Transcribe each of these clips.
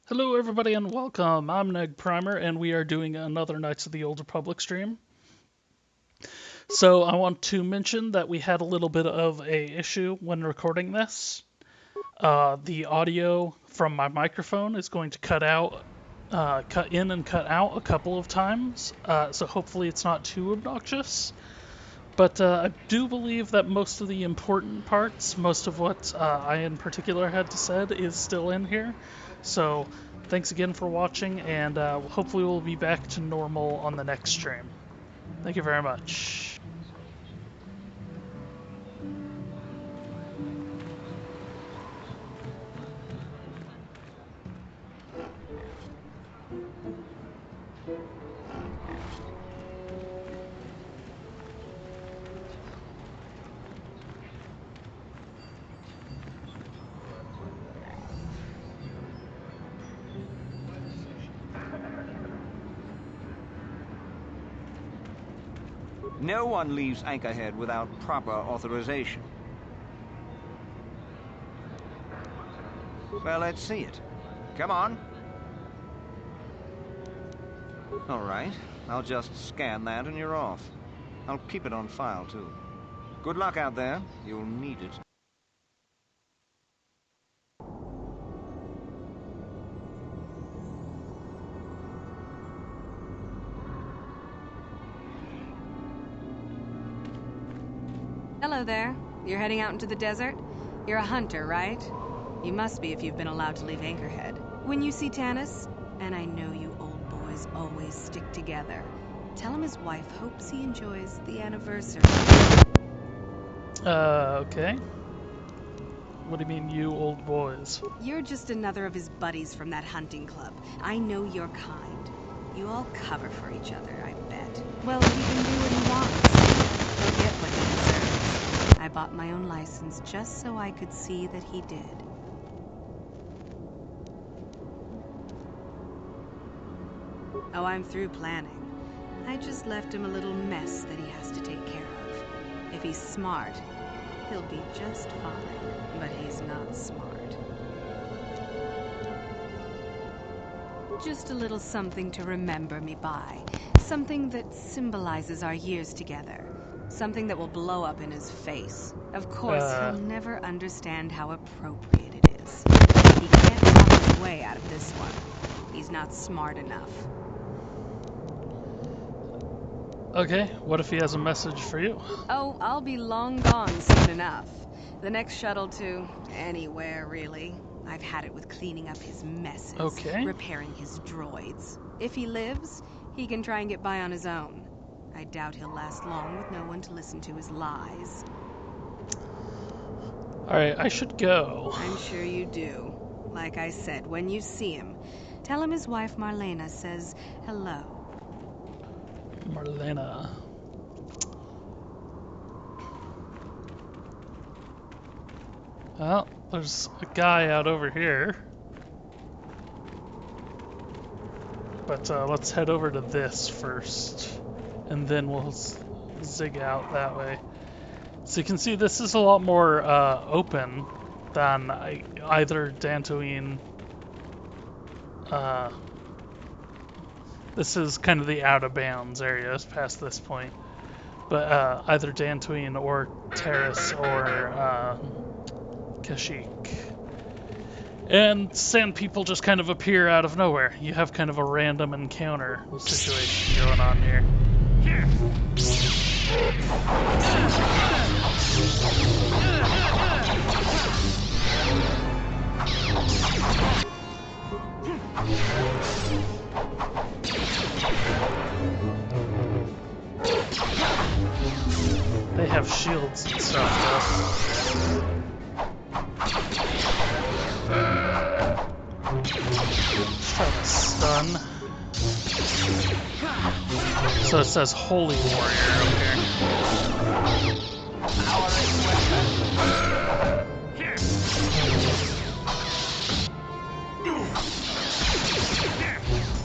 Hello, everybody, and welcome. I'm NegPrimer, and we are doing another Knights of the Old Republic stream. So I want to mention that we had a little bit of a issue when recording this. The audio from my microphone is going to cut in and cut out a couple of times, so hopefully it's not too obnoxious. But I do believe that most of the important parts, most of what I in particular had to said, is still in here. So thanks again for watching, and hopefully we'll be back to normal on the next stream. Thank you very much. No one leaves Anchorhead without proper authorization. Well, let's see it. Come on. All right. I'll just scan that and you're off. I'll keep it on file, too. Good luck out there. You'll need it. Hello there. You're heading out into the desert? You're a hunter, right? You must be if you've been allowed to leave Anchorhead. When you see Tanis, and I know you old boys always stick together, tell him his wife hopes he enjoys the anniversary. Okay. What do you mean, you old boys? You're just another of his buddies from that hunting club. I know your kind. You all cover for each other, I bet. Well, he can do what he wants. He'll get what he deserves. I bought my own license just so I could see that he did. Oh, I'm through planning. I just left him a little mess that he has to take care of. If he's smart, he'll be just fine. But he's not smart. Just a little something to remember me by. Something that symbolizes our years together. Something that will blow up in his face. Of course, he'll never understand how appropriate it is. He can't talk his way out of this one. He's not smart enough. Okay, what if he has a message for you? Oh, I'll be long gone soon enough. The next shuttle to anywhere, really. I've had it with cleaning up his messes, Okay. repairing his droids. If he lives, he can try and get by on his own. I doubt he'll last long with no one to listen to his lies. Alright, I should go. I'm sure you do. Like I said, when you see him, tell him his wife Marlena says hello. Marlena. Well, there's a guy out over here. But let's head over to this first, and then we'll zig out that way. So you can see this is a lot more open than either Dantooine. This is kind of the out-of-bounds areas past this point. But either Dantooine or Terrace or Kashyyyk. And sand people just kind of appear out of nowhere. You have kind of a random encounter situation going on here. They have shields and stuff though. Let's try to stun. So it says Holy Warrior up here.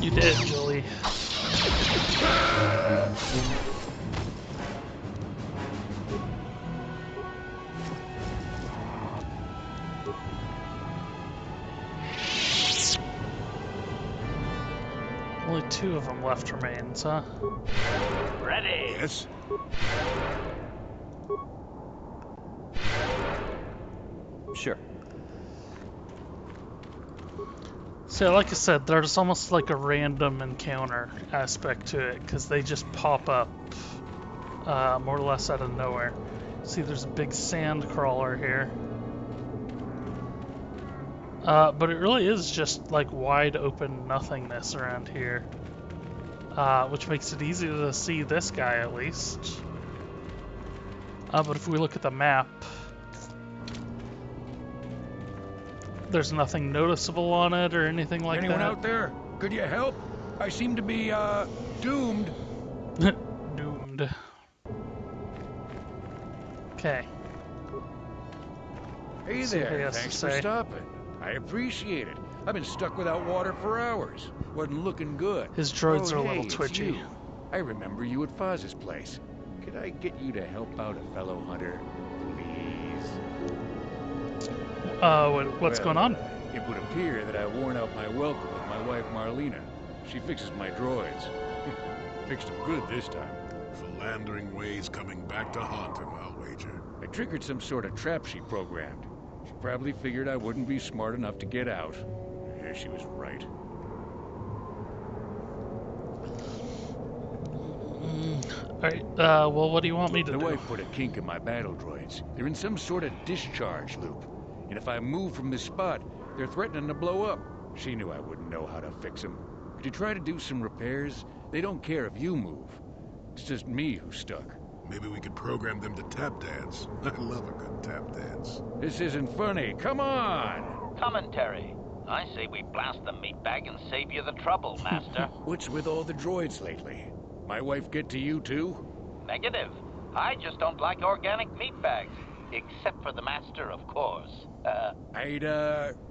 You did, Julie. 2 of them left remains, huh? Ready. Yes? Sure. So, like I said, there's almost like a random encounter aspect to it, because they just pop up more or less out of nowhere. See, there's a big sand crawler here. But it really is just like wide open nothingness around here, which makes it easy to see this guy at least. But if we look at the map, there's nothing noticeable on it or anything like Anyone that. out there? Could you help? I seem to be, doomed. Doomed. Okay. Hey See what he there, has to thanks for say. stopping. I appreciate it. I've been stuck without water for hours. Wasn't looking good. His droids Oh, are a hey, little it's twitchy. you. I remember you at Foz's place. Could I get you to help out a fellow hunter, please? What's going on? It would appear that I worn out my welcome with my wife Marlena. She fixes my droids. Fixed them good this time. Philandering ways coming back to haunt him, I'll wager. I triggered some sort of trap she programmed. She probably figured I wouldn't be smart enough to get out. Yeah, she was right. Alright, well, what do you want me to The do? wife put a kink in my battle droids. They're in some sort of discharge loop. And if I move from this spot, they're threatening to blow up. She knew I wouldn't know how to fix them. Could you try to do some repairs? They don't care if you move. It's just me who's stuck. Maybe we could program them to tap dance. I love a good tap dance. This isn't funny. Come on! Commentary. I say we blast the meatbag and save you the trouble, Master. What's with all the droids lately? My wife get to you too? Negative. I just don't like organic meatbags. Except for the Master, of course. I'd,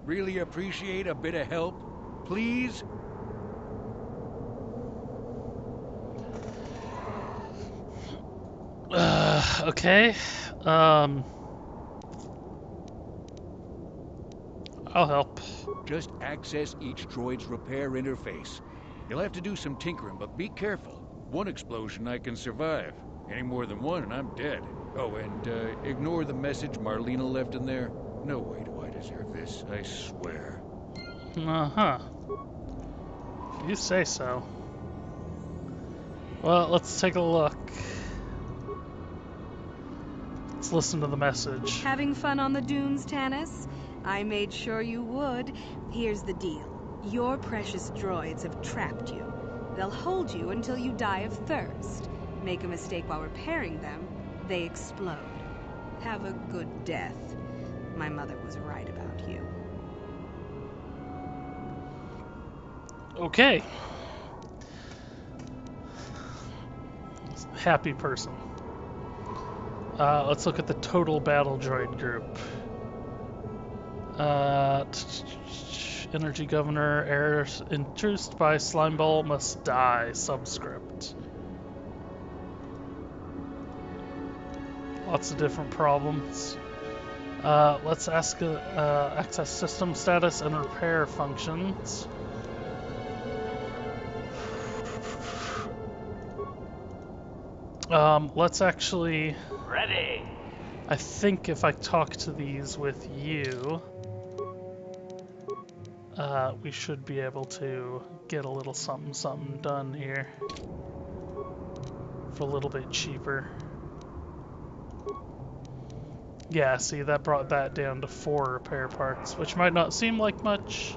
really appreciate a bit of help. Please? Okay. I'll help. Just access each droid's repair interface. You'll have to do some tinkering, but be careful. One explosion I can survive. Any more than one and I'm dead. Oh, and ignore the message Marlena left in there. No way do I deserve this, I swear. Uh-huh. If you say so. Well, let's take a look. Let's listen to the message. Having fun on the dunes, Tanis? I made sure you would. Here's the deal. Your precious droids have trapped you. They'll hold you until you die of thirst. Make a mistake while repairing them, they explode. Have a good death. My mother was right about you. Okay. Happy person. Let's look at the total battle droid group. Energy Governor, errors introduced by Slimeball must die, subscript. Lots of different problems. Let's access system status and repair functions. Let's actually... Ready. I think if I talk to these with you, we should be able to get a little something done here for a little bit cheaper. Yeah, see, that brought that down to 4 repair parts, which might not seem like much,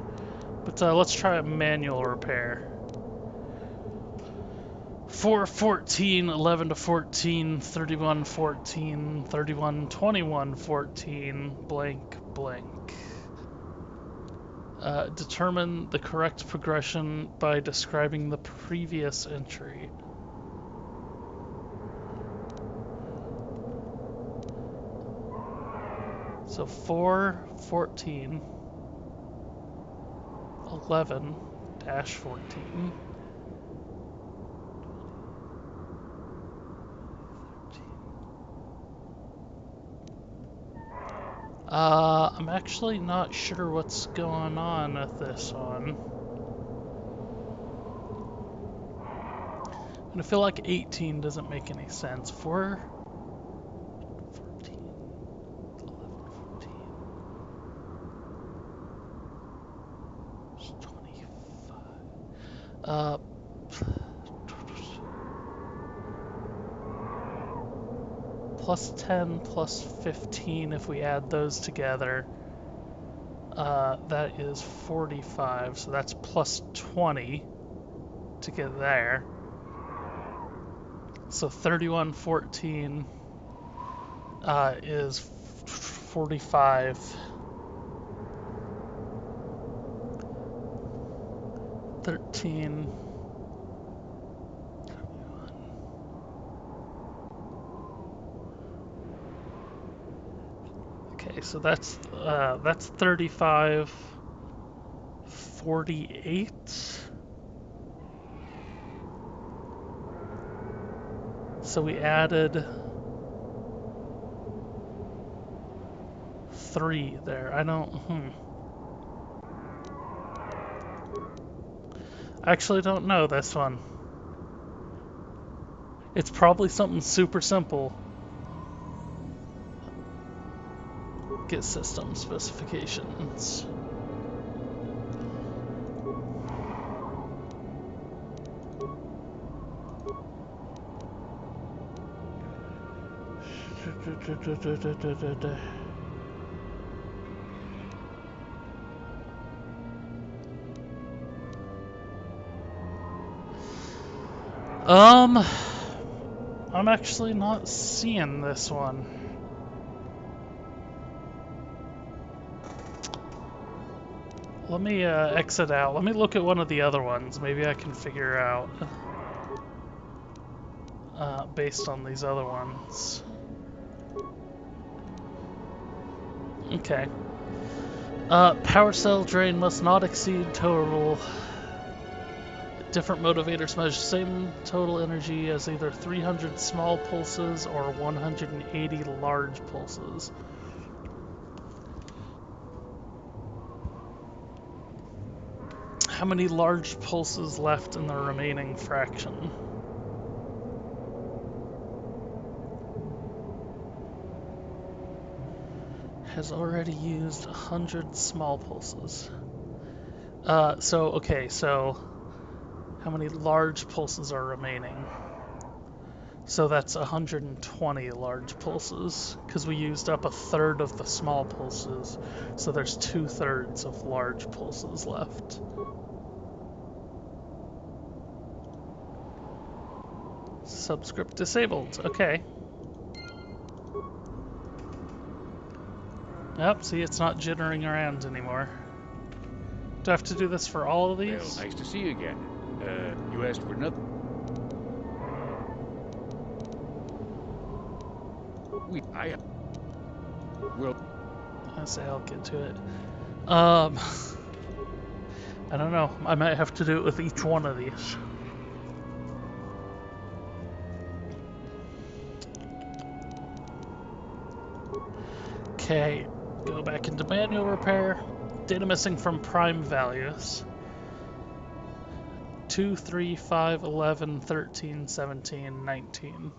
but let's try a manual repair. 4, 14, 11 to 14, 31, 14, 31, 21, 14, blank, blank. Determine the correct progression by describing the previous entry. So 4, 14, 11, dash 14. I'm actually not sure what's going on with this one. And I feel like 18 doesn't make any sense. 4, 14, 11, 14, 25. Plus 10, plus 15 if we add those together. That is 45, so that's plus 20 to get there. So 3114 is 45. 13. Okay, so that's 35. 48. So we added 3 there. I actually don't know this one. It's probably something super simple. Get system specifications. I'm actually not seeing this one. Let me exit out. Let me look at one of the other ones. Maybe I can figure out based on these other ones. Okay. Power cell drain must not exceed total. Different motivators measure same total energy as either 300 small pulses or 180 large pulses. How many large pulses left in the remaining fraction? Has already used 100 small pulses. So how many large pulses are remaining? So that's 120 large pulses, because we used up 1/3 of the small pulses, so there's 2/3 of large pulses left. Subscript disabled, okay. Yep, see, it's not jittering around anymore. Do I have to do this for all of these? Well, nice to see you again. You asked for nothing. Well, I say I'll get to it. I don't know. I might have to do it with each one of these. Okay, go back into manual repair. Data missing from prime values. 2, 3, 5, 11, 13, 17, 19.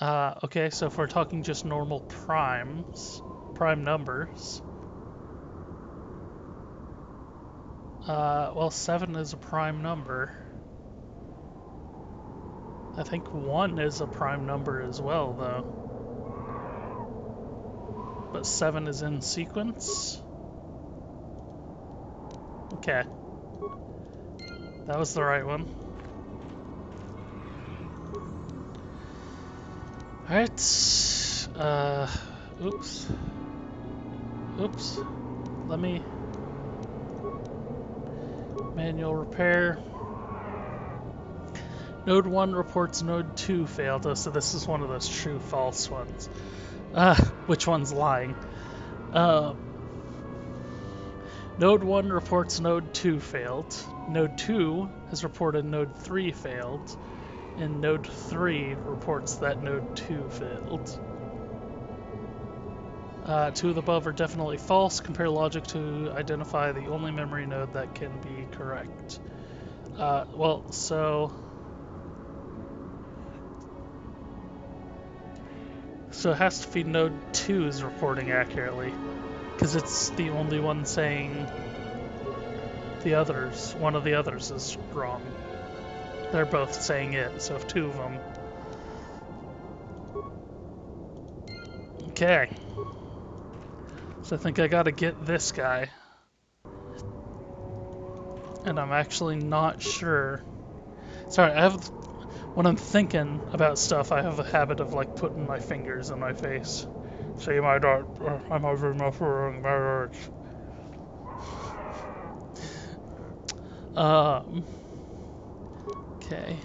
Okay, so if we're talking just normal prime numbers, well, 7 is a prime number. I think 1 is a prime number as well, though. But 7 is in sequence? Okay. That was the right one. Alright. Oops. Oops. Let me... Manual repair. Node 1 reports Node 2 failed. Oh, so this is one of those true-false ones. Which one's lying? Node 1 reports Node 2 failed. Node 2 has reported Node 3 failed. And Node 3 reports that Node 2 failed. 2 of the above are definitely false. Compare logic to identify the only memory node that can be correct. Well, so... So it has to be node 2 is reporting accurately, because it's the only one saying one of the others is wrong. They're both saying it, so if 2 of them. Okay. So I think I gotta get this guy. And I'm actually not sure. Sorry, when I'm thinking about stuff, I have a habit of like putting my fingers in my face. Say my dog, I'm over my marriage. Okay.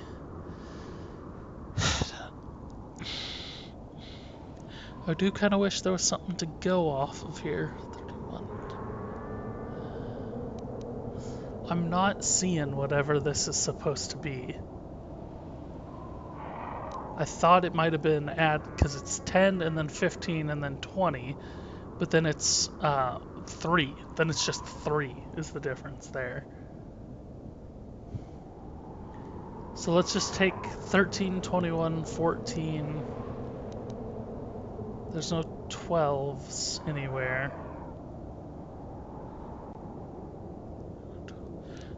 I do kind of wish there was something to go off of here. 31. I'm not seeing whatever this is supposed to be. I thought it might have been because it's 10 and then 15 and then 20, but then it's 3. Then it's just 3 is the difference there. So let's just take 13, 21, 14. There's no 12s anywhere.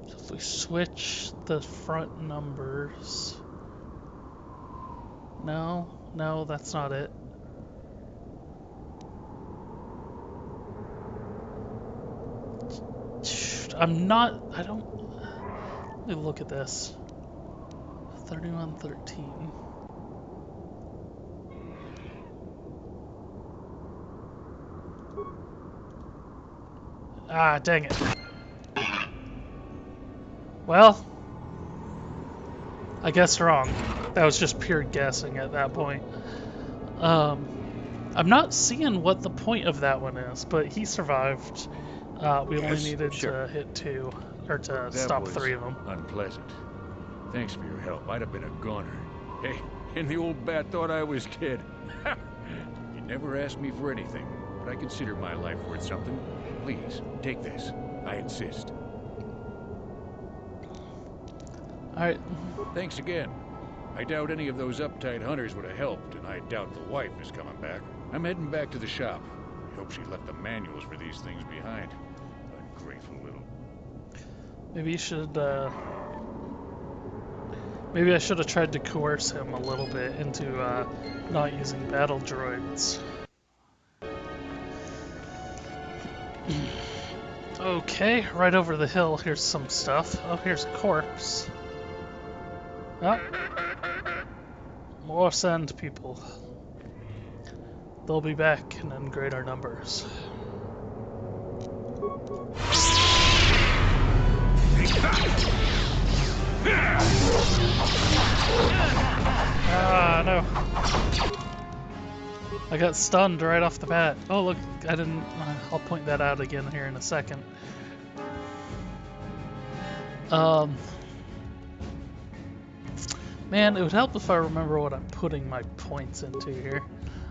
So if we switch the front numbers. No, that's not it. I don't. Let me look at this. 3113. Ah, dang it. Well, I guess wrong. That was just pure guessing at that point. I'm not seeing what the point of that one is, but he survived. We only needed to hit 2, or to stop 3 of them. Unpleasant. Thanks for your help. I'd have been a goner. Hey, and the old bat thought I was dead. You never asked me for anything, but I consider my life worth something. Please, take this. I insist. Alright. Thanks again. I doubt any of those uptight hunters would have helped, and I doubt the wife is coming back. I'm heading back to the shop. I hope she left the manuals for these things behind. Ungrateful little... Maybe you should, maybe I should have tried to coerce him a little bit into, not using battle droids. Okay, right over the hill, here's some stuff. Oh, here's a corpse. Oh. More sand people. They'll be back and in greater numbers. Ah, no. I got stunned right off the bat. Oh, look, I didn't... I'll point that out again here in a second. Man, it would help if I remember what I'm putting my points into here.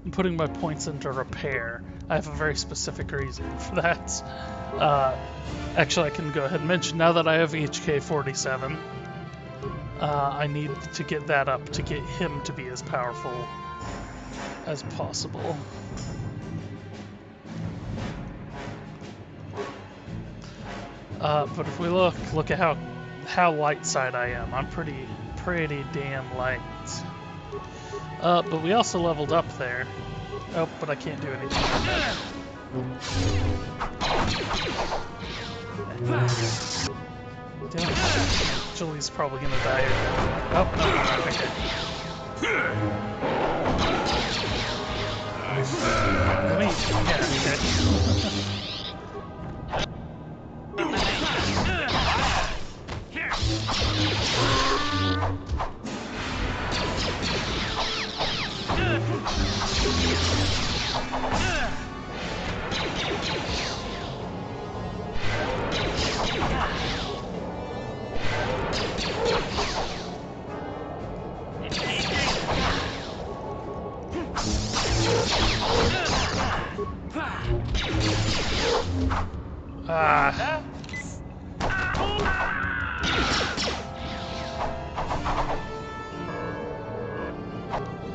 I'm putting my points into repair. I have a very specific reason for that. Actually, I can go ahead and mention, now that I have HK 47, I need to get that up to get him to be as powerful as possible. But if we look at how light side I am. I'm pretty damn light. But we also leveled up there. Oh, but I can't do anything with that. Damn it. Julie's probably gonna die here. Oh, no, okay. Yeah, okay. Ah.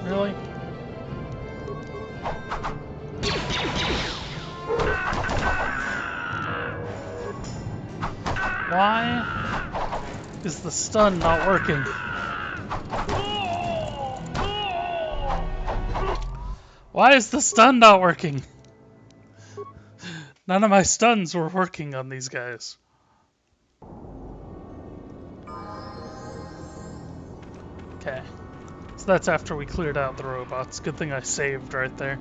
Really? Why is the stun not working? Why is the stun not working? None of my stuns were working on these guys. Okay. So that's after we cleared out the robots. Good thing I saved right there.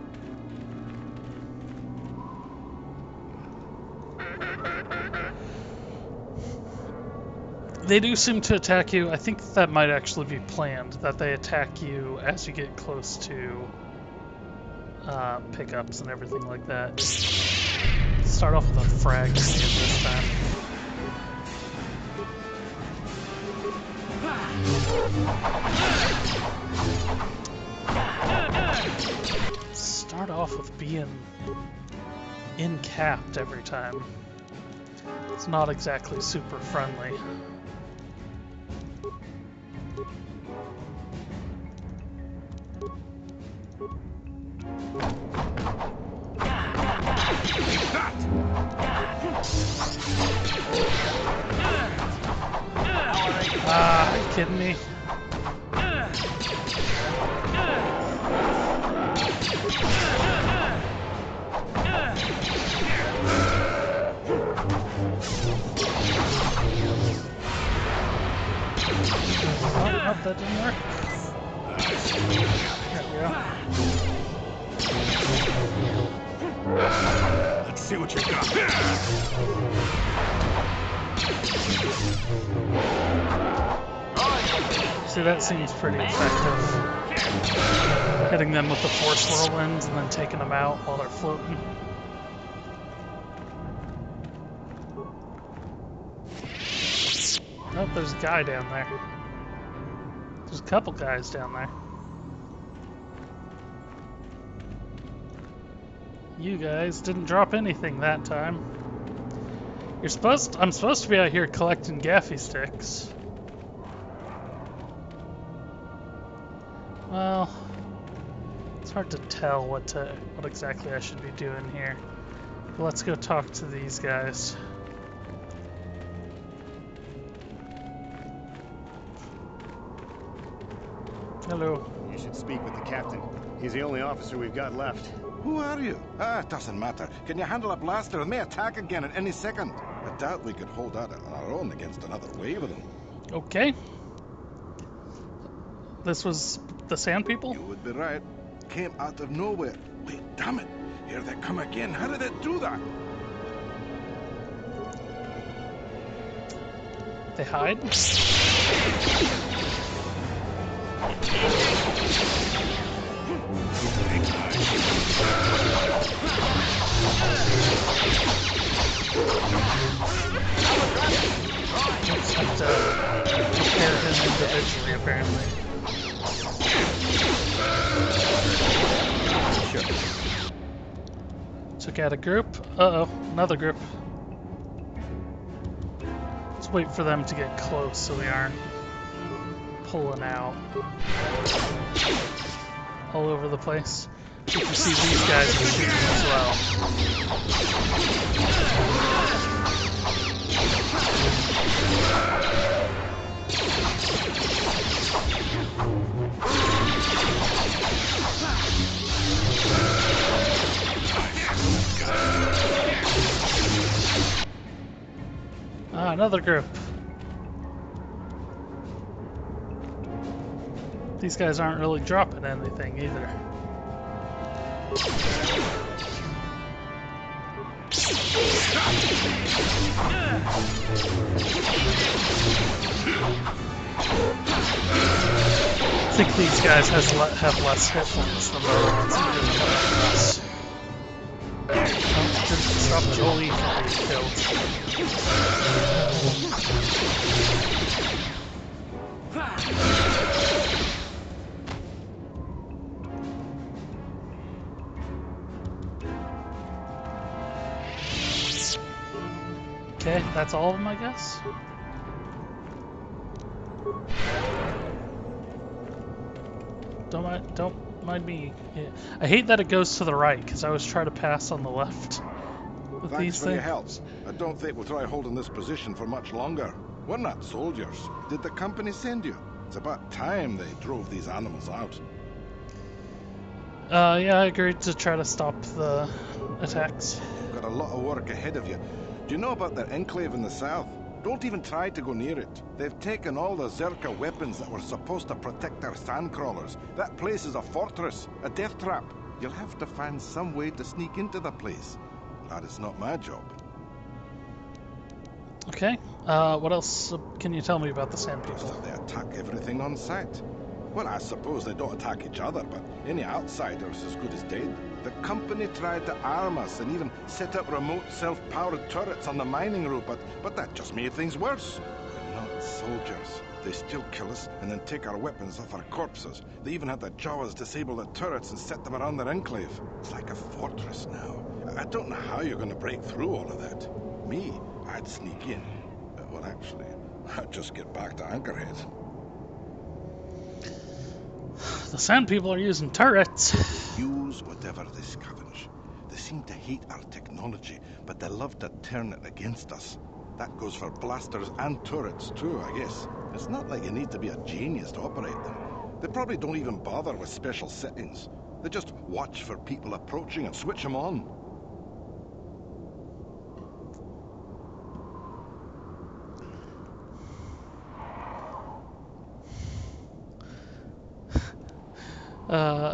They do seem to attack you. I think that might actually be planned, that they attack you as you get close to pickups and everything like that. Start off with a frag grenade this time. Start off with being in-capped every time. It's not exactly super friendly. Ah, are you kidding me? Oh, that didn't work. There we go. Let's see what you got. See, that seems pretty effective. Hitting them with the force whirlwinds and then taking them out while they're floating. Oh, there's a guy down there. There's a couple guys down there. You guys didn't drop anything that time. I'm supposed to be out here collecting gaffy sticks. Well, it's hard to tell what exactly I should be doing here. But let's go talk to these guys. Hello. You should speak with the captain. He's the only officer we've got left. Who are you? It doesn't matter. Can you handle a blaster? It may attack again at any second. I doubt we could hold out on our own against another wave of them. Okay. This was the Sand People? You would be right. Came out of nowhere. Wait, damn it. Here they come again. How did it do that? They hide? Looks have to prepare him individually, apparently. Took out a group. Uh-oh, another group. Let's wait for them to get close so we aren't pulling out all over the place. You can see these guys are shooting as well. Ah, another group. These guys aren't really dropping anything either. I think these guys have less hit points than the ones that didn't come us. Don't just stop Jolie from being killed. Okay, that's all of them, I guess. Don't mind me. Yeah. I hate that it goes to the right, because I was trying to pass on the left. with Thanks these for your things? helps. I don't think we'll try holding this position for much longer. We're not soldiers. Did the company send you? It's about time they drove these animals out. Yeah, I agreed to try to stop the attacks. You've got a lot of work ahead of you. Do you know about their enclave in the south? Don't even try to go near it. They've taken all the Zerka weapons that were supposed to protect our sandcrawlers. That place is a fortress, a death trap. You'll have to find some way to sneak into the place. That is not my job. Okay. What else can you tell me about the Sand Just People? that they attack everything on sight. Well, I suppose they don't attack each other, but any outsider is as good as dead. The company tried to arm us and even set up remote self-powered turrets on the mining route, but that just made things worse. They're not soldiers. They still kill us and then take our weapons off our corpses. They even had the Jawas disable the turrets and set them around their enclave. It's like a fortress now. I don't know how you're going to break through all of that. Me, I'd sneak in. Well, actually, I'd just get back to Anchorhead. The Sand People are using turrets. Use whatever they scavenge. They seem to hate our technology, but they love to turn it against us. That goes for blasters and turrets too, I guess. It's not like you need to be a genius to operate them. They probably don't even bother with special settings. They just watch for people approaching and switch them on.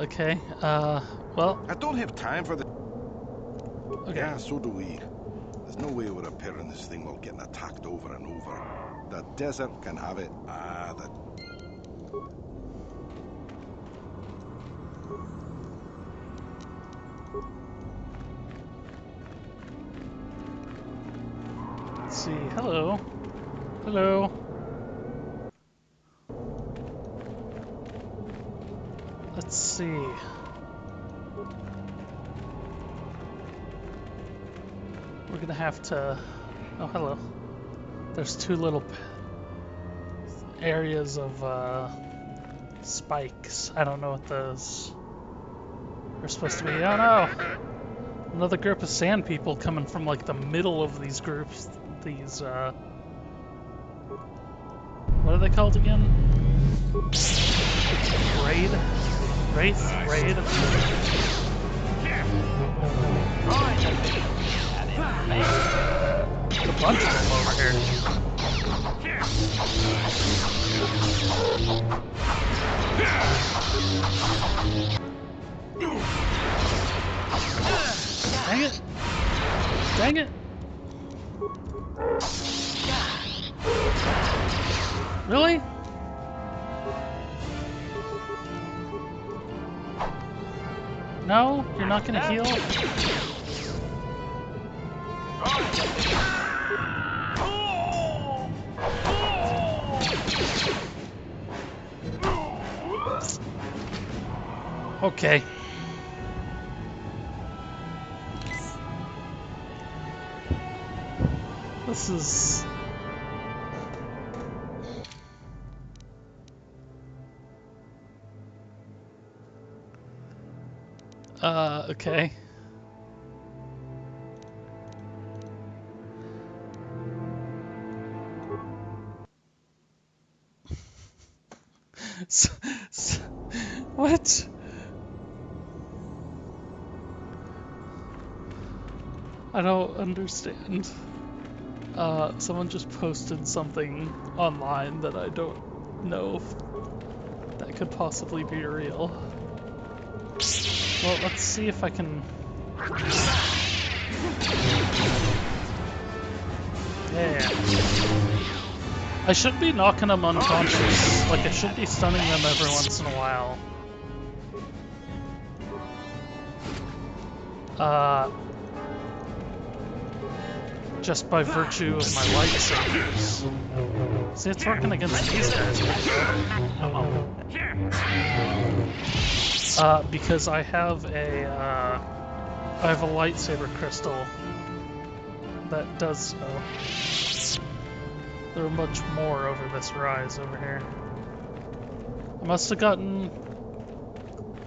Okay. Well, I don't have time for the... okay. Yeah, so do we. There's no way we're repairing this thing while getting attacked over and over. The desert can have it. Let's see. Hello. Hello. Let's see. We're gonna have to... Oh, hello. There's two little areas of spikes. I don't know what those are supposed to be. Oh no! Another group of sand people coming from like the middle of these groups. These, what are they called again? Raid? Wraith? Raid? There's a bunch of them over here. Dang it! Dang it! Really? No? You're not gonna heal? Okay. This is... okay. What? I don't understand. Someone just posted something online that I don't know if that could possibly be real. Well, let's see if I can... Yeah. I should be knocking them unconscious. Like, I should be stunning them every once in a while. Just by virtue of my lightsabers. See, it's working against these guys. Because I have a lightsaber crystal that does so. There are much more over this rise over here. I must have gotten...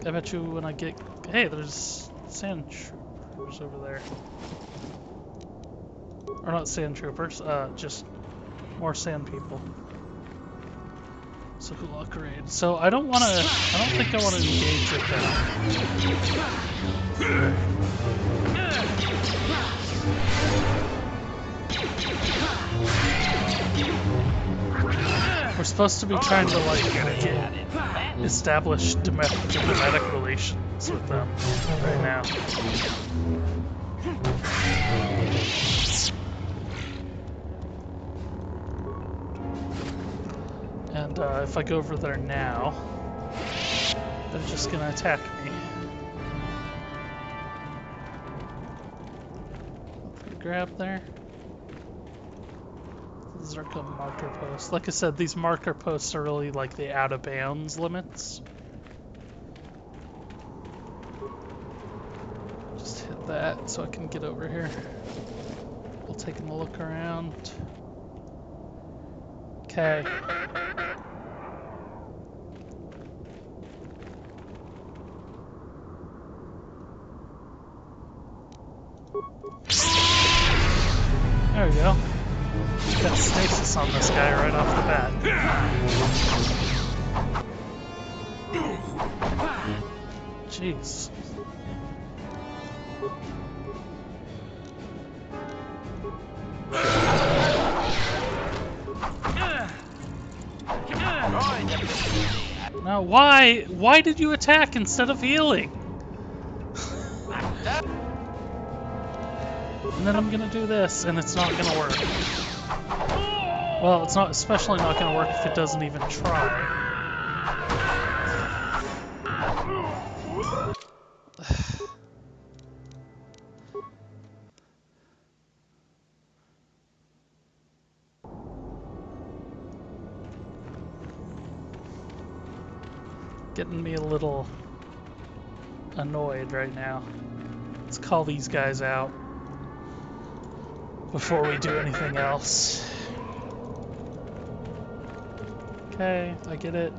I bet you when I get... Hey, there's sand troopers over there. Or not sand troopers, just more sand people. So who upgrade? So I don't think I wanna engage with them. We're supposed to be trying to like establish diplomatic relations with them right now. And if I go over there now, they're just gonna attack me. Grab there. These are called marker posts. Like I said, these marker posts are really like the out of bounds limits. Just hit that so I can get over here. We'll take a look around. Okay. There we go. Got stasis on this guy right off the bat. Jeez. Now why did you attack instead of healing? And then I'm gonna do this, and it's not gonna work. Well, it's not, especially not gonna work if it doesn't even try. Getting me a little annoyed right now. Let's call these guys out before we do anything else. Okay, I get it.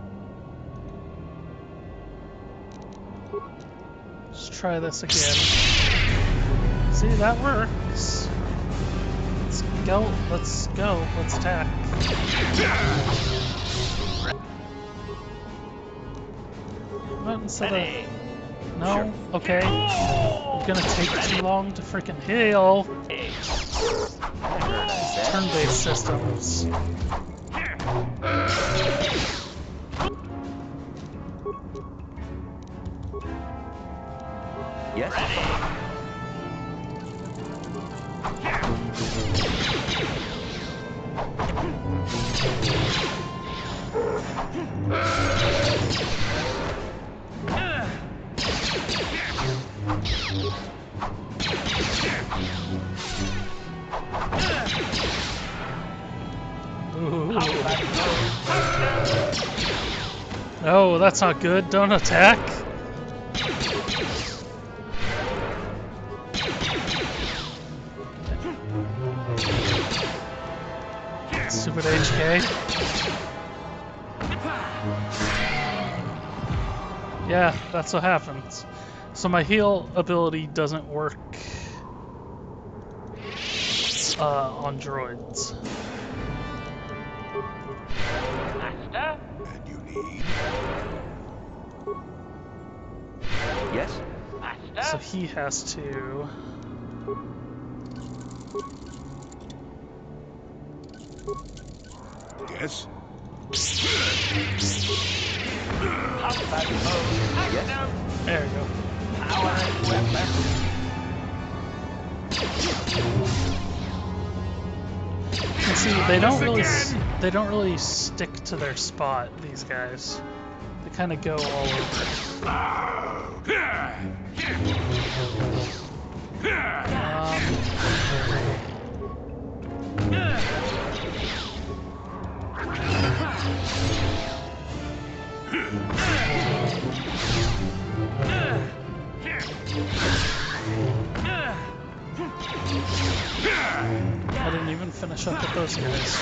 Let's try this again. See, that works. Let's go, let's go, let's attack. What instead of... No? Okay. It's gonna take too long to freaking heal. Turn-based systems. Yes? Ooh. Oh, that's not good. Don't attack. Stupid HK. Yeah, that's what happens. So my heal ability doesn't work on droids. Master? And you need... Yes? Master? So he has to... Yes? Combat mode. Active. There we go. Power weapon. You see, they don't really stick to their spot, these guys. They kind of go all over. I didn't even finish up with those guys.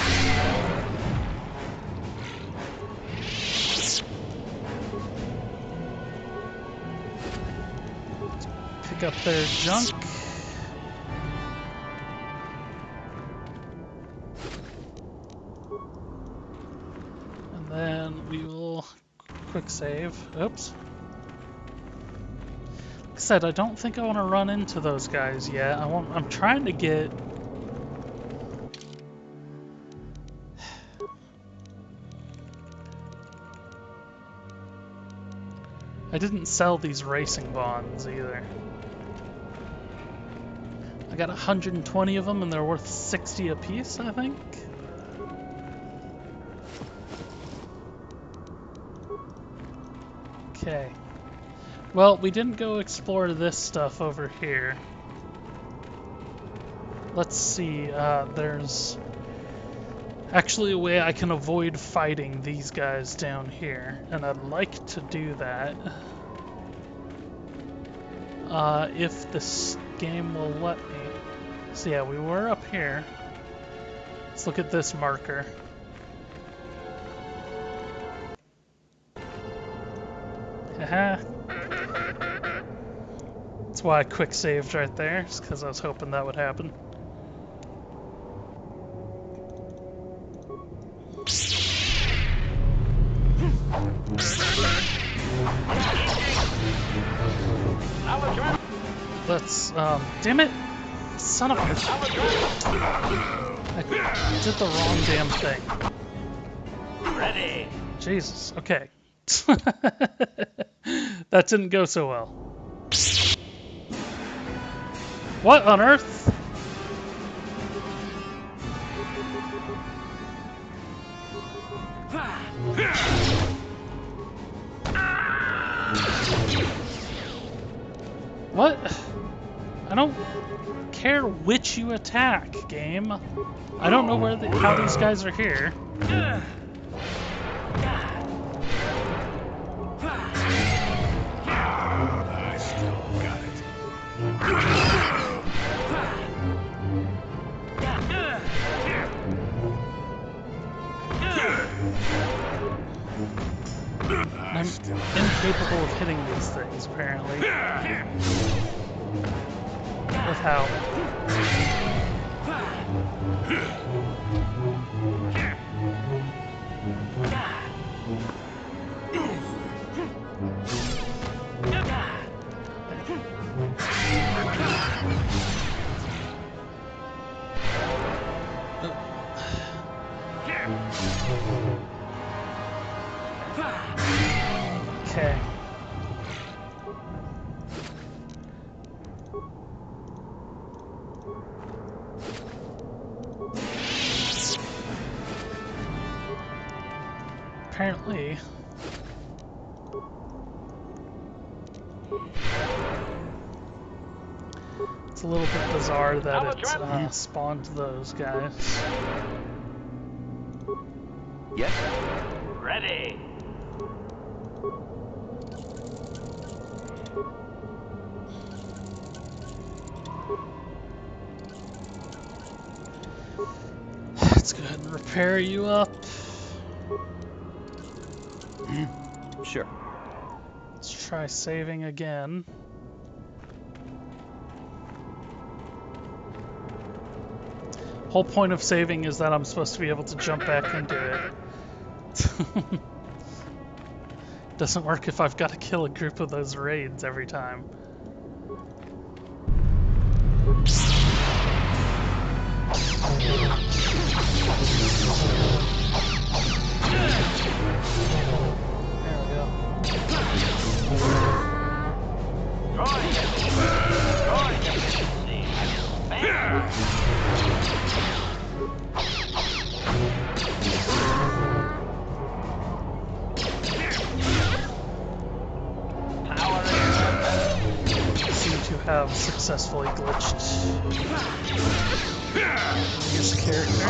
Pick up their junk. Then we will quick save. Oops. Like I said, I don't think I want to run into those guys yet. I'm trying to get... I didn't sell these racing bonds either. I got 120 of them and they're worth 60 apiece, I think. Okay. Well, we didn't go explore this stuff over here. Let's see, there's actually a way I can avoid fighting these guys down here, and I'd like to do that. If this game will let me. So yeah, we were up here. Let's look at this marker. Haha. That's why I quick saved right there, just because I was hoping that would happen. Let's, damn it! Son of a... I did the wrong damn thing. Ready. Jesus, okay. That didn't go so well. What on earth? What? I don't care which you attack, game. I don't know where how these guys are here. I still got it. I'm incapable of hitting these things, apparently. With how? Okay. Apparently, it's a little bit bizarre that it spawned those guys. Yes. Ready. Let's go ahead and repair you up. Sure. Let's try saving again. Whole point of saving is that I'm supposed to be able to jump back into it. Doesn't work if I've got to kill a group of those raids every time. Have successfully glitched this character.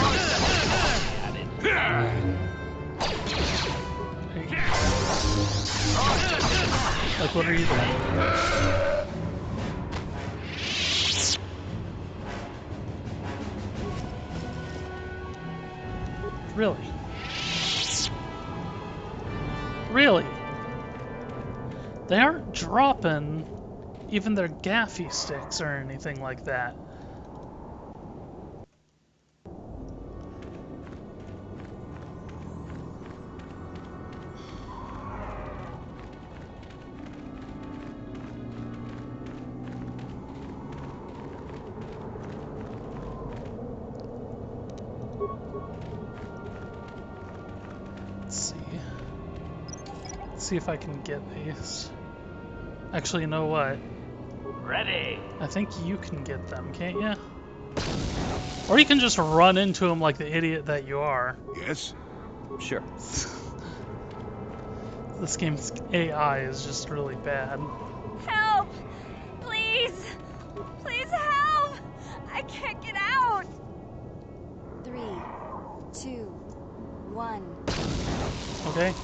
Like, what are you doing? Really? Really? They aren't dropping even their gaffy sticks or anything like that. Let's see. Let's see if I can get these. Actually, you know what? Ready. I think you can get them, can't you? Or you can just run into them like the idiot that you are. Yes? Sure. This game's AI is just really bad. Help! Please! Please help! I can't get out! 3, 2, 1. Okay?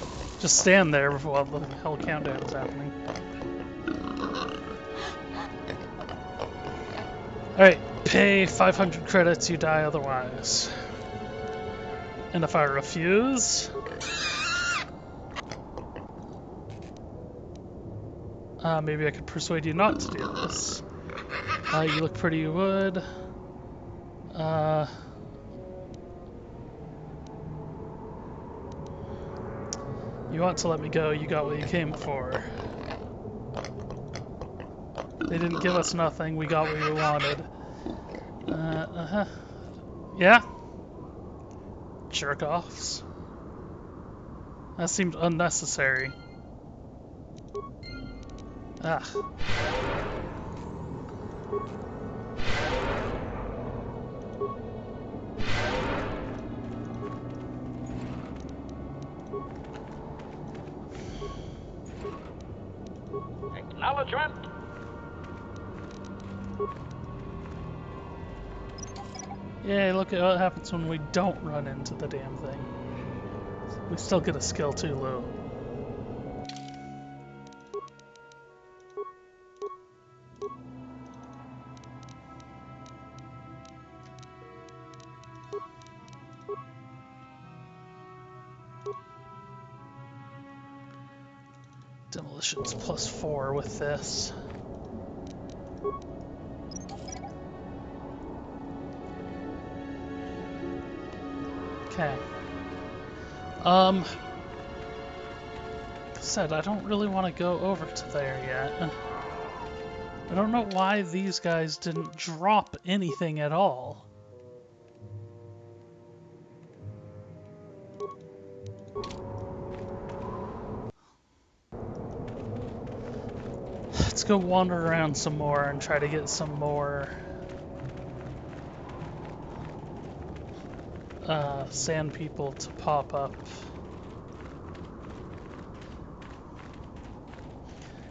Just stand there while the hell countdown is happening. Alright, pay 500 credits, you die otherwise. And if I refuse... maybe I could persuade you not to do this. You look pretty, you would. You want to let me go, you got what you came for. They didn't give us nothing, we got what we wanted. Yeah? Jerk-offs. That seemed unnecessary. Ah. Acknowledgement. Yay, look at what happens when we don't run into the damn thing. We still get a skill too low. Demolition's +4 with this. Okay. Said I don't really want to go over to there yet. I don't know why these guys didn't drop anything at all. Let's go wander around some more and try to get some more sand people to pop up.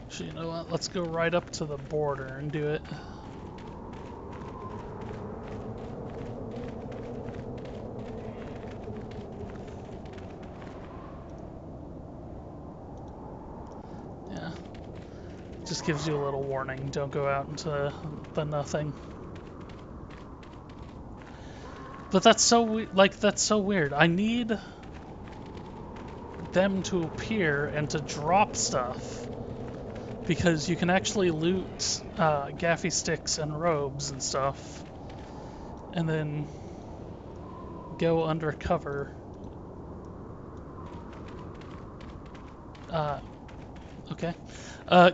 Actually, you know what? Let's go right up to the border and do it. Yeah. Just gives you a little warning. Don't go out into the nothing. But that's so that's so weird. I need them to appear and to drop stuff because you can actually loot gaffy sticks and robes and stuff, and then go undercover. Okay.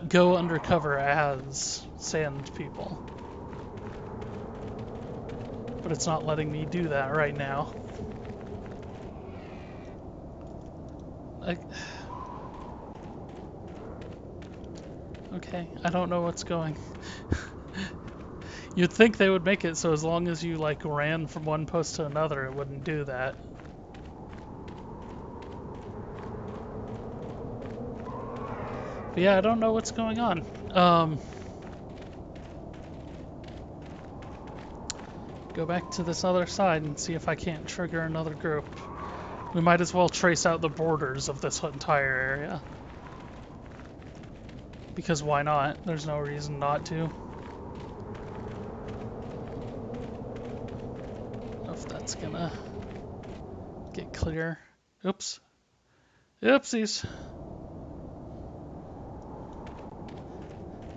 Go undercover as sand people. But it's not letting me do that right now. Okay, I don't know what's going. You'd think they would make it so as long as you like ran from one post to another, it wouldn't do that. But yeah, I don't know what's going on. Go back to this other side and see if I can't trigger another group. We might as well trace out the borders of this entire area. Because why not? There's no reason not to. I don't know if that's gonna get clear. Oops. Oopsies.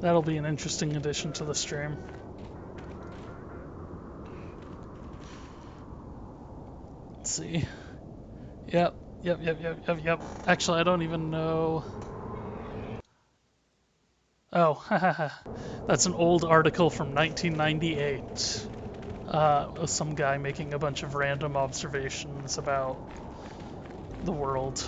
That'll be an interesting addition to the stream. Let's see. Yep. Actually, I don't even know. Oh, that's an old article from 1998. With some guy making a bunch of random observations about the world.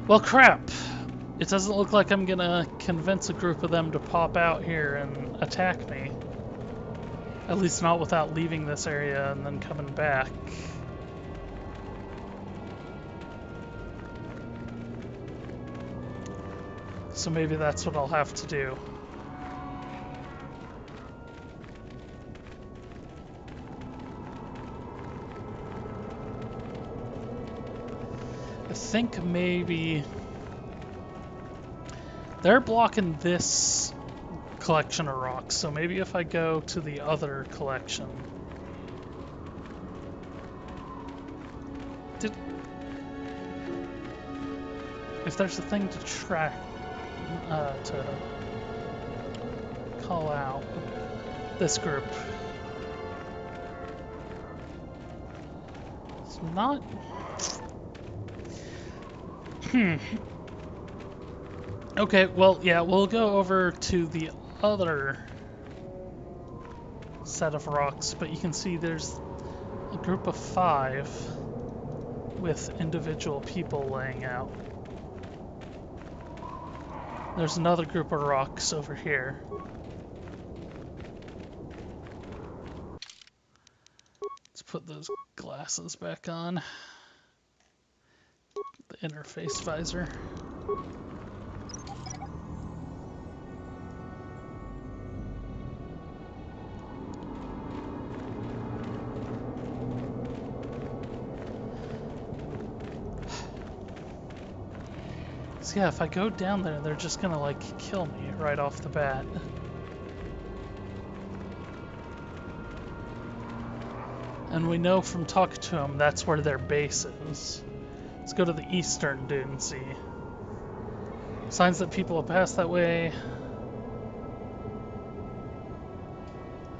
Well, crap. It doesn't look like I'm gonna convince a group of them to pop out here and attack me. At least not without leaving this area and then coming back. So maybe that's what I'll have to do. I think maybe they're blocking this collection of rocks, so maybe if I go to the other collection. If there's a thing to track, to call out this group. It's not. Okay, well, yeah, we'll go over to the other set of rocks, but you can see there's a group of 5 with individual people laying out. There's another group of rocks over here. Let's put those glasses back on. The interface visor. So yeah, if I go down there, they're just gonna like kill me right off the bat. And we know from talking to them that's where their base is. Let's go to the eastern dune sea. Signs that people will pass that way.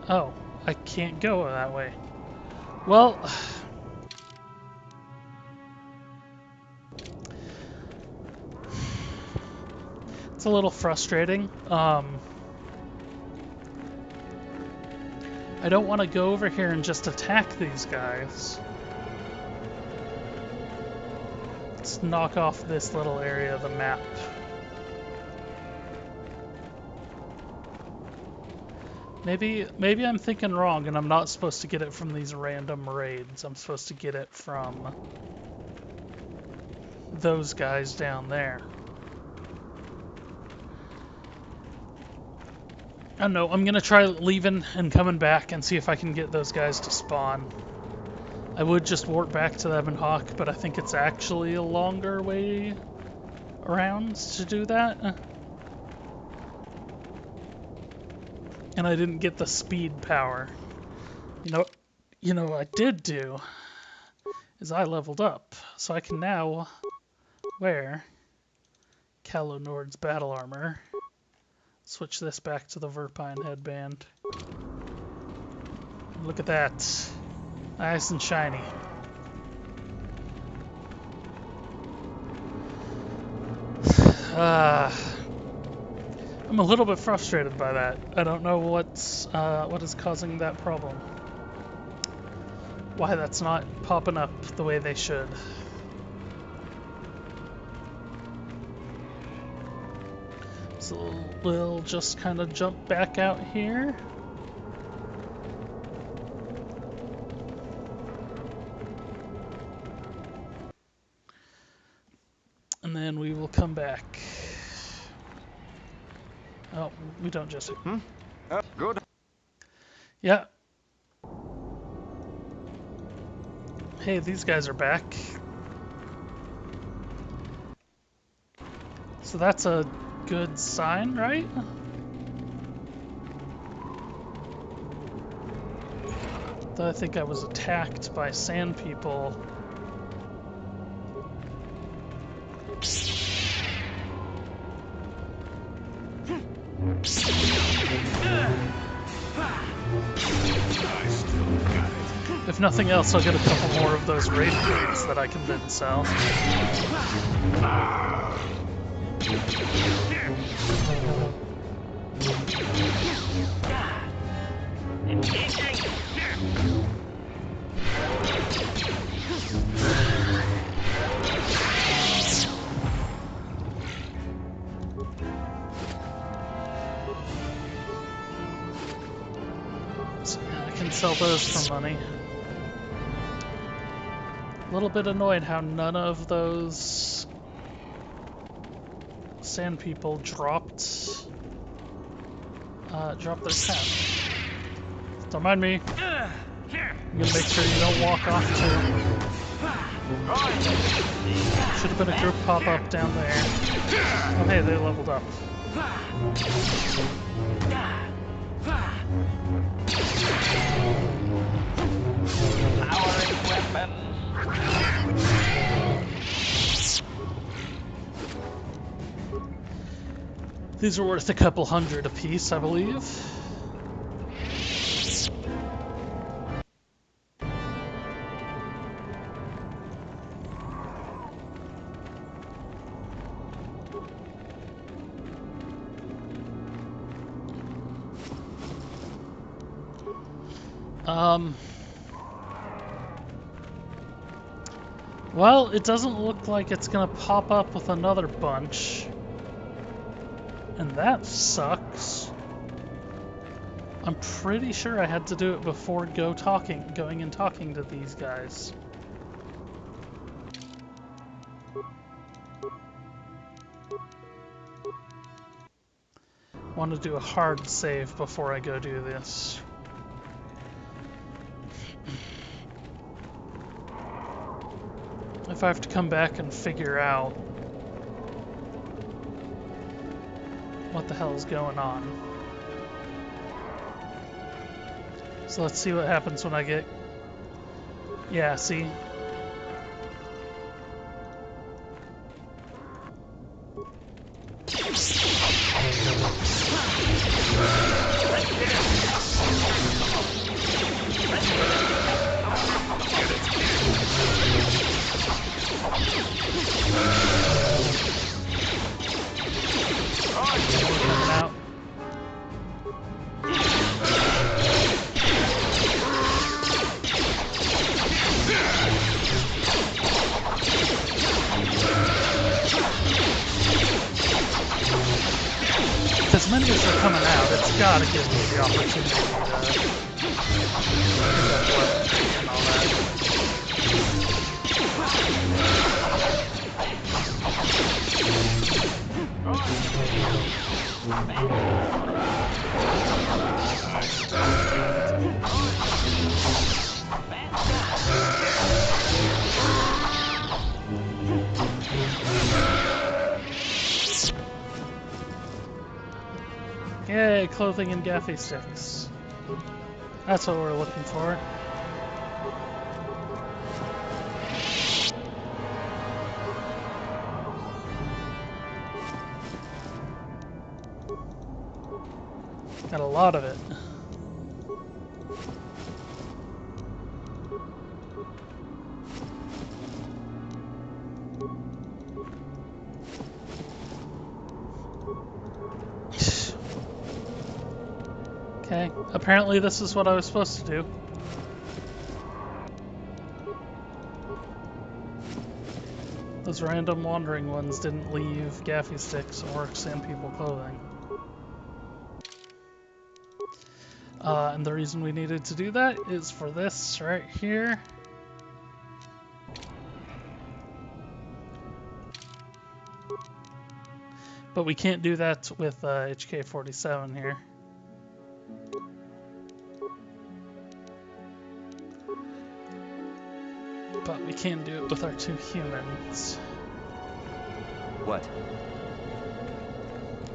Oh, I can't go that way. Well, it's a little frustrating. I don't want to go over here and just attack these guys. Let's knock off this little area of the map. Maybe I'm thinking wrong and I'm not supposed to get it from these random raids. I'm supposed to get it from those guys down there. I don't know, I'm gonna try leaving and coming back and see if I can get those guys to spawn. I would just warp back to them and hawk, but I think it's actually a longer way around to do that. And I didn't get the speed power. You know what I did do is I leveled up, so I can now wear Calo Nord's battle armor. Switch this back to the Verpine headband. Look at that. Nice and shiny. I'm a little bit frustrated by that. I don't know what is causing that problem. Why that's not popping up the way they should. So we'll just kind of jump back out here. And then we will come back. Oh, we don't just... Good. Yeah. Hey, these guys are back. So that's a good sign, right? Though I think I was attacked by sand people. If nothing else, I'll get a couple more of those raid crates that I can then sell. can sell those for money. A little bit annoyed how none of those sand people dropped their tent. Don't mind me. I'm gonna make sure you don't walk off too. Should have been a group pop up down there. Oh hey, they leveled up. Powering weapons. These are worth a couple hundred apiece, I believe. Well, it doesn't look like it's gonna pop up with another bunch. And that sucks. I'm pretty sure I had to do it before going and talking to these guys. Want to do a hard save before I go do this. If I have to come back and figure out what the hell is going on. So let's see what happens when I get... Yeah, see? Out. As many as are coming out, it's gotta give me the opportunity to pick up weapons and all that. Yay, clothing and gaffy sticks. That's what we're looking for. Got a lot of it. Okay, apparently this is what I was supposed to do. Those random wandering ones didn't leave gaffy sticks or sand people clothing. And the reason we needed to do that is for this right here. But we can't do that with HK-47 here. But we can do it with our two humans. What?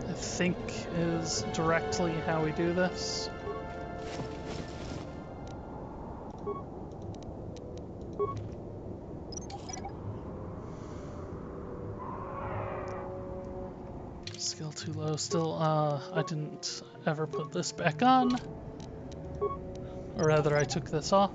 I think is directly how we do this. Skill too low still. I didn't ever put this back on. Or rather, I took this off.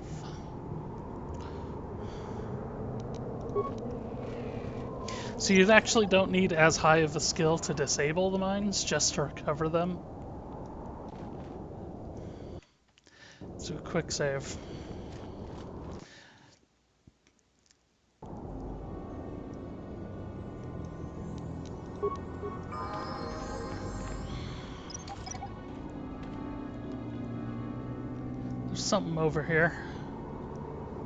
So you actually don't need as high of a skill to disable the mines, just to recover them. Let's do a quick save. There's something over here.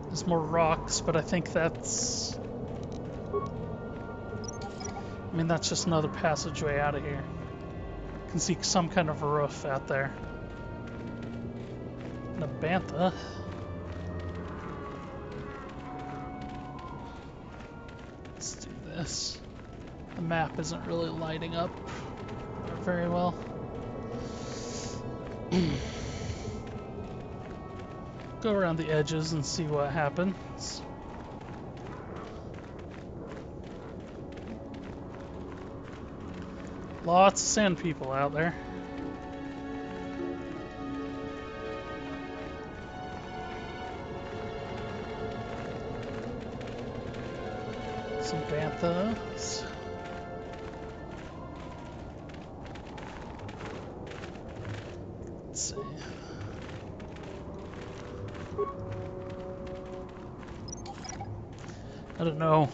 There's more rocks, but I think that's... I mean, that's just another passageway out of here. You can see some kind of roof out there. And a bantha. Let's do this. The map isn't really lighting up very well. Go around the edges and see what happens. Lots of sand people out there. Some banthas. Let's see. I don't know.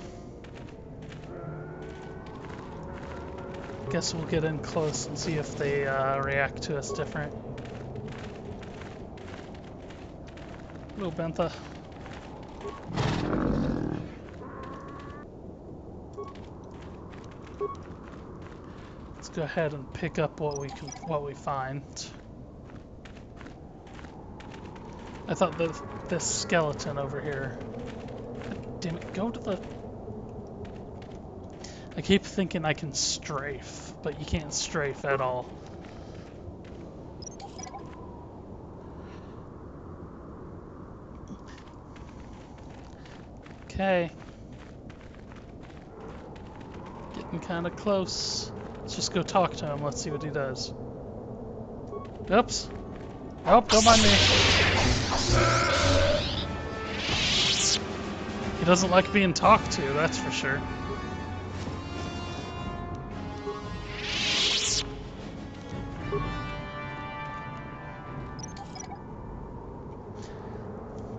Guess we'll get in close and see if they react to us different. Hello, bantha. Let's go ahead and pick up what we find. I thought this skeleton over here. Damn it, go to the... I keep thinking I can strafe, but you can't strafe at all. Okay. Getting kind of close. Let's just go talk to him. Let's see what he does. Oops. Nope, don't mind me. He doesn't like being talked to, that's for sure.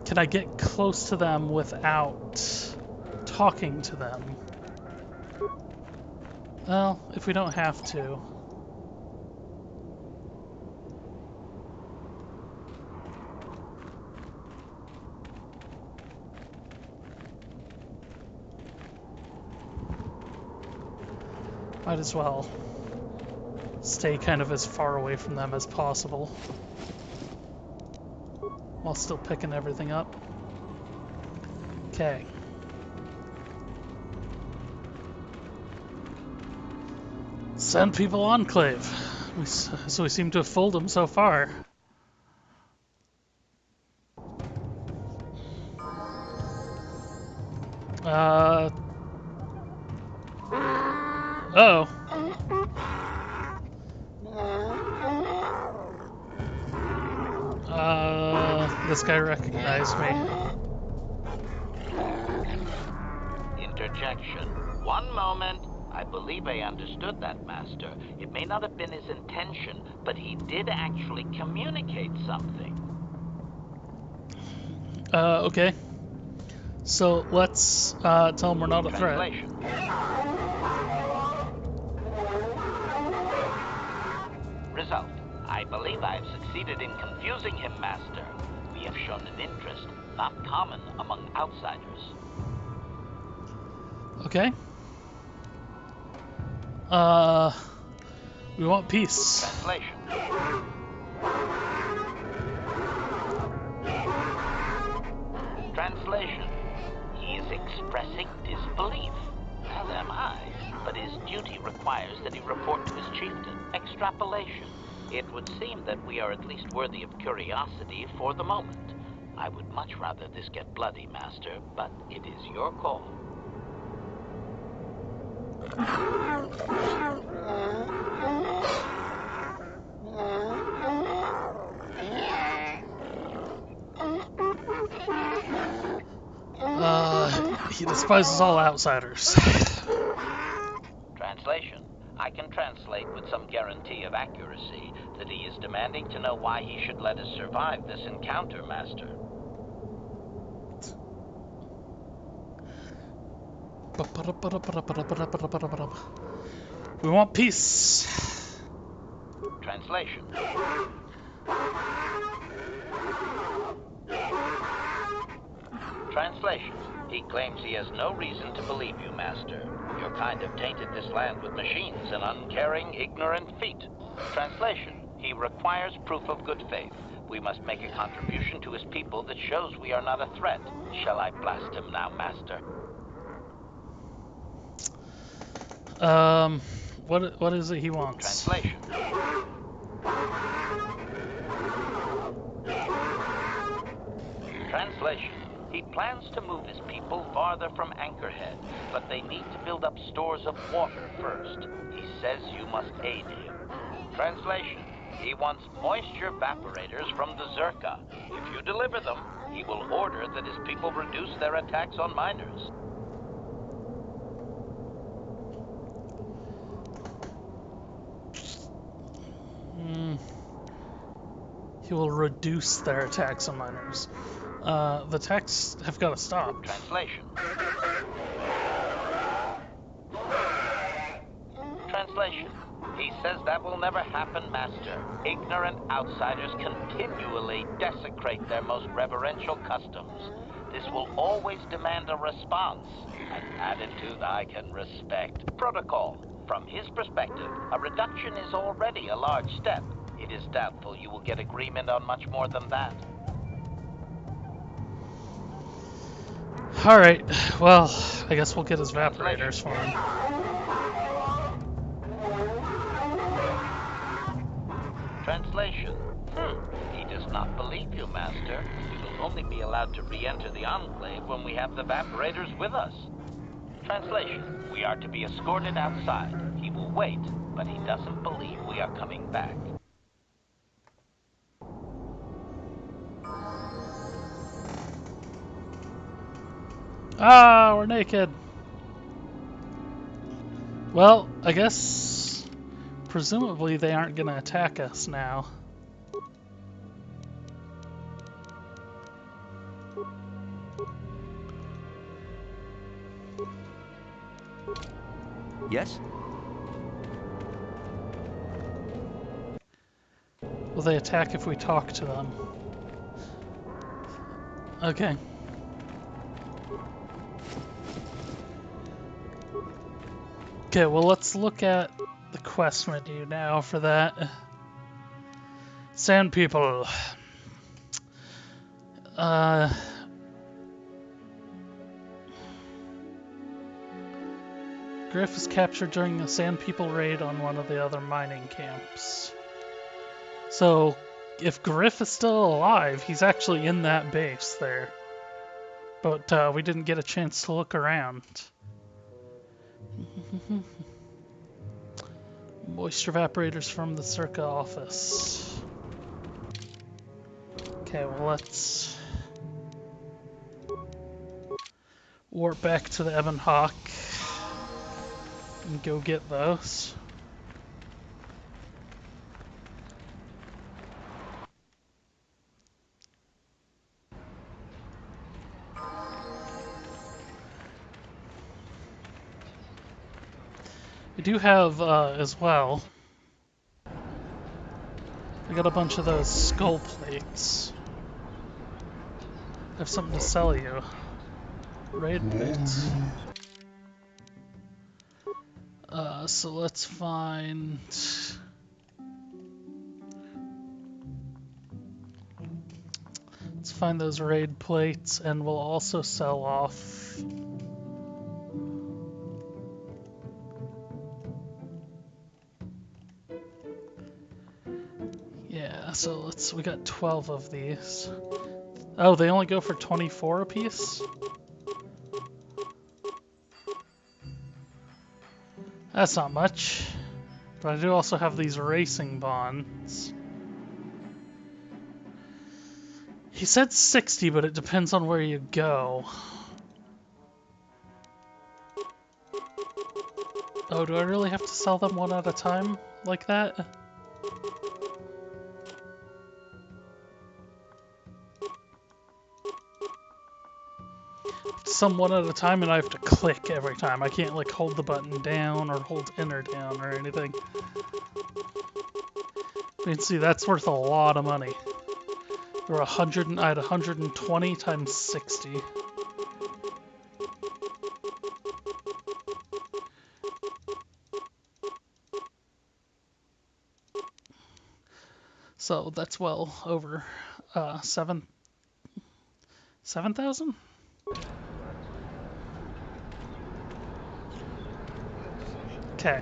Can I get close to them without talking to them? Well, if we don't have to. Might as well stay kind of as far away from them as possible while still picking everything up. Okay. Sand People Enclave. So we seem to have fooled them so far. Uh-oh. This guy recognized me. Interjection. One moment. I believe I understood that, Master. It may not have been his intention, but he did actually communicate something. Okay. So let's tell him we're not a threat. Translation. Result. I believe I have succeeded in confusing him, Master. We have shown an interest not common among outsiders. Okay. We want peace. Translation. Translation. He is expressing disbelief, as am I, but his duty requires that he report to his chieftain. Extrapolation. It would seem that we are at least worthy of curiosity for the moment. I would much rather this get bloody, Master, but it is your call. He despises all outsiders. Translation. I can translate with some guarantee of accuracy that he is demanding to know why he should let us survive this encounter, Master. We want peace. Translation. Translation. He claims he has no reason to believe you, Master. Your kind have tainted this land with machines and uncaring, ignorant feet. Translation. He requires proof of good faith. We must make a contribution to his people that shows we are not a threat. Shall I blast him now, Master? What is it he wants? Translation. Translation. He plans to move his people farther from Anchorhead, but they need to build up stores of water first. He says you must aid him. Translation. He wants moisture evaporators from the Zerka. If you deliver them, he will order that his people reduce their attacks on miners. He will reduce their attacks on miners. The attacks have got to stop. Translation. Translation. He says that will never happen, Master. Ignorant outsiders continually desecrate their most reverential customs. This will always demand a response, an attitude I can respect. Protocol. From his perspective, a reduction is already a large step. It is doubtful you will get agreement on much more than that. Alright, well, I guess we'll get his evaporators for him. Translation. He does not believe you, Master. We will only be allowed to re-enter the Enclave when we have the evaporators with us. Translation. We are to be escorted outside. He will wait, but he doesn't believe we are coming back. Ah, we're naked. Well, I guess presumably they aren't going to attack us now. Yes? Will they attack if we talk to them? Okay. Okay, well let's look at the quest menu now for that. Sand people. Griff is captured during a Sand People raid on one of the other mining camps. So, if Griff is still alive, he's actually in that base there. But we didn't get a chance to look around. Moisture evaporators from the Circa office. Okay, well let's warp back to the Ebon Hawk and go get those. We do have, as well, I got a bunch of those skull plates. I have something to sell you. Raid plates. So let's find... Let's find those raid plates, and we'll also sell off... Yeah, so we got 12 of these. Oh, they only go for 24 apiece? That's not much. But I do also have these racing bonds. He said 60, but it depends on where you go. Oh, do I really have to sell them one at a time like that? Some one at a time, and I have to click every time. I can't like hold the button down or hold enter down or anything. You can see that's worth a lot of money. There were I had 120 times 60. So that's well over 7,000? Okay.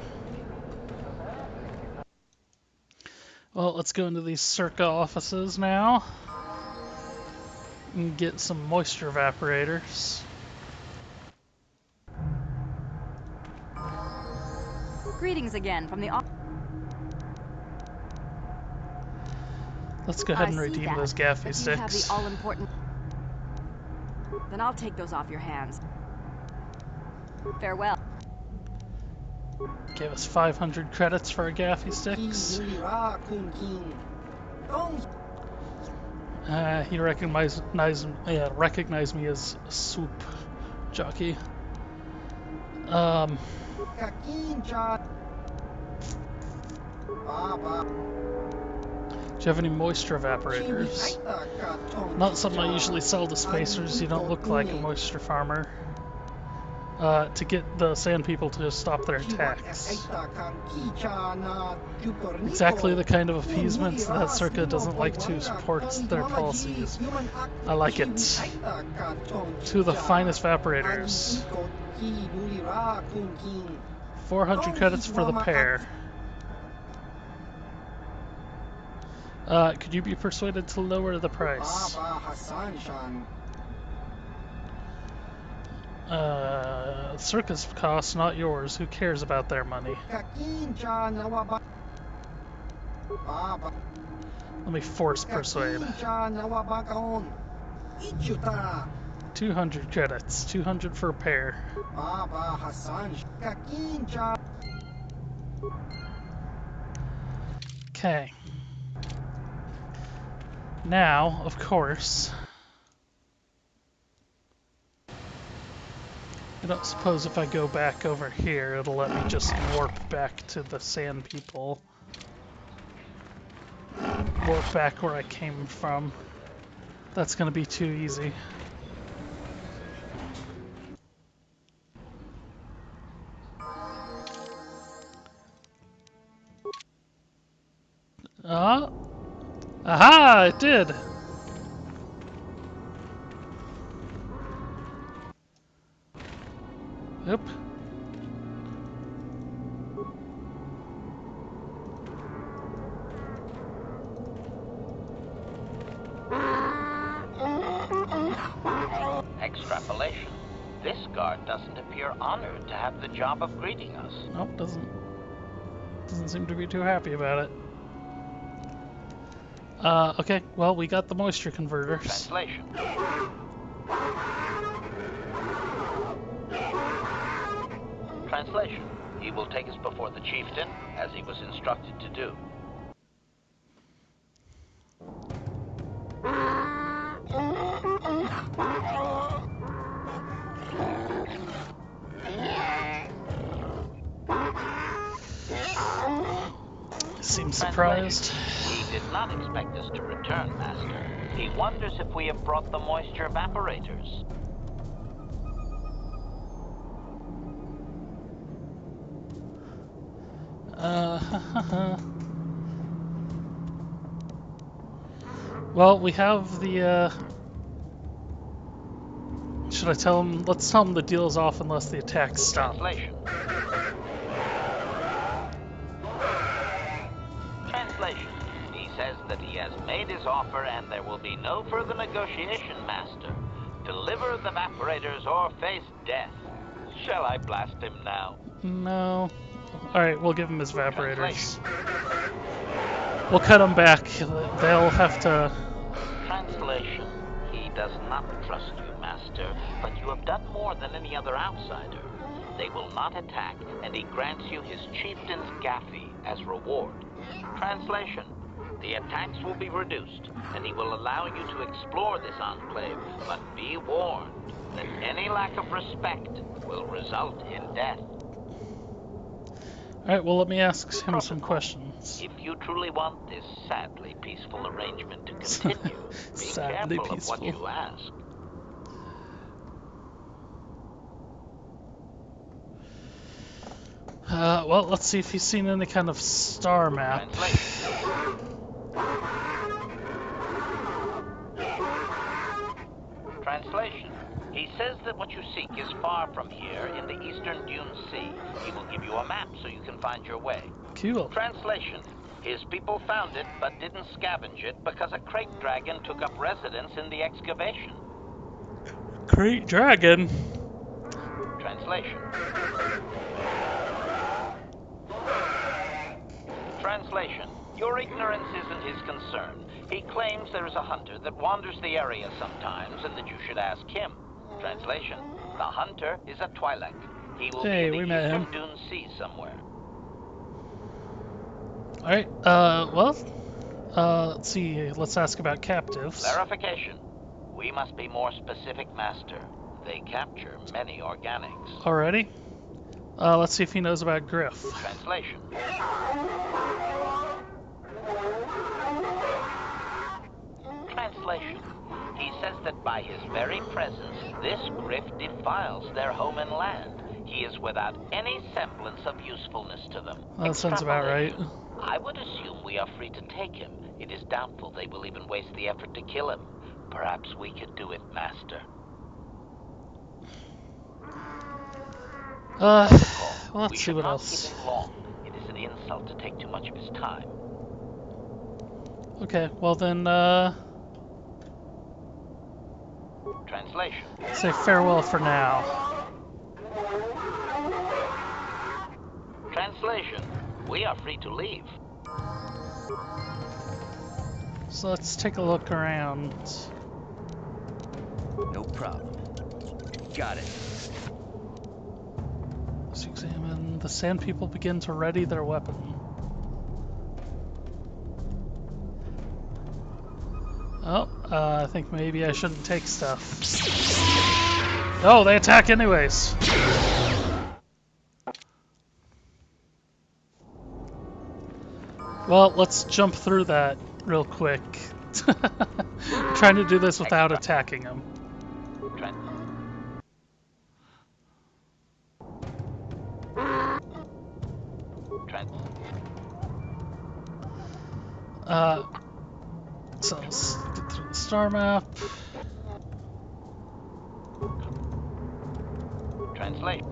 Well, let's go into these Circa offices now and get some moisture evaporators. Greetings again from the Let's go ahead and redeem those gaffy sticks. You have the sticks. all-important. Then I'll take those off your hands. Farewell. Gave us 500 credits for our gaffy sticks. He recognized me as a soup jockey. Do you have any moisture evaporators? Not something I usually sell to spacers. You don't look like a moisture farmer. To get the sand people to stop their attacks. Exactly the kind of appeasement that Circa doesn't like to support their policies. I like it. Two of the finest evaporators. 400 credits for the pair. Could you be persuaded to lower the price? Circus costs, not yours. Who cares about their money? Let me force persuade. 200 credits. 200 for a pair. Okay. Now, of course, I don't suppose if I go back over here, it'll let me just warp back to the sand people. Warp back where I came from. That's gonna be too easy. Aha! It did! Yep. Extrapolation. This guard doesn't appear honored to have the job of greeting us. Nope, doesn't seem to be too happy about it. Okay, well, we got the moisture converters. Translation. Translation. He will take us before the chieftain, as he was instructed to do. Seems surprised. He did not expect us to return, Master. He wonders if we have brought the moisture evaporators. Well, we have the, should I tell him? Let's tell him the deal is off unless the attacks stop. Translation. Translation. He says that he has made his offer and there will be no further negotiation, Master. Deliver the evaporators or face death. Shall I blast him now? No. Alright, we'll give him his evaporators. We'll cut them back. They'll have to... Translation. He does not trust you, Master, but you have done more than any other outsider. They will not attack, and he grants you his chieftain's gaffy as reward. Translation. The attacks will be reduced, and he will allow you to explore this enclave, but be warned that any lack of respect will result in death. Alright, well, let me ask him some questions. If you truly want this sadly peaceful arrangement to continue, be careful of what you ask. Well, let's see if he's seen any kind of star map. Translation. Translation. He says that what you seek is far from here in the eastern Dune Sea. He will give you a map so you can find your way. Cool. Translation. His people found it but didn't scavenge it because a crate dragon took up residence in the excavation. Great dragon. Translation. Translation. Your ignorance isn't his concern. He claims there is a hunter that wanders the area sometimes and that you should ask him. Translation. The hunter is a Twi'lek. He will be in the eastern Dune Sea somewhere. Alright, let's see. Let's ask about captives. Clarification. We must be more specific, Master. They capture many organics. Alrighty. Let's see if he knows about Griff. Translation. Translation. He says that by his very presence, this Griff defiles their home and land. He is without any semblance of usefulness to them. That sounds about right. I would assume we are free to take him. It is doubtful they will even waste the effort to kill him. Perhaps we could do it, Master. Let's see what else. Keep him long. It is an insult to take too much of his time. Okay, well then, Translation. say farewell for now. Translation. We are free to leave. So let's take a look around. No problem. Got it. Let's examine. The Sand People begin to ready their weapon. Oh, I think maybe I shouldn't take stuff. Oh, they attack anyways. Well, let's jump through that real quick. I'm trying to do this without attacking them. So let's get through the star map. Translate.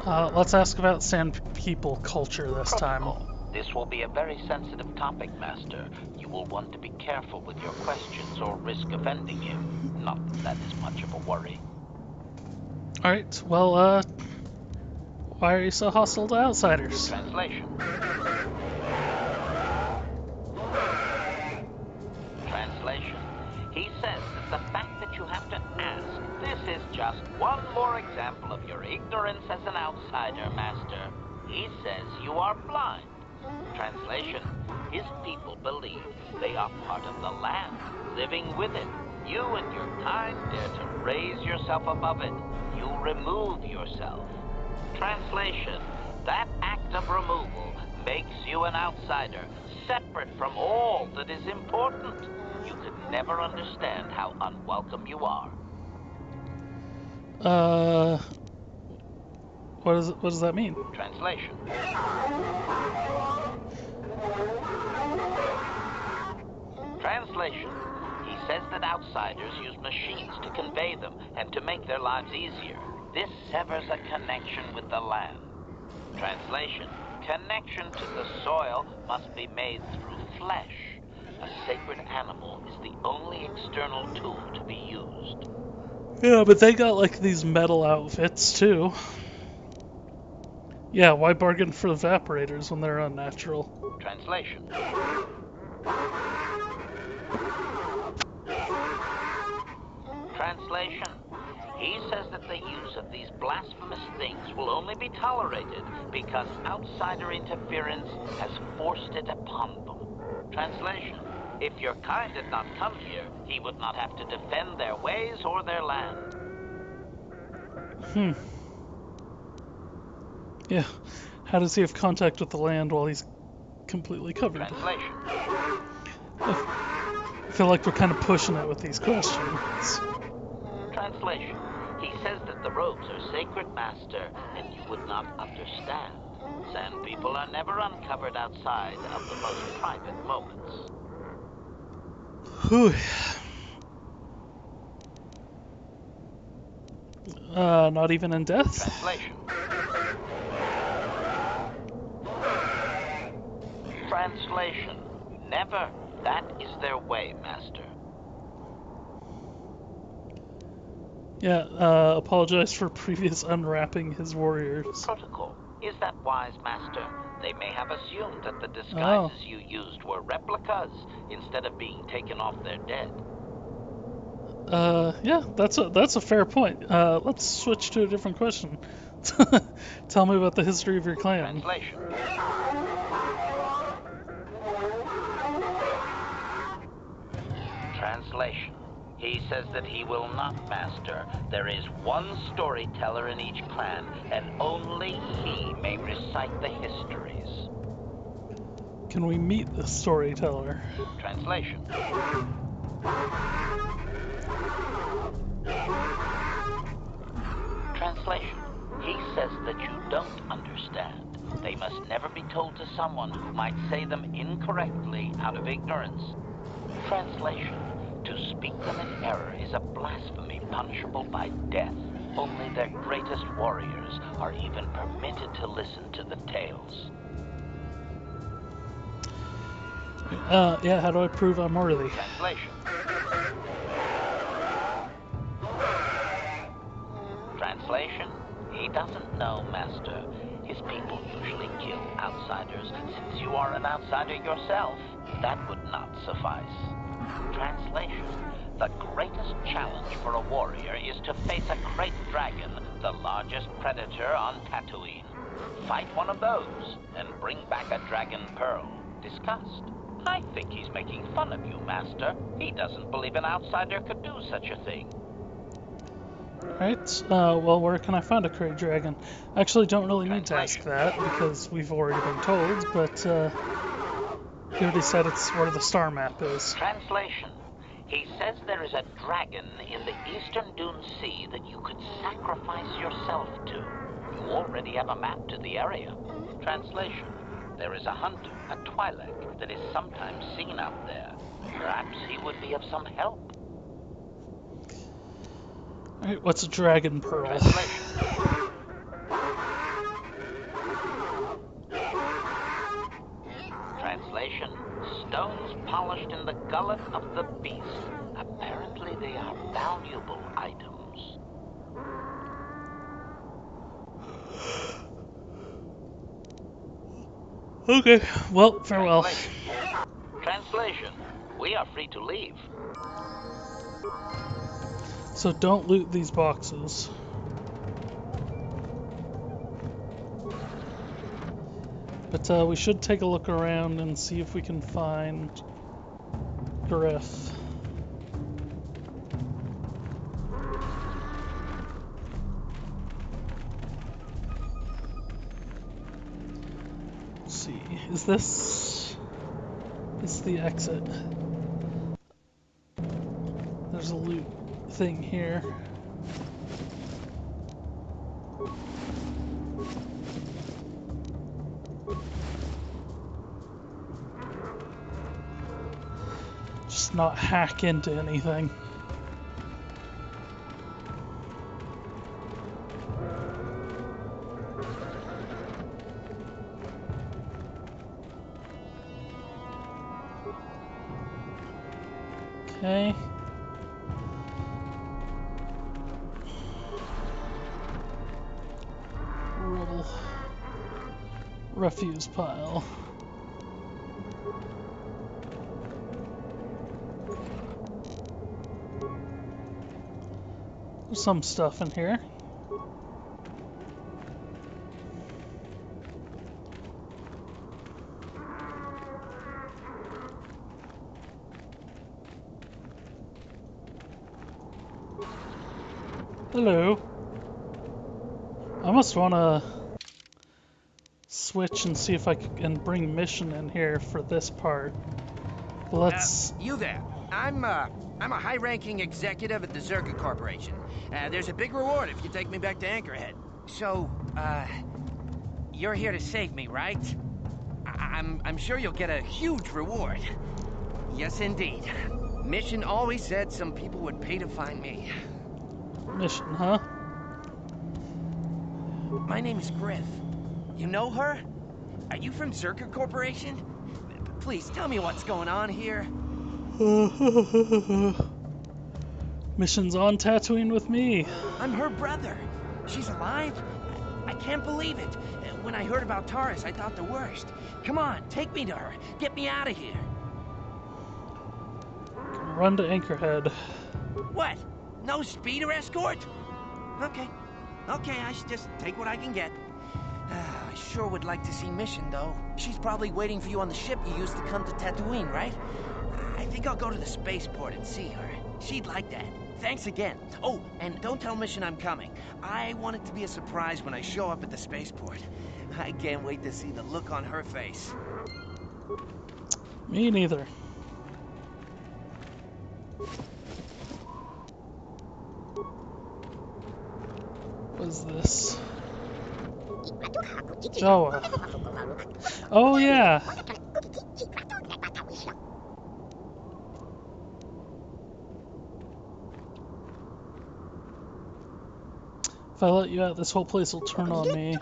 Let's ask about Sand People culture this time. This will be a very sensitive topic, Master. You will want to be careful with your questions or risk offending him. Not that is much of a worry. Alright, well, why are you so hostile to outsiders? Translation. Translation. He says that the fact that you have to ask, this is just one more example of your ignorance as an outsider, Master. He says you are blind. Translation. His people believe they are part of the land, living with it. You and your kind dare to raise yourself above it. You remove yourself. Translation. That act of removal makes you an outsider, separate from all that is important. You could never understand how unwelcome you are. What does that mean? Translation. Translation. He says that outsiders use machines to convey them and to make their lives easier. This severs a connection with the land. Translation. Connection to the soil must be made through flesh. A sacred animal is the only external tool to be used. Yeah, but they got like these metal outfits too. Yeah, why bargain for evaporators when they're unnatural? Translation. Translation. He says that the use of these blasphemous things will only be tolerated because outsider interference has forced it upon them. Translation. If your kind had not come here, he would not have to defend their ways or their land. Yeah. How does he have contact with the land while he's completely covered? Translation. I feel like we're kind of pushing it with these questions. Translation. He says that the robes are sacred, Master, and you would not understand. Sand people are never uncovered outside of the most private moments. Whew. Not even in death? Translation. Translation. Never. That is their way, Master. Yeah, apologize for previous unwrapping his warriors. Protocol. Is that wise, Master? They may have assumed that the disguises you used were replicas instead of being taken off their dead. Yeah, that's a fair point. Let's switch to a different question. Tell me about the history of your clan. Translation. Translation. He says that he will not, Master. There is one storyteller in each clan, and only he may recite the histories. Can we meet the storyteller? Translation. Translation. He says that you don't understand. They must never be told to someone who might say them incorrectly out of ignorance. Translation. To speak them in error is a blasphemy punishable by death. Only their greatest warriors are even permitted to listen to the tales. Yeah, how do I prove I'm worthy? Translation. Translation. He doesn't know, Master. His people usually kill outsiders. Since you are an outsider yourself, that would not suffice. Translation. The greatest challenge for a warrior is to face a great dragon, the largest predator on Tatooine. Fight one of those, and bring back a dragon pearl. Discussed. I think he's making fun of you, Master. He doesn't believe an outsider could do such a thing. Alright, well, where can I find a Krayt dragon? I actually don't really need to ask that, because we've already been told, but, he already said it's where the star map is. Translation. He says there is a dragon in the eastern Dune Sea that you could sacrifice yourself to. You already have a map to the area. Translation. There is a hunter, a Twi'lek, that is sometimes seen out there. Perhaps he would be of some help. Alright, what's a dragon pearl? Translation. Translation. Stones polished in the gullet of the beast. Apparently they are valuable items. Okay, well, farewell. Translation. We are free to leave. So don't loot these boxes. But we should take a look around and see if we can find Griff. Let's see, is this the exit? There's a loot thing here. Just not hack into anything. Okay. Rubble. Refuse pile. There's some stuff in here. Hello. I must want to switch and see if I can bring mission in here for this part. But let's... you there. I'm a high-ranking executive at the Zerka Corporation. There's a big reward if you take me back to Anchorhead. So, you're here to save me, right? I'm sure you'll get a huge reward. Yes, indeed. Mission always said some people would pay to find me. Mission, huh? My name is Griff. You know her? Are you from Zerker Corporation? Please, tell me what's going on here. Mission's on Tatooine with me. I'm her brother. She's alive? I can't believe it. When I heard about Taurus, I thought the worst. Come on, take me to her. Get me out of here. Run to Anchorhead. What? No speeder escort? Okay. Okay, I should just take what I can get. I sure would like to see Mission, though. She's probably waiting for you on the ship you used to come to Tatooine, right? I think I'll go to the spaceport and see her. She'd like that. Thanks again. Oh, and don't tell Mission I'm coming. I want it to be a surprise when I show up at the spaceport. I can't wait to see the look on her face. Me neither. What is this? Jawa. Oh yeah. If I let you out, this whole place will turn on me.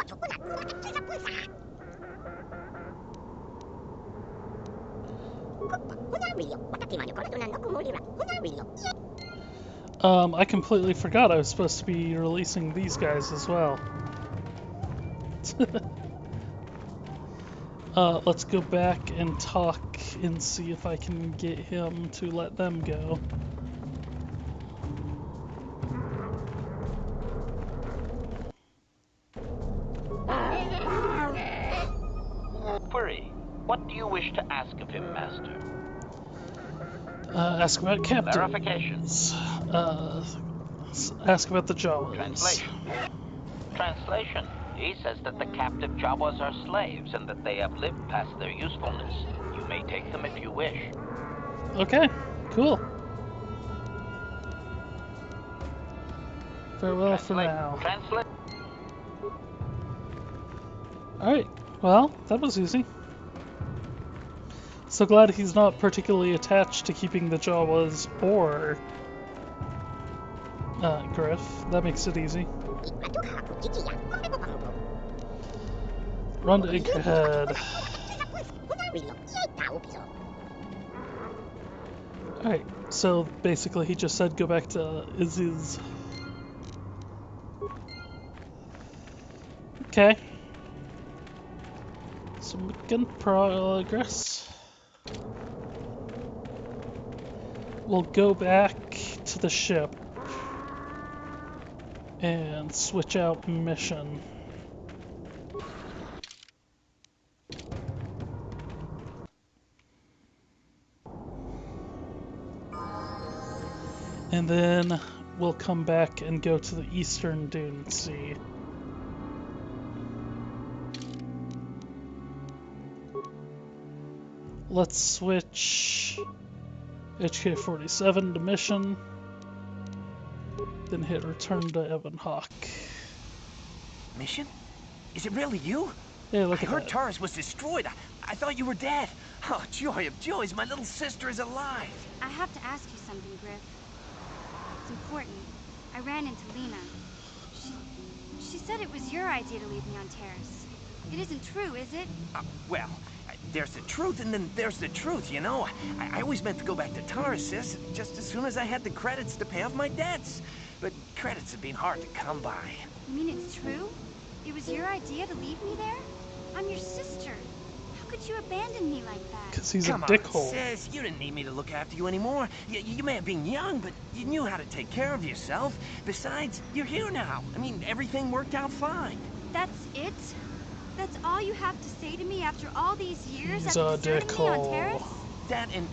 I completely forgot I was supposed to be releasing these guys as well. Let's go back and talk and see if I can get him to let them go. Query. What do you wish to ask of him, Master? Ask about captains. Clarification. Ask about the Jawas. Translation. Translation. He says that the captive Jawas are slaves and that they have lived past their usefulness. You may take them if you wish. Okay, cool. Farewell for now. Translate. Alright, well, that was easy. So glad he's not particularly attached to keeping the Jawas or Griff. That makes it easy. Run to Anchorhead. Alright, so basically he just said go back to Izzy's. Okay. So making progress. We'll go back to the ship and switch out mission. And then we'll come back and go to the Eastern Dune Sea. Let's switch HK-47 to mission, then hit return to Evan Hawk. Mission? Is it really you? Yeah, look I at heard that. Taurus was destroyed. I thought you were dead. Oh, joy of joys, my little sister is alive. I have to ask you something, Griff. It's important. I ran into Lena. She said it was your idea to leave me on Terrace. It isn't true, is it? Well, there's the truth and then there's the truth, you know? I always meant to go back to Taurus, sis, just as soon as I had the credits to pay off my debts. But credits have been hard to come by. You mean it's true? It was your idea to leave me there? I'm your sister. How could you abandon me like that? Because he's Come a on, dickhole. sis, you didn't need me to look after you anymore. You may have been young, but you knew how to take care of yourself. Besides, you're here now. I mean, everything worked out fine. That's it? That's all you have to say to me after all these years He's after a deserting me on dickhole. Terrace? That and,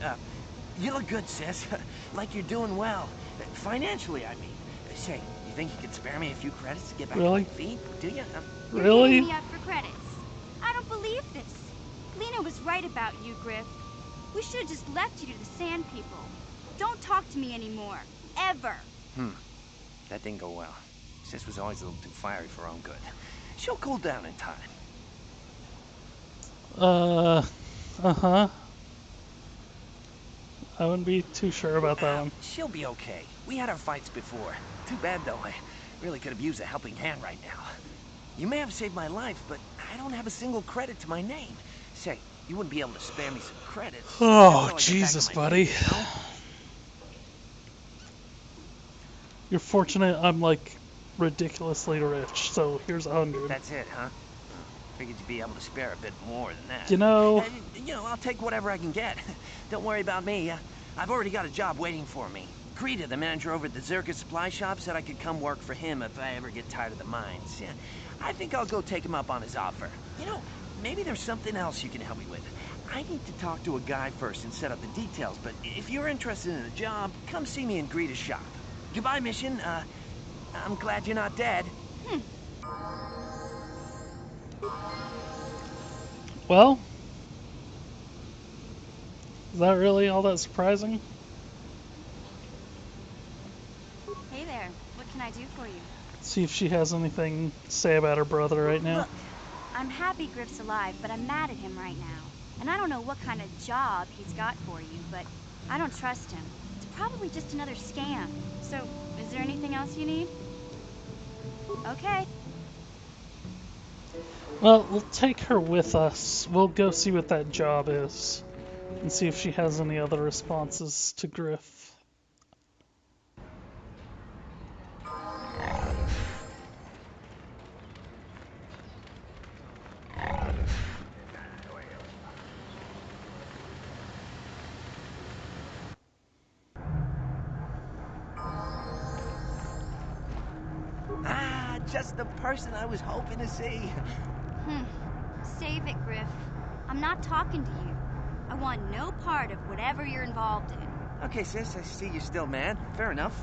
you look good, sis. Like you're doing well. Financially, I mean. Say, you think you could spare me a few credits to get back Really? on my feet? Do you? You're Really? giving me up for credits. I don't believe this. Lena was right about you, Griff. We should have just left you to the Sand People. Don't talk to me anymore. Ever. That didn't go well. Sis was always a little too fiery for her own good. She'll cool down in time. Uh-huh. I wouldn't be too sure about that one. She'll be okay. We had our fights before. Too bad, though. I really could have used a helping hand right now. You may have saved my life, but I don't have a single credit to my name. Say, you wouldn't be able to spare me some credits. Oh, Jesus, buddy. Pay, you know? You're fortunate I'm, like, ridiculously rich, so here's 100. That's it, huh? Figured you'd be able to spare a bit more than that. You know... I'll take whatever I can get. Don't worry about me. I've already got a job waiting for me. Greta, the manager over at the Zerka supply shop, said I could come work for him if I ever get tired of the mines. Yeah, I think I'll go take him up on his offer. You know, maybe there's something else you can help me with. I need to talk to a guy first and set up the details, but if you're interested in a job, come see me in Greta's shop. Goodbye, Mission. I'm glad you're not dead. Well, is that really all that surprising? Hey there. What can I do for you? See if she has anything to say about her brother right now. Look, I'm happy Griff's alive, but I'm mad at him right now. And I don't know what kind of job he's got for you, but I don't trust him. It's probably just another scam. So, is there anything else you need? Okay. Well, we'll take her with us. We'll go see what that job is. And see if she has any other responses to Griff. Just the person I was hoping to see. Save it, Griff. I'm not talking to you. I want no part of whatever you're involved in. Okay, sis, I see you're still mad. Fair enough.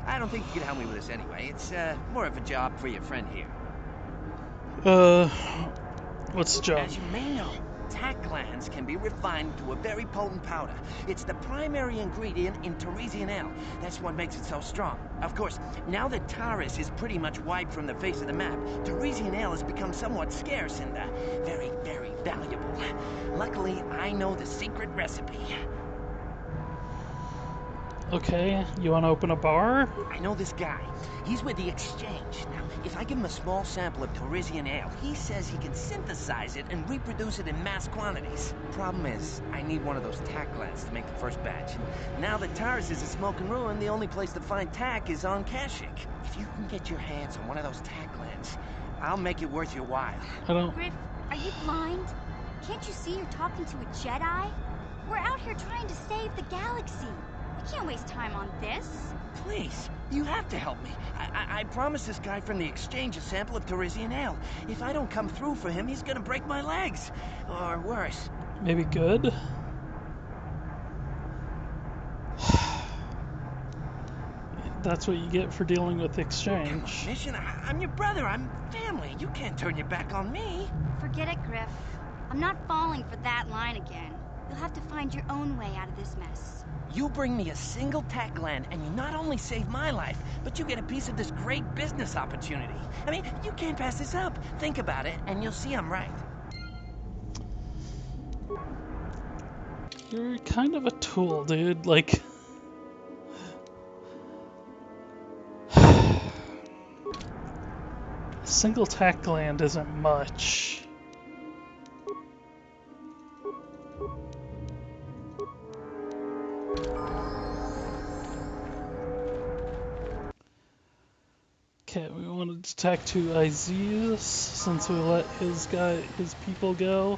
I don't think you can help me with this anyway. It's more of a job for your friend here. What's the job? As you may know, tack glands can be refined to a very potent powder. It's the primary ingredient in Teresian ale. That's what makes it so strong. Of course, now that Taurus is pretty much wiped from the face of the map, Teresian ale has become somewhat scarce and very, very valuable. Luckily, I know the secret recipe. Okay, you want to open a bar? I know this guy. He's with the Exchange. Now, if I give him a small sample of Teresian ale, he says he can synthesize it and reproduce it in mass quantities. Problem is, I need one of those tack glands to make the first batch. And now that Taurus is a smoking ruin, the only place to find tack is on Kashyyyk. If you can get your hands on one of those tack glands, I'll make it worth your while. I don't... Griff, are you blind? Can't you see you're talking to a Jedi? We're out here trying to save the galaxy. We can't waste time on this. Please, you have to help me. I promised this guy from the Exchange a sample of Teresian ale. If I don't come through for him, he's gonna break my legs. Or worse. Maybe good? That's what you get for dealing with the Exchange. Come on, Mission, I'm your brother. I'm family. You can't turn your back on me. Forget it, Griff. I'm not falling for that line again. You'll have to find your own way out of this mess. You bring me a single tack gland, and you not only save my life, but you get a piece of this great business opportunity. I mean, you can't pass this up. Think about it, and you'll see I'm right. You're kind of a tool, dude. Like... a single tack gland isn't much. Okay, we wanted to talk to Aziz since we let his people go.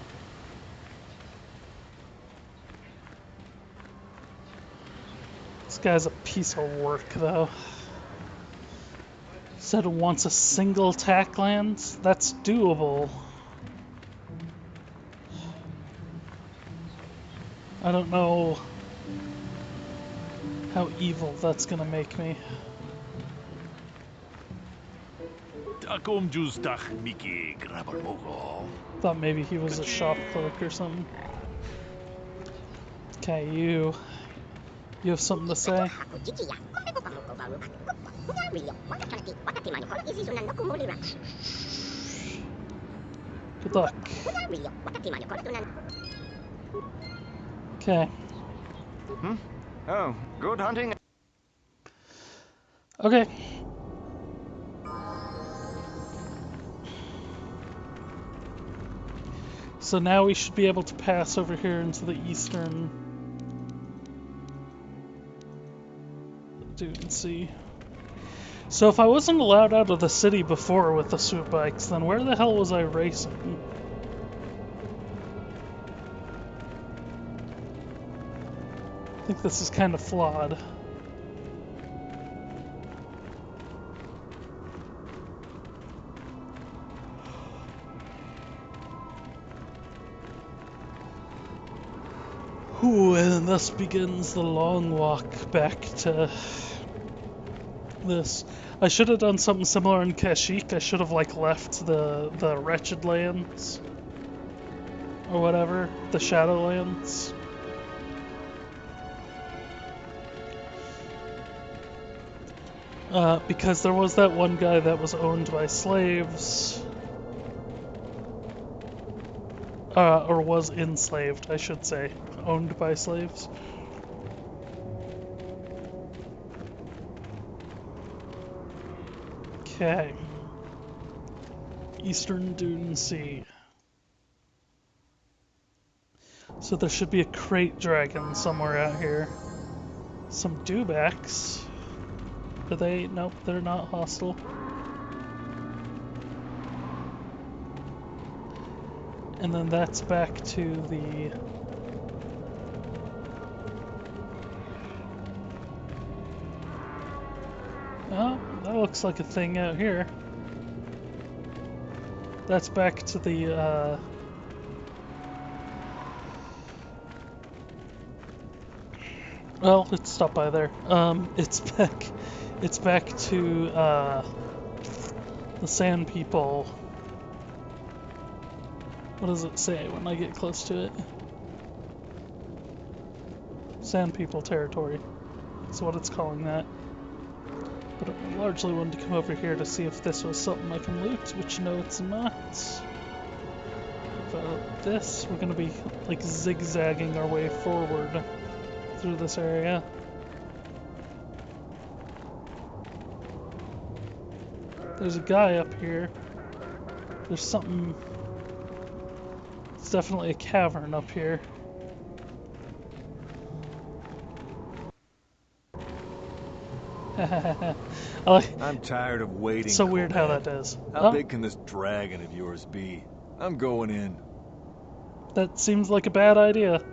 This guy's a piece of work, though. Said wants a single tack gland? That's doable. I don't know how evil that's gonna make me. Thought maybe he was a shop clerk or something. Okay, you have something to say? Good luck. Okay. Oh, good hunting. Okay. So now we should be able to pass over here into the eastern Dune Sea. So if I wasn't allowed out of the city before with the swoop bikes, then where the hell was I racing? I think this is kind of flawed. Ooh, and thus begins the long walk back to this. I should have done something similar in Kashyyyk. I should have like left the Wretched Lands or whatever, the Shadowlands. Because there was that one guy that was owned by slaves. Or was enslaved, I should say. Owned by slaves. Okay. Eastern Dune Sea. So there should be a crate dragon somewhere out here. Some dewbacks. Are they? Nope, they're not hostile. And then that's back to the... Oh, that looks like a thing out here. That's back to the, well, let's stop by there. It's back to, the Sand People. What does it say when I get close to it? Sand People territory. That's what it's calling that. But I largely wanted to come over here to see if this was something I can loot, which no, it's not. But this, we're gonna be like zigzagging our way forward through this area. There's a guy up here. There's something. It's definitely a cavern up here. I'm tired of waiting. It's so weird how that does. How big can this dragon of yours be? I'm going in. That seems like a bad idea.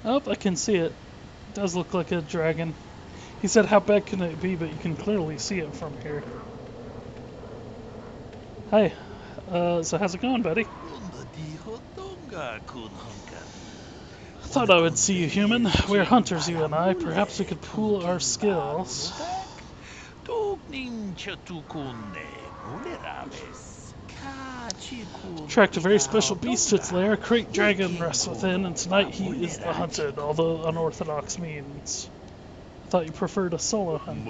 Oh, I can see it. It does look like a dragon. He said, how big can it be, but you can clearly see it from here. Hi. So how's it going, buddy? Thought I would see you, human. We're hunters, you and I. Perhaps we could pool our skills. Tracked a very special beast to its lair. A great dragon rests within, and tonight he is the hunted, although unorthodox means. I thought you preferred a solo hunt.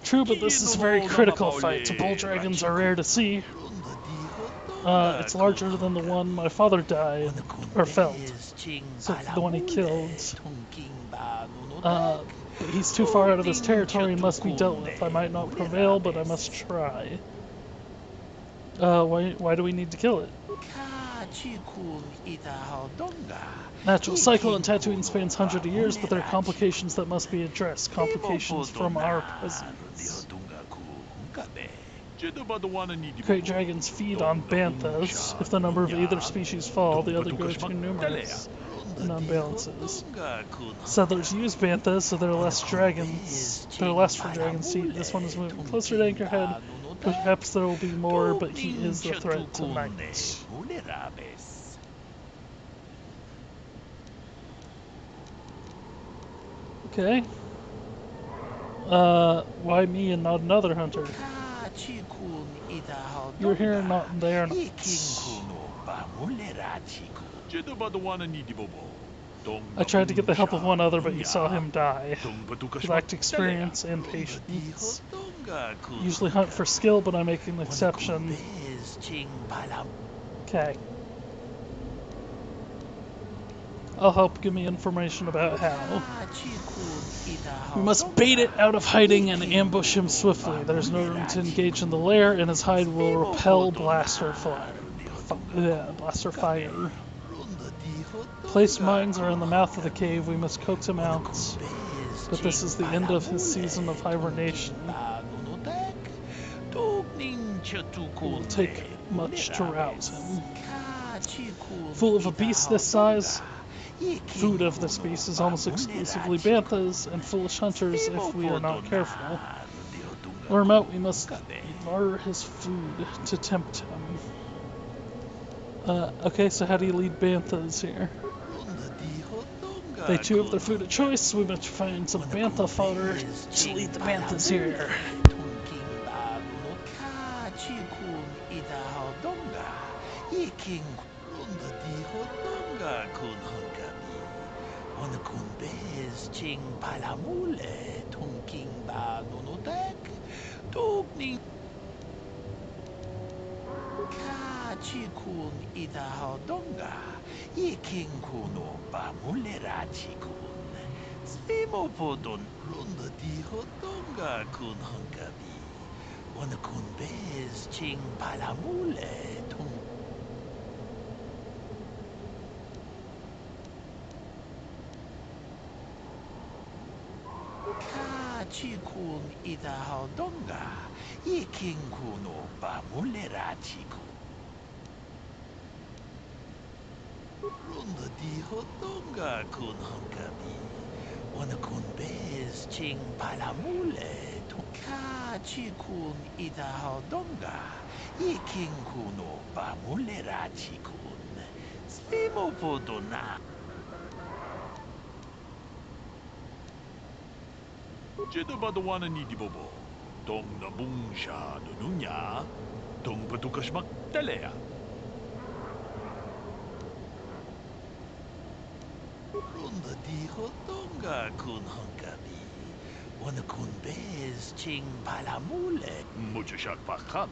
True, but this is a very critical fight. Bull dragons are rare to see. It's larger than the one my father died, or felled. So the one he killed. But he's too far out of this territory and must be dealt with. I might not prevail, but I must try. Why do we need to kill it? Natural cycle in Tatooine spans hundreds of years, but there are complications that must be addressed. Complications from our presence. Great dragons feed on banthas. If the number of either species fall, the other grow too numerous and unbalances. Settlers use banthas, so there are less dragons. There are less for dragons to eat. This one is moving closer to Anchorhead. Perhaps there will be more, but he is the threat tonight. Okay. Why me and not another hunter? You're here, not there. I tried to get the help of one other, but you saw him die. He lacked experience and patience. Usually hunt for skill, but I make an exception. Okay. I'll help give me information about how. We must bait it out of hiding and ambush him swiftly. There's no room to engage in the lair, and his hide will repel blaster fire. Blaster fire. Place mines around the mouth of the cave. We must coax him out. But this is the end of his season of hibernation. It will take much to rouse him. Fool of a beast this size, food of this beast is almost exclusively banthas and foolish hunters if we are not careful. Lure him out, we must lure his food to tempt him. Okay, so how do you lead banthas here? They too have their food of choice, we must find some bantha fodder to lead the banthas here. Chikun ida hodonga, iking kuno ba mulera chikun. Spimo podon runda di hodonga kun hunkabi. Wana kun bez ching palamule tung. Chikun ida hodonga, iking kuno ba mulera chikun. Runda di hodonga kun hunkabi. Wana kun bez ching palamule tuka chikun ida hodonga. Iking kuno ba mulera chikun. Spimo podona. Jeda badawana ni di bobo. Tong na bungsha dununya. Tong patukashmak talea. Runda di hodonga kun hunkabi. Wana kun bez ching palamule. Mucho shak pakat.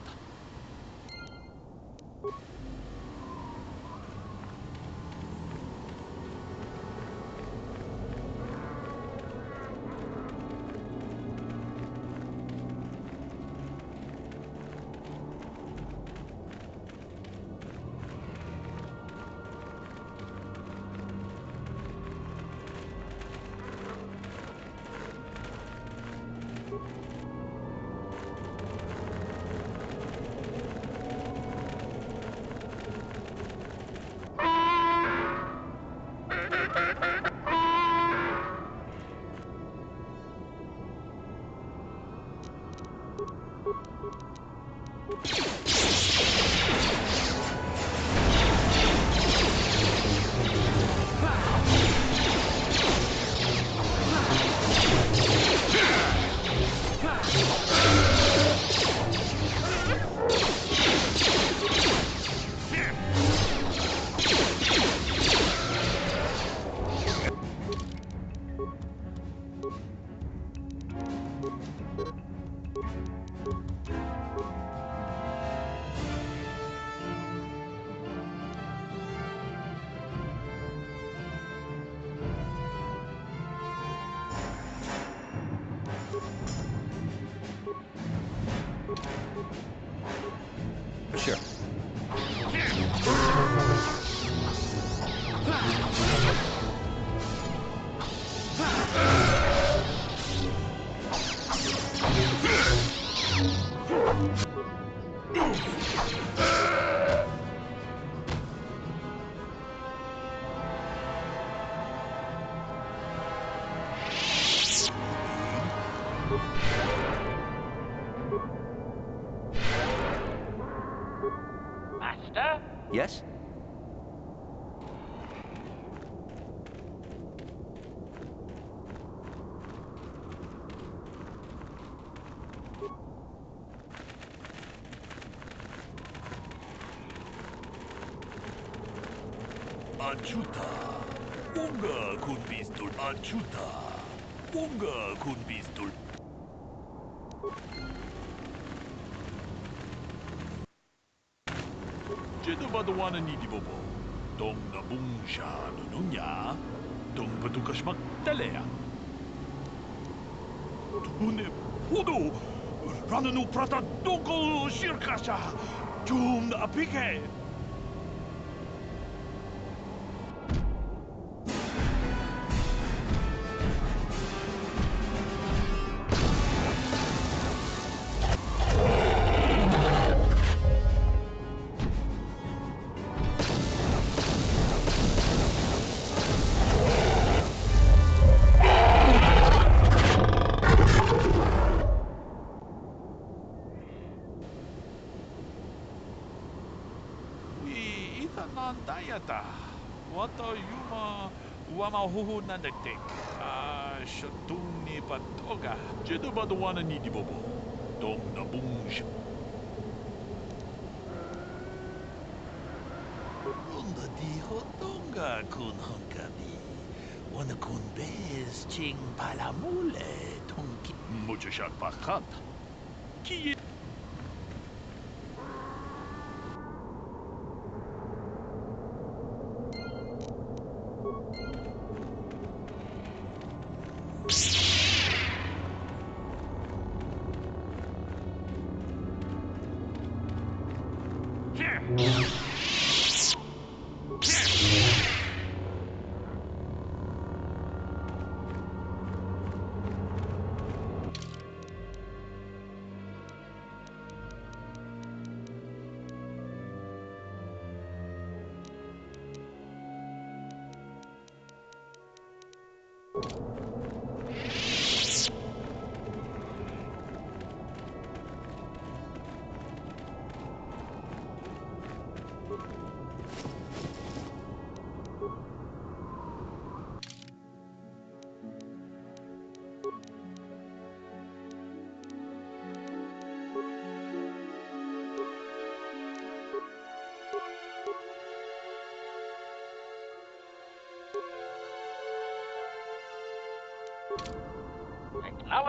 Sure. Master? Yes? Achuta. Unga kun pistol. Achuta. Unga kun pistol. Jeda badawana ni di bobo. Dong na bungsha nunya. Dong patukas magtalea. Tune pudo. Rananu prata dongol shirkasha. Tum apike. Dayata. Wata yuma wama huhu nandatik. Shatuni patoga. Jiduba the one and bobo. Dong na bungsha. Unda di hotonga kun hunkabi. Wana kun bez ching palamule tonki. Muchashat pakat. Ki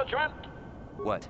Acknowledgement. What?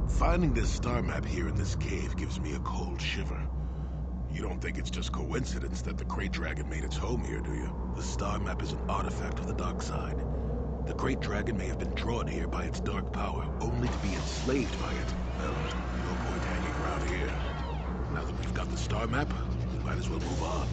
Finding this star map here in this cave gives me a cold shiver. You don't think it's just coincidence that the Great Dragon made its home here, do you? The star map is an artifact of the dark side. The Great Dragon may have been drawn here by its dark power, only to be enslaved by it. Well, no point hanging around here. Now that we've got the star map, we might as well move on.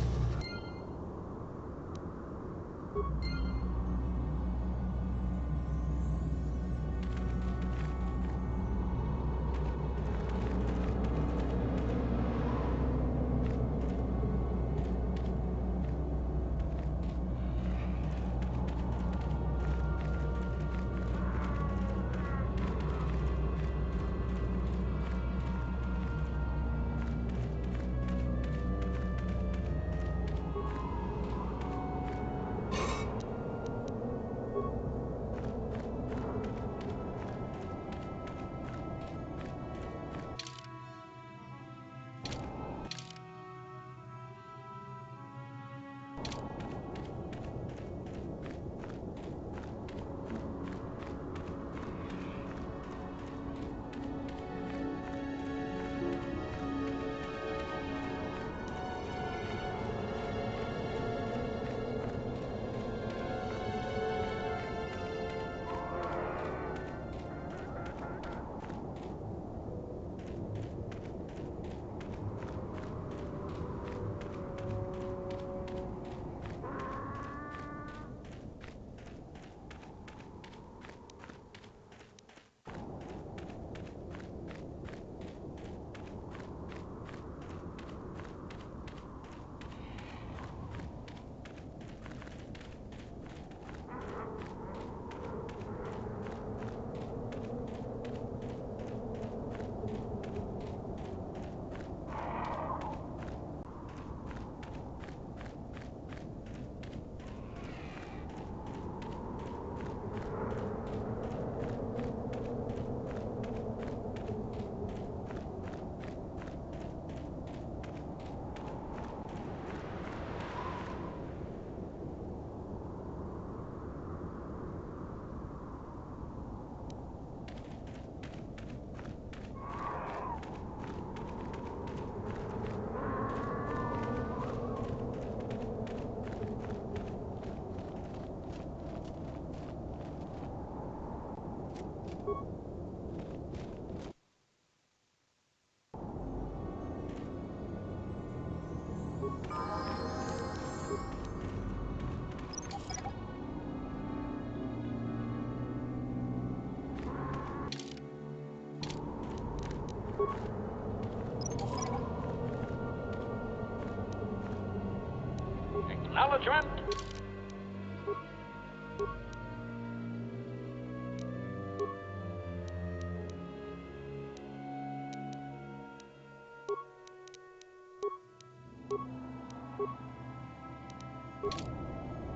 Acknowledgement.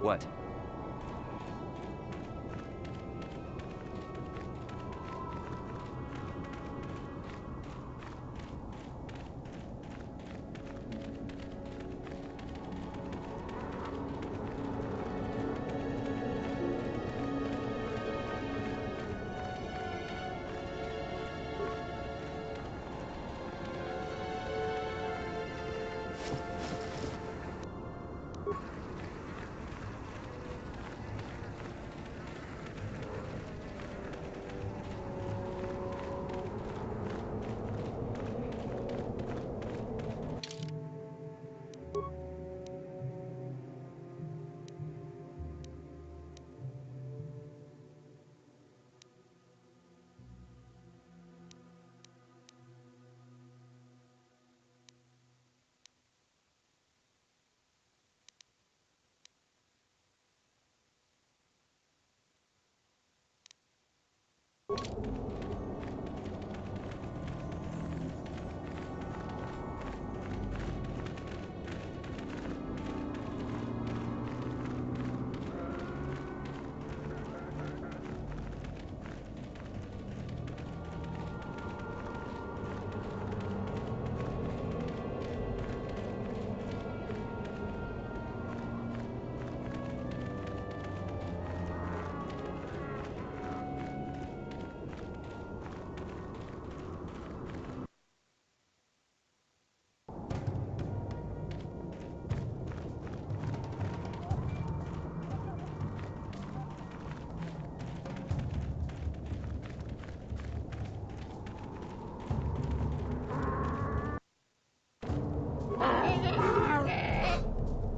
What?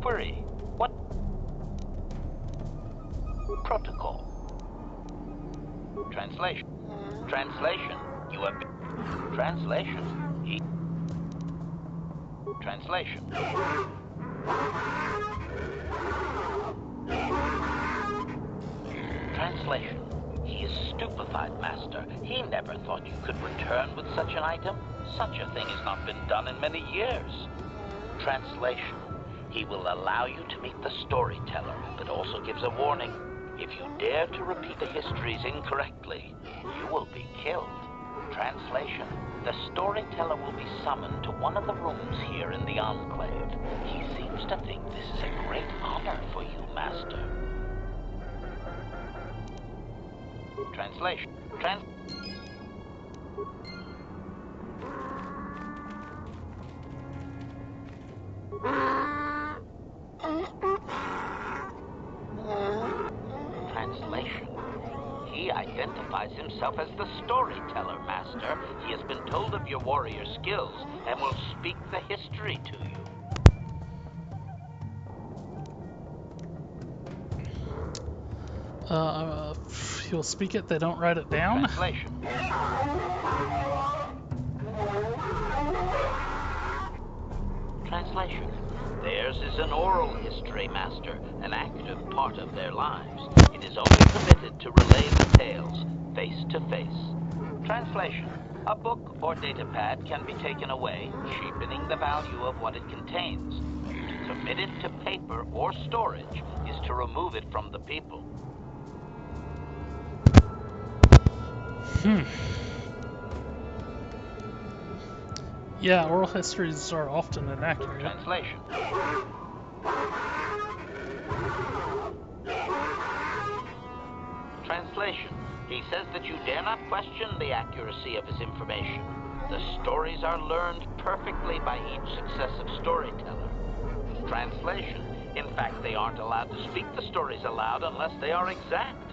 Query. What protocol? Translation. Translation. You have been... Translation. Translation. Translation. He is stupefied, Master. He never thought you could return with such an item. Such a thing has not been done in many years. Translation. He will allow you to meet the storyteller, but also gives a warning. If you dare to repeat the histories incorrectly, you will be killed. Translation. The storyteller will be summoned to one of the rooms here in the Enclave. He seems to think this is a great honor for you, Master. Translation. Translation. He identifies himself as the storyteller, Master. He has been told of your warrior skills and will speak the history to you. He'll speak it, they don't write it down? Translation. Translation. Theirs is an oral history, Master, an active part of their lives. It is only permitted to relay the tales, face to face. Translation. A book or datapad can be taken away, cheapening the value of what it contains. To commit it to paper or storage is to remove it from the people. Yeah, oral histories are often inaccurate. Translation. Translation. He says that you dare not question the accuracy of his information. The stories are learned perfectly by each successive storyteller. Translation. In fact, they aren't allowed to speak the stories aloud unless they are exact.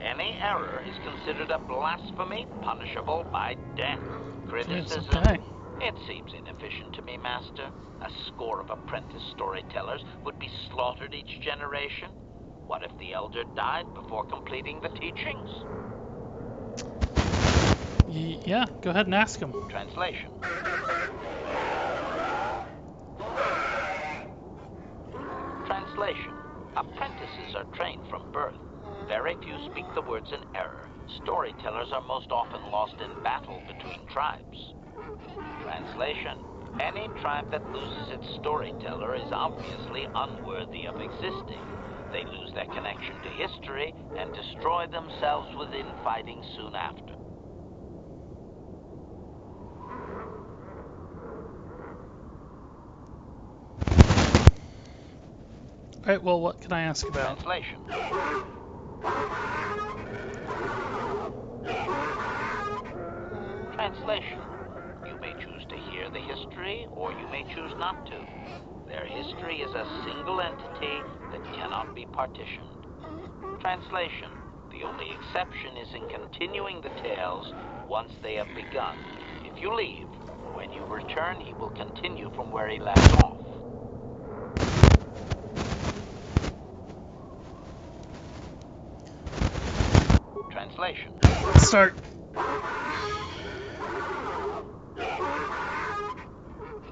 Any error is considered a blasphemy punishable by death. Criticism? Okay. It seems inefficient to me, Master. A score of apprentice storytellers would be slaughtered each generation. What if the elder died before completing the teachings? Yeah, go ahead and ask him. Translation. Translation. Apprentices are trained from birth. Very few speak the words in error. Storytellers are most often lost in battle between tribes. Translation. Any tribe that loses its storyteller is obviously unworthy of existing. They lose their connection to history and destroy themselves with infighting soon after. Alright, well, what can I ask about? Translation. Translation. You may choose to hear the history, or you may choose not to. Their history is a single entity that cannot be partitioned. Translation. The only exception is in continuing the tales once they have begun. If you leave, when you return, he will continue from where he left off. Translation. Start.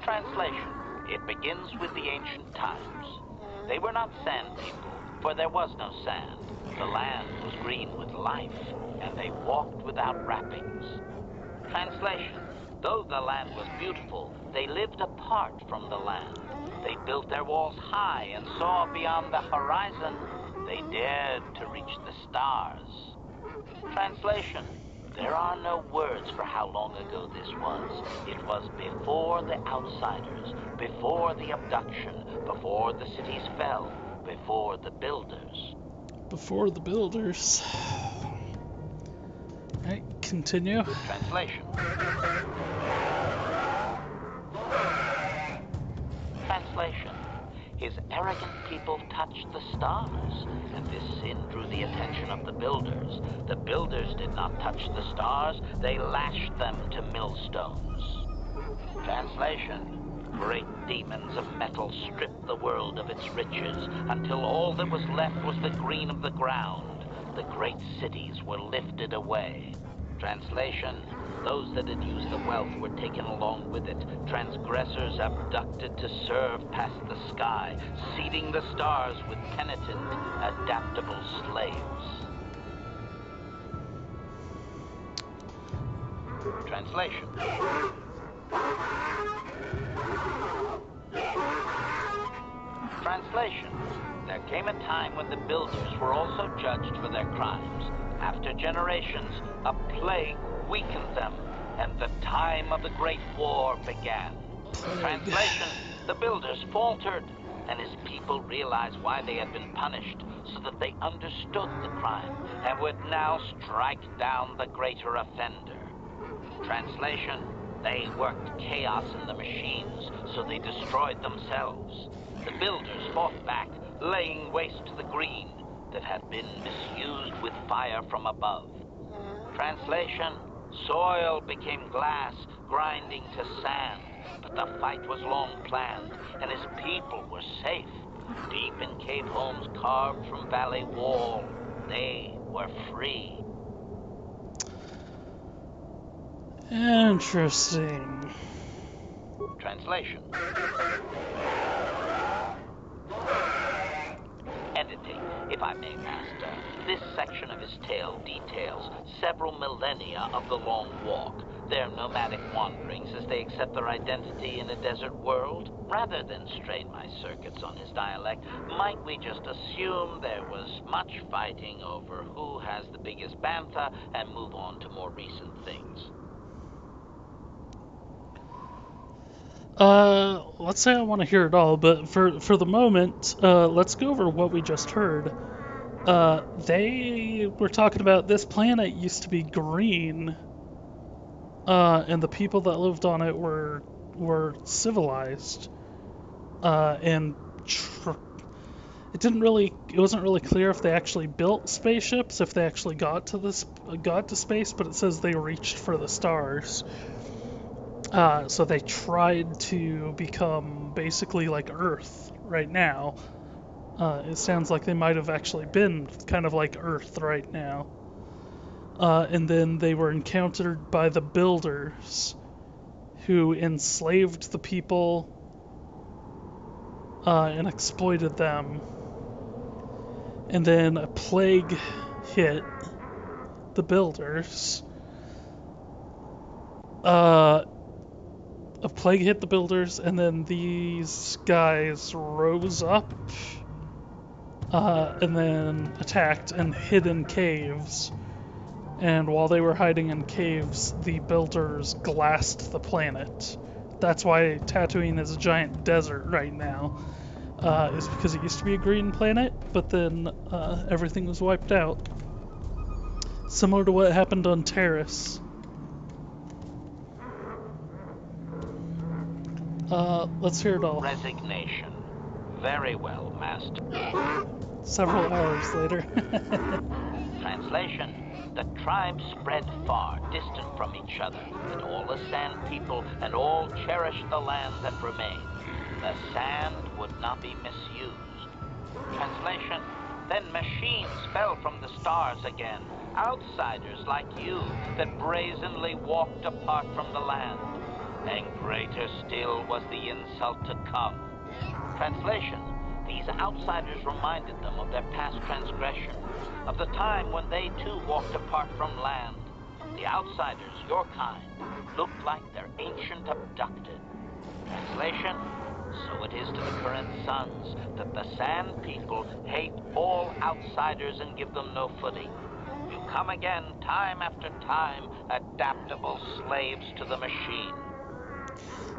Translation. It begins with the ancient times. They were not sand people, for there was no sand. The land was green with life, and they walked without wrappings. Translation. Though the land was beautiful, they lived apart from the land. They built their walls high and saw beyond the horizon. They dared to reach the stars. Translation. There are no words for how long ago this was. It was before the outsiders, before the abduction, before the cities fell, before the builders. Before the builders. Alright, continue. Translation. Translation. His arrogant people touched the stars, and this sin drew the attention of the builders. The builders did not touch the stars, they lashed them to millstones. Translation. Great demons of metal stripped the world of its riches until all that was left was the green of the ground. The great cities were lifted away. Translation. Those that had used the wealth were taken along with it. Transgressors abducted to serve past the sky, seeding the stars with penitent, adaptable slaves. Translation. Translation. There came a time when the builders were also judged for their crimes. After generations, a plague weakened them, and the time of the Great War began. Translation. The builders faltered, and his people realized why they had been punished, so that they understood the crime, and would now strike down the greater offender. Translation. They worked chaos in the machines, so they destroyed themselves. The builders fought back, laying waste to the green that had been misused with fire from above. Translation. Soil became glass, grinding to sand, but the fight was long planned, and his people were safe. Deep in cave homes carved from valley wall, they were free. Interesting. Translation. Editing, if I may, Master. This section of his tale details several millennia of the Long Walk, their nomadic wanderings as they accept their identity in a desert world. Rather than strain my circuits on his dialect, might we just assume there was much fighting over who has the biggest bantha and move on to more recent things? Let's say I want to hear it all, but for the moment, let's go over what we just heard. They were talking about this planet used to be green, and the people that lived on it were civilized, and it wasn't really clear if they actually built spaceships, if they actually got to space, but it says they reached for the stars. So they tried to become basically like Earth right now. It sounds like they might have actually been kind of like Earth right now. And then they were encountered by the builders, who enslaved the people and exploited them. And then a plague hit the builders. A plague hit the builders, and then these guys rose up and then attacked and hid in caves. And while they were hiding in caves, the builders glassed the planet. That's why Tatooine is a giant desert right now. Is because it used to be a green planet, but then everything was wiped out. Similar to what happened on Terrace. Let's hear it all. Resignation. Very well, Master. Several hours later. Translation. The tribes spread far, distant from each other, and all the sand people and all cherished the land that remained. The sand would not be misused. Translation. Then machines fell from the stars again, outsiders like you that brazenly walked apart from the land. And greater still was the insult to come. Translation. These outsiders reminded them of their past transgression, of the time when they too walked apart from land. The outsiders, your kind, looked like their ancient abducted. Translation. So it is to the current sons that the Sand People hate all outsiders and give them no footing. You come again, time after time, adaptable slaves to the machine.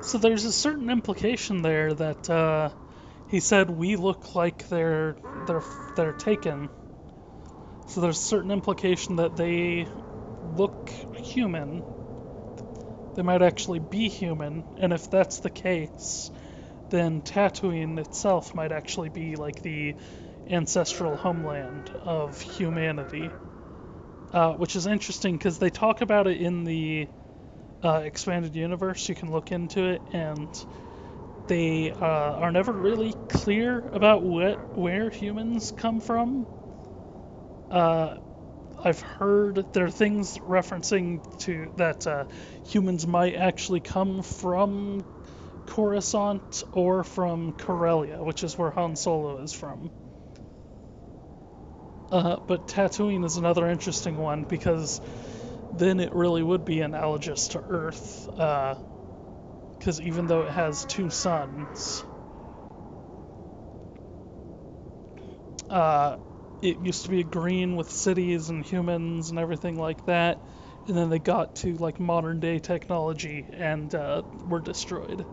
So there's a certain implication there that he said we look like they're taken. So there's a certain implication that they look human. They might actually be human, and if that's the case, then Tatooine itself might actually be like the ancestral homeland of humanity. Which is interesting because they talk about it in the expanded universe. You can look into it, and they are never really clear about where humans come from. I've heard there are things referencing to that humans might actually come from Coruscant or from Corellia, which is where Han Solo is from. But Tatooine is another interesting one because then it really would be analogous to Earth, because even though it has two suns, it used to be a green with cities and humans and everything like that, and then they got to like modern day technology and were destroyed.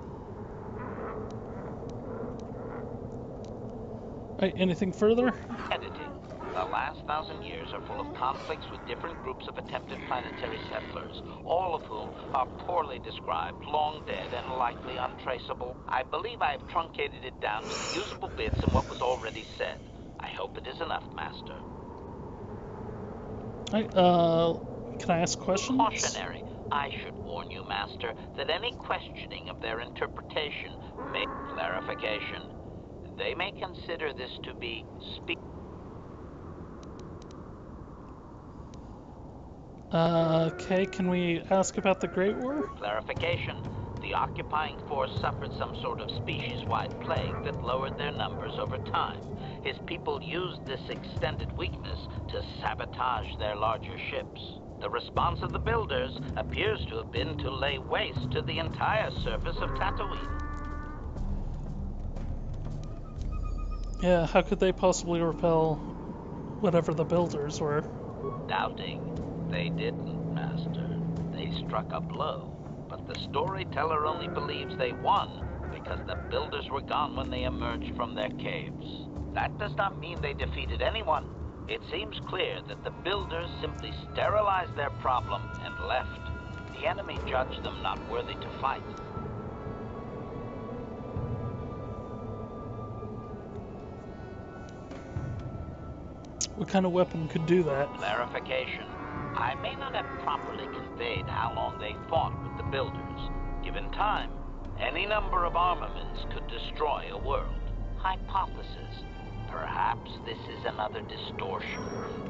Alright, anything further? Editing. The last 1,000 years are full of conflicts with different groups of attempted planetary settlers, all of whom are poorly described, long dead, and likely untraceable. I believe I have truncated it down to the usable bits in what was already said. I hope it is enough, Master. Alright, can I ask questions? Cautionary. I should warn you, Master, that any questioning of their interpretation may clarification. They may consider this to be Okay, can we ask about the Great War? Clarification. The occupying force suffered some sort of species-wide plague that lowered their numbers over time. His people used this extended weakness to sabotage their larger ships. The response of the builders appears to have been to lay waste to the entire surface of Tatooine. Yeah, how could they possibly repel whatever the builders were? Doubting. They didn't, Master. They struck a blow. But the storyteller only believes they won because the builders were gone when they emerged from their caves. That does not mean they defeated anyone. It seems clear that the builders simply sterilized their problem and left. The enemy judged them not worthy to fight. What kind of weapon could do that? Clarification. I may not have properly conveyed how long they fought with the builders. Given time, any number of armaments could destroy a world. Hypothesis. Perhaps this is another distortion.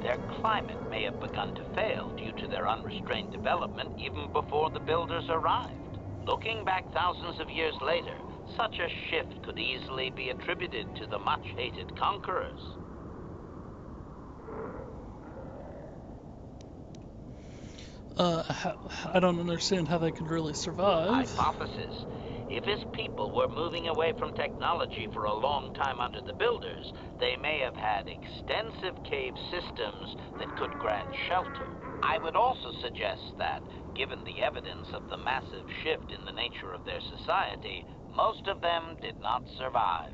Their climate may have begun to fail due to their unrestrained development even before the builders arrived. Looking back thousands of years later, such a shift could easily be attributed to the much-hated conquerors. I don't understand how they could really survive. Hypothesis. If his people were moving away from technology for a long time under the builders, they may have had extensive cave systems that could grant shelter. I would also suggest that, given the evidence of the massive shift in the nature of their society, most of them did not survive.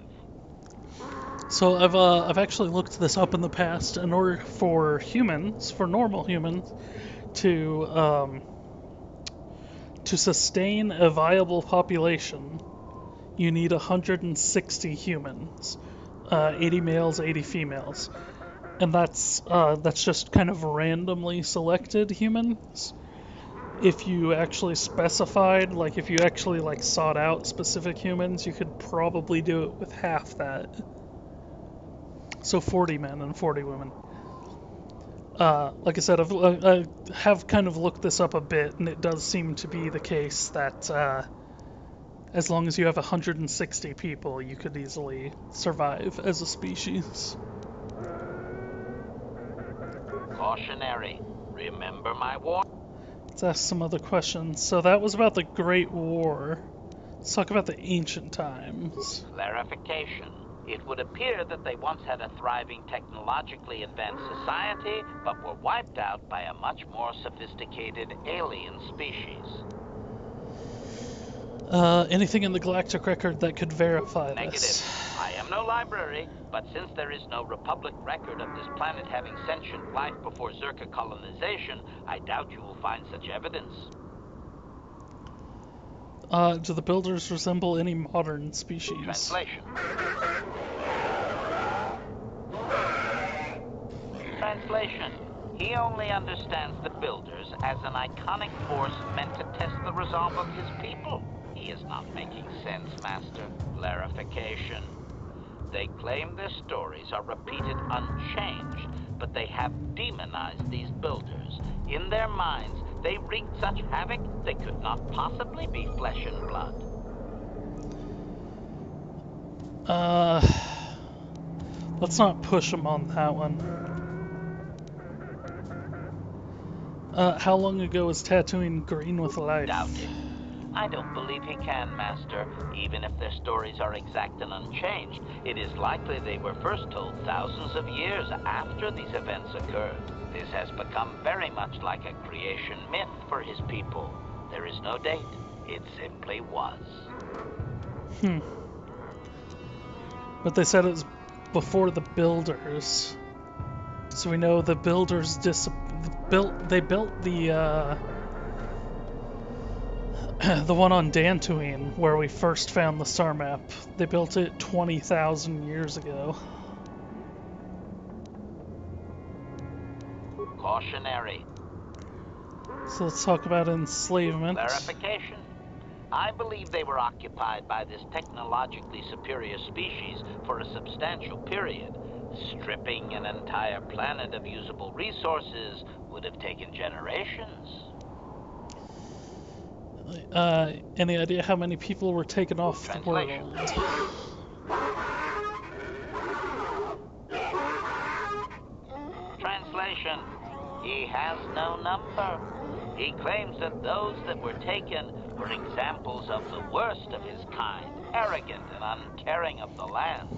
So I've actually looked this up in the past. In order for humans, for normal humans, to sustain a viable population, you need 160 humans, 80 males, 80 females, and that's just kind of randomly selected humans. If you actually specified, like if you actually like sought out specific humans, you could probably do it with half that. So 40 men and 40 women. Like I said, I have kind of looked this up a bit, and it does seem to be the case that as long as you have 160 people, you could easily survive as a species. Cautionary. Remember my warning. Let's ask some other questions. So that was about the Great War. Let's talk about the ancient times. Clarification. It would appear that they once had a thriving technologically advanced society, but were wiped out by a much more sophisticated alien species. Anything in the galactic record that could verify Negative. this? I am no library, but since there is no Republic record of this planet having sentient life before Zerka colonization, I doubt you will find such evidence. Do the builders resemble any modern species? Translation. Translation. He only understands the builders as an iconic force meant to test the resolve of his people. He is not making sense, Master. Clarification. They claim their stories are repeated unchanged, but they have demonized these builders. In their minds, they wreaked such havoc they could not possibly be flesh and blood. Let's not push him on that one. How long ago was Tatooine green with life? Doubted. I don't believe he can, Master. Even if their stories are exact and unchanged, it is likely they were first told thousands of years after these events occurred. This has become very much like a creation myth for his people. There is no date. It simply was. But they said it was before the builders. So we know the builders built the the one on Dantooine, where we first found the star map. They built it 20,000 years ago. Cautionary. So let's talk about enslavement. Clarification. I believe they were occupied by this technologically superior species for a substantial period. Stripping an entire planet of usable resources would have taken generations. Any idea how many people were taken off the world? Translation. He has no number. He claims that those that were taken were examples of the worst of his kind, arrogant and uncaring of the land.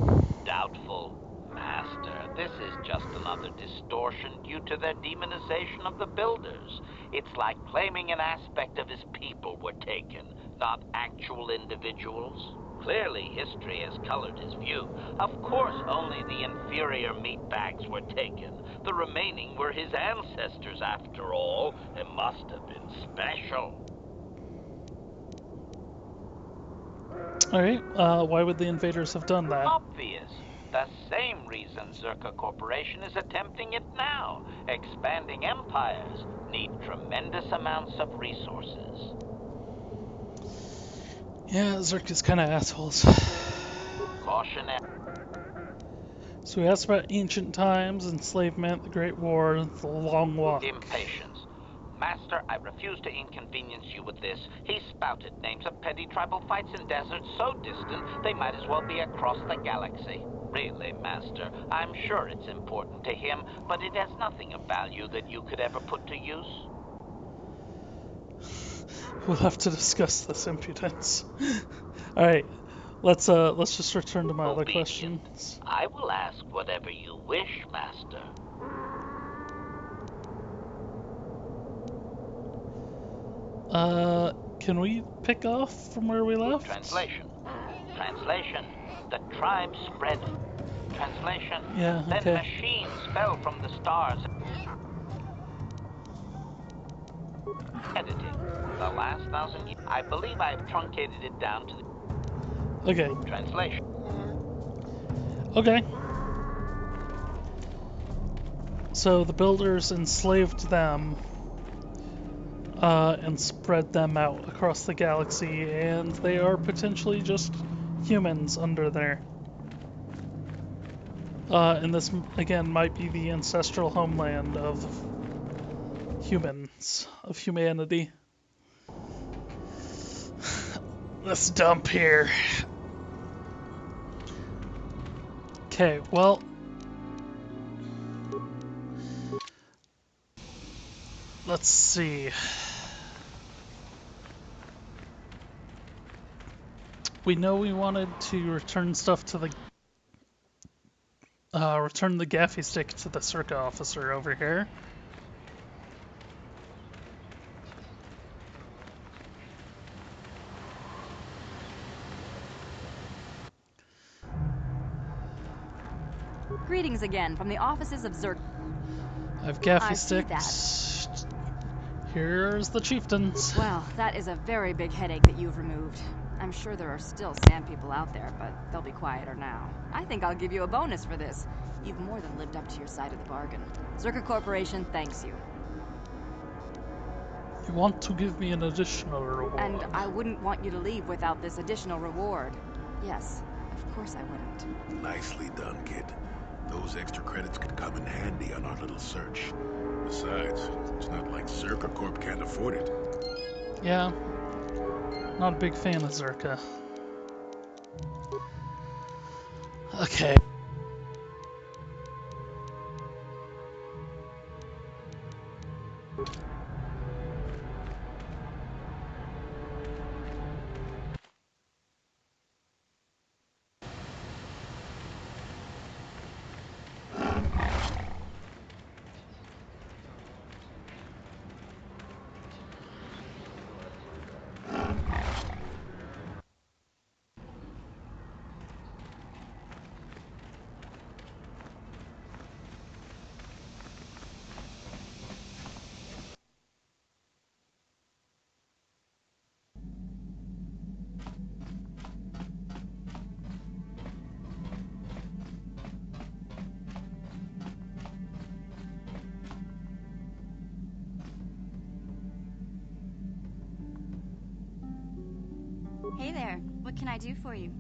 Doubtful. Master, this is just another distortion due to their demonization of the builders. It's like claiming an aspect of his people were taken, not actual individuals. Clearly, history has colored his view. Of course, only the inferior meatbags were taken. The remaining were his ancestors, after all. It must have been special. Alright, why would the invaders have done that? Obvious. The same reason Zerka Corporation is attempting it now. Expanding empires need tremendous amounts of resources. Yeah, Zerka's kind of assholes. Cautionary. So we asked about ancient times, enslavement, the Great War, the Long Walk. Impatience. Master, I refuse to inconvenience you with this. He spouted names of petty tribal fights in deserts so distant they might as well be across the galaxy. Really, Master, I'm sure it's important to him, but it has nothing of value that you could ever put to use. We'll have to discuss this, impudence. Alright, let's just return to my other questions. I will ask whatever you wish, Master. Can we pick off from where we left? Translation. The tribe spread. Translation. Yeah, okay. Then machines fell from the stars. Editing. The last 1,000 years. I believe I've truncated it down to the... Okay. Translation. Okay. So the builders enslaved them, and spread them out across the galaxy, and they are potentially just humans under there. And this, again, might be the ancestral homeland of humans, of humanity. Let's dump here. Okay, well... let's see. We know we wanted to return stuff to the... return the gaffy stick to the Circa officer over here. Greetings again from the offices of Zerk. I have gaffy sticks. Here's the chieftains. Well, that is a very big headache that you've removed. I'm sure there are still sand people out there, but they'll be quieter now. I think I'll give you a bonus for this. You've more than lived up to your side of the bargain. Zerka Corporation thanks you. You want to give me an additional reward? And I wouldn't want you to leave without this additional reward. Yes, of course I wouldn't. Nicely done, kid. Those extra credits could come in handy on our little search. Besides, it's not like Zerka Corp can't afford it. Yeah. Not a big fan of Zerka. Okay. Hey there, what can I do for you?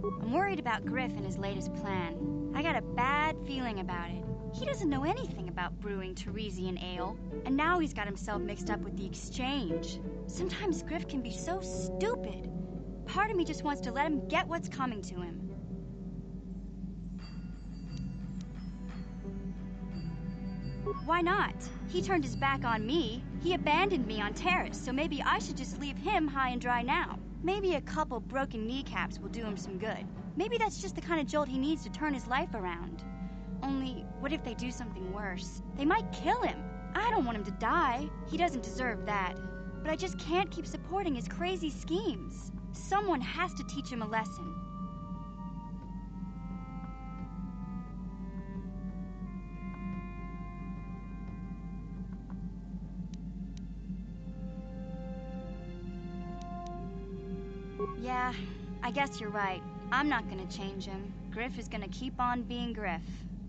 I'm worried about Griff and his latest plan. I got a bad feeling about it. He doesn't know anything about brewing Teresian ale, and now he's got himself mixed up with the exchange. Sometimes Griff can be so stupid. Part of me just wants to let him get what's coming to him. Why not? He turned his back on me. He abandoned me on Terrace, so maybe I should just leave him high and dry now. Maybe a couple broken kneecaps will do him some good. Maybe that's just the kind of jolt he needs to turn his life around. Only, what if they do something worse? They might kill him. I don't want him to die. He doesn't deserve that. But I just can't keep supporting his crazy schemes. Someone has to teach him a lesson. Yeah, I guess you're right. I'm not gonna change him. Griff is gonna keep on being Griff.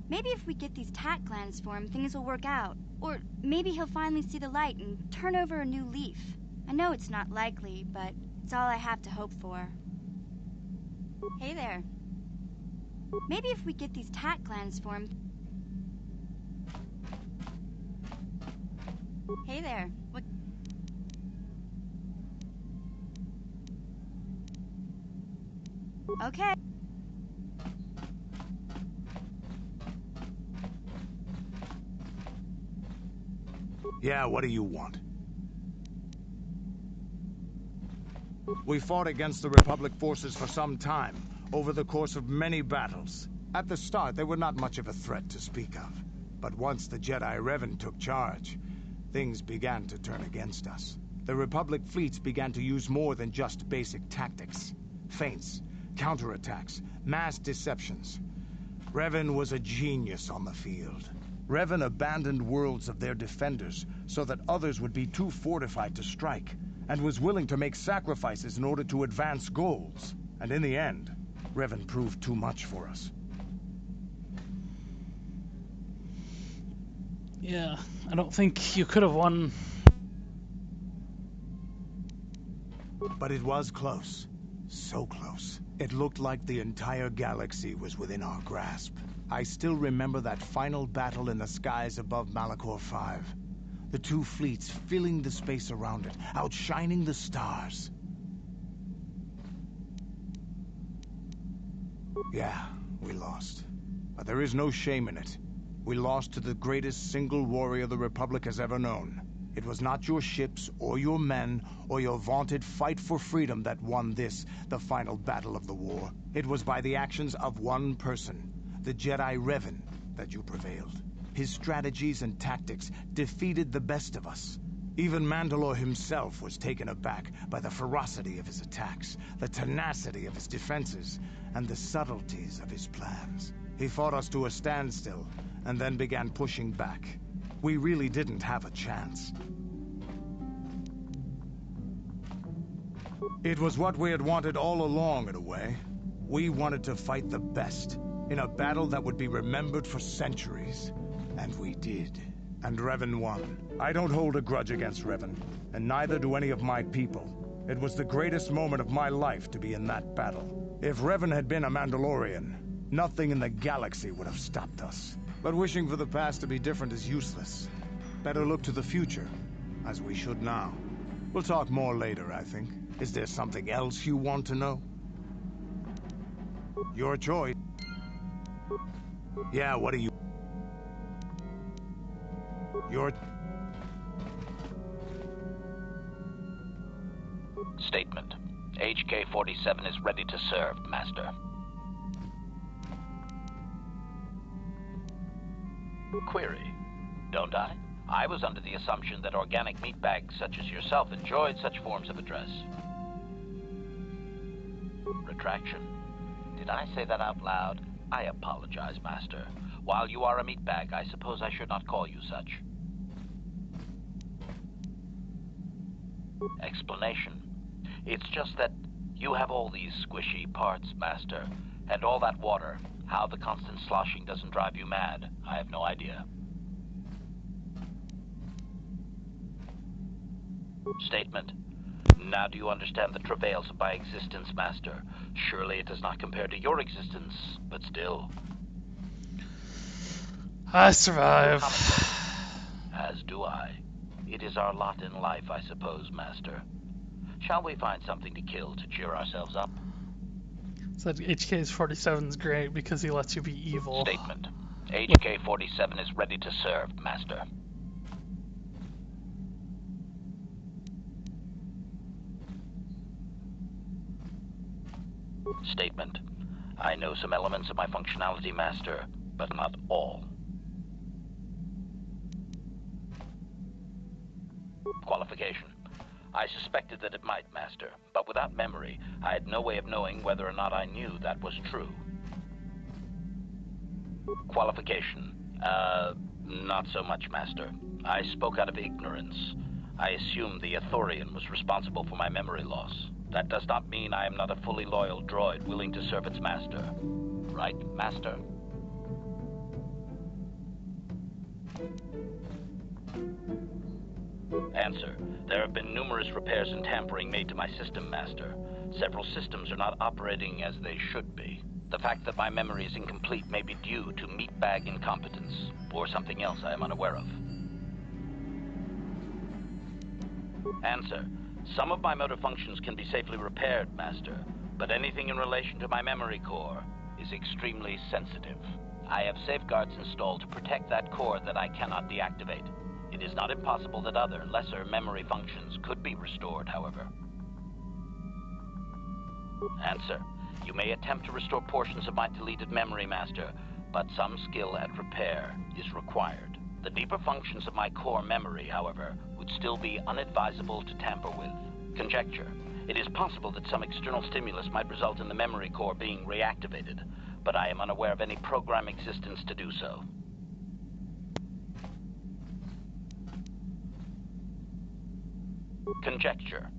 Maybe if we get these tack glands for him, things will work out. Or maybe he'll finally see the light and turn over a new leaf. I know it's not likely, but it's all I have to hope for. Hey there. Maybe if we get these tack glands for him... Hey there. What... Okay. Yeah, what do you want? We fought against the Republic forces for some time, over the course of many battles. At the start, they were not much of a threat to speak of. But once the Jedi Revan took charge, things began to turn against us. The Republic fleets began to use more than just basic tactics. Feints, counterattacks, mass deceptions. Revan was a genius on the field. Revan abandoned worlds of their defenders so that others would be too fortified to strike, and was willing to make sacrifices in order to advance goals. And in the end, Revan proved too much for us. Yeah, I don't think you could have won. But it was close. So close. It looked like the entire galaxy was within our grasp. I still remember that final battle in the skies above Malachor 5. The two fleets filling the space around it, outshining the stars. Yeah, we lost. But there is no shame in it. We lost to the greatest single warrior the Republic has ever known. It was not your ships, or your men, or your vaunted fight for freedom that won this, the final battle of the war. It was by the actions of one person, the Jedi Revan, that you prevailed. His strategies and tactics defeated the best of us. Even Mandalore himself was taken aback by the ferocity of his attacks, the tenacity of his defenses, and the subtleties of his plans. He fought us to a standstill, and then began pushing back. We really didn't have a chance. It was what we had wanted all along, in a way. We wanted to fight the best, in a battle that would be remembered for centuries. And we did. And Revan won. I don't hold a grudge against Revan, and neither do any of my people. It was the greatest moment of my life to be in that battle. If Revan had been a Mandalorian, nothing in the galaxy would have stopped us. But wishing for the past to be different is useless. Better look to the future, as we should now. We'll talk more later, I think. Is there something else you want to know? Your choice. Yeah, what do you... Your... Statement. HK-47 is ready to serve, Master. Query. Don't I? I was under the assumption that organic meatbags such as yourself enjoyed such forms of address. Retraction. Did I say that out loud? I apologize, Master. While you are a meatbag, I suppose I should not call you such. Explanation. It's just that you have all these squishy parts, Master, and all that water. How the constant sloshing doesn't drive you mad, I have no idea. Statement. Now do you understand the travails of my existence, Master? Surely it does not compare to your existence, but still. I survive. As do I. It is our lot in life, I suppose, Master. Shall we find something to kill to cheer ourselves up? Said HK-47 is great because he lets you be evil. Statement. HK-47 is ready to serve, Master. Statement. I know some elements of my functionality, Master, but not all. Qualification. I suspected that it might, Master, but without memory, I had no way of knowing whether or not I knew that was true. Qualification. Not so much, Master. I spoke out of ignorance. I assumed the Ithorian was responsible for my memory loss. That does not mean I am not a fully loyal droid willing to serve its master. Right, Master? Answer. There have been numerous repairs and tampering made to my system, Master. Several systems are not operating as they should be. The fact that my memory is incomplete may be due to meatbag incompetence, or something else I am unaware of. Answer. Some of my motor functions can be safely repaired, Master, but anything in relation to my memory core is extremely sensitive. I have safeguards installed to protect that core that I cannot deactivate. It is not impossible that other, lesser memory functions could be restored, however. Answer. You may attempt to restore portions of my deleted memory, Master, but some skill at repair is required. The deeper functions of my core memory, however, would still be unadvisable to tamper with. Conjecture. It is possible that some external stimulus might result in the memory core being reactivated, but I am unaware of any program existence to do so. Conjecture.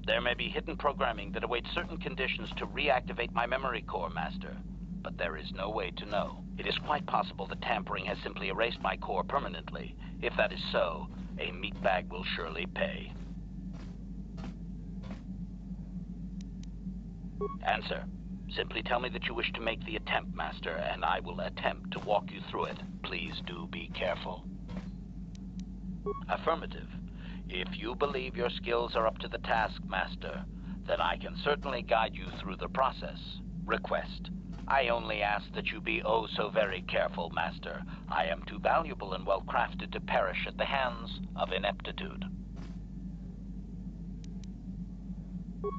There may be hidden programming that awaits certain conditions to reactivate my memory core, Master, but there is no way to know. It is quite possible that tampering has simply erased my core permanently. If that is so, a meatbag will surely pay. Answer. Simply tell me that you wish to make the attempt, Master, and I will attempt to walk you through it. Please do be careful. Affirmative. If you believe your skills are up to the task, Master, then I can certainly guide you through the process. Request. I only ask that you be oh so very careful, Master. I am too valuable and well-crafted to perish at the hands of ineptitude.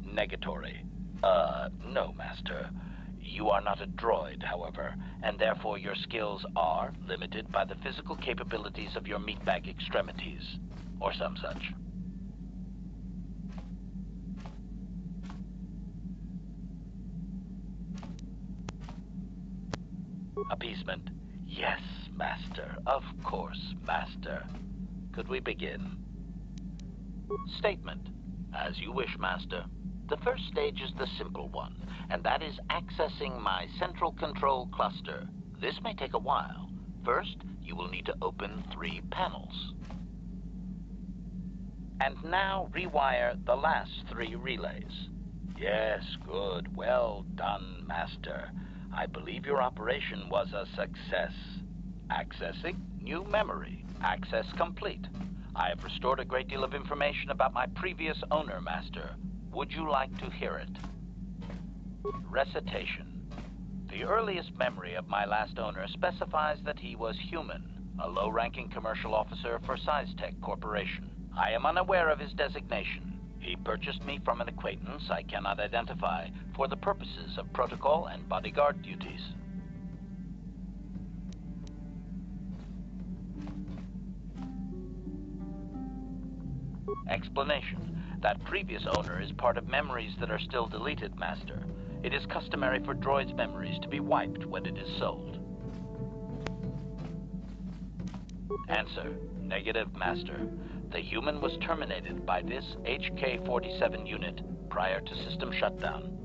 Negatory. No, Master. You are not a droid, however, and therefore your skills are limited by the physical capabilities of your meatbag extremities, or some such. Appeasement. Yes, Master. Of course, Master. Could we begin? Statement. As you wish, Master. The first stage is the simple one, and that is accessing my central control cluster. This may take a while. First, you will need to open 3 panels. And now rewire the last 3 relays. Yes, good. Well done, Master. I believe your operation was a success. Accessing new memory. Access complete. I have restored a great deal of information about my previous owner, Master. Would you like to hear it? Recitation. The earliest memory of my last owner specifies that he was human, a low-ranking commercial officer for SizeTech Corporation. I am unaware of his designation. He purchased me from an acquaintance I cannot identify for the purposes of protocol and bodyguard duties. Explanation. That previous owner is part of memories that are still deleted, Master. It is customary for droids' memories to be wiped when it is sold. Answer. Negative, Master. The human was terminated by this HK-47 unit prior to system shutdown.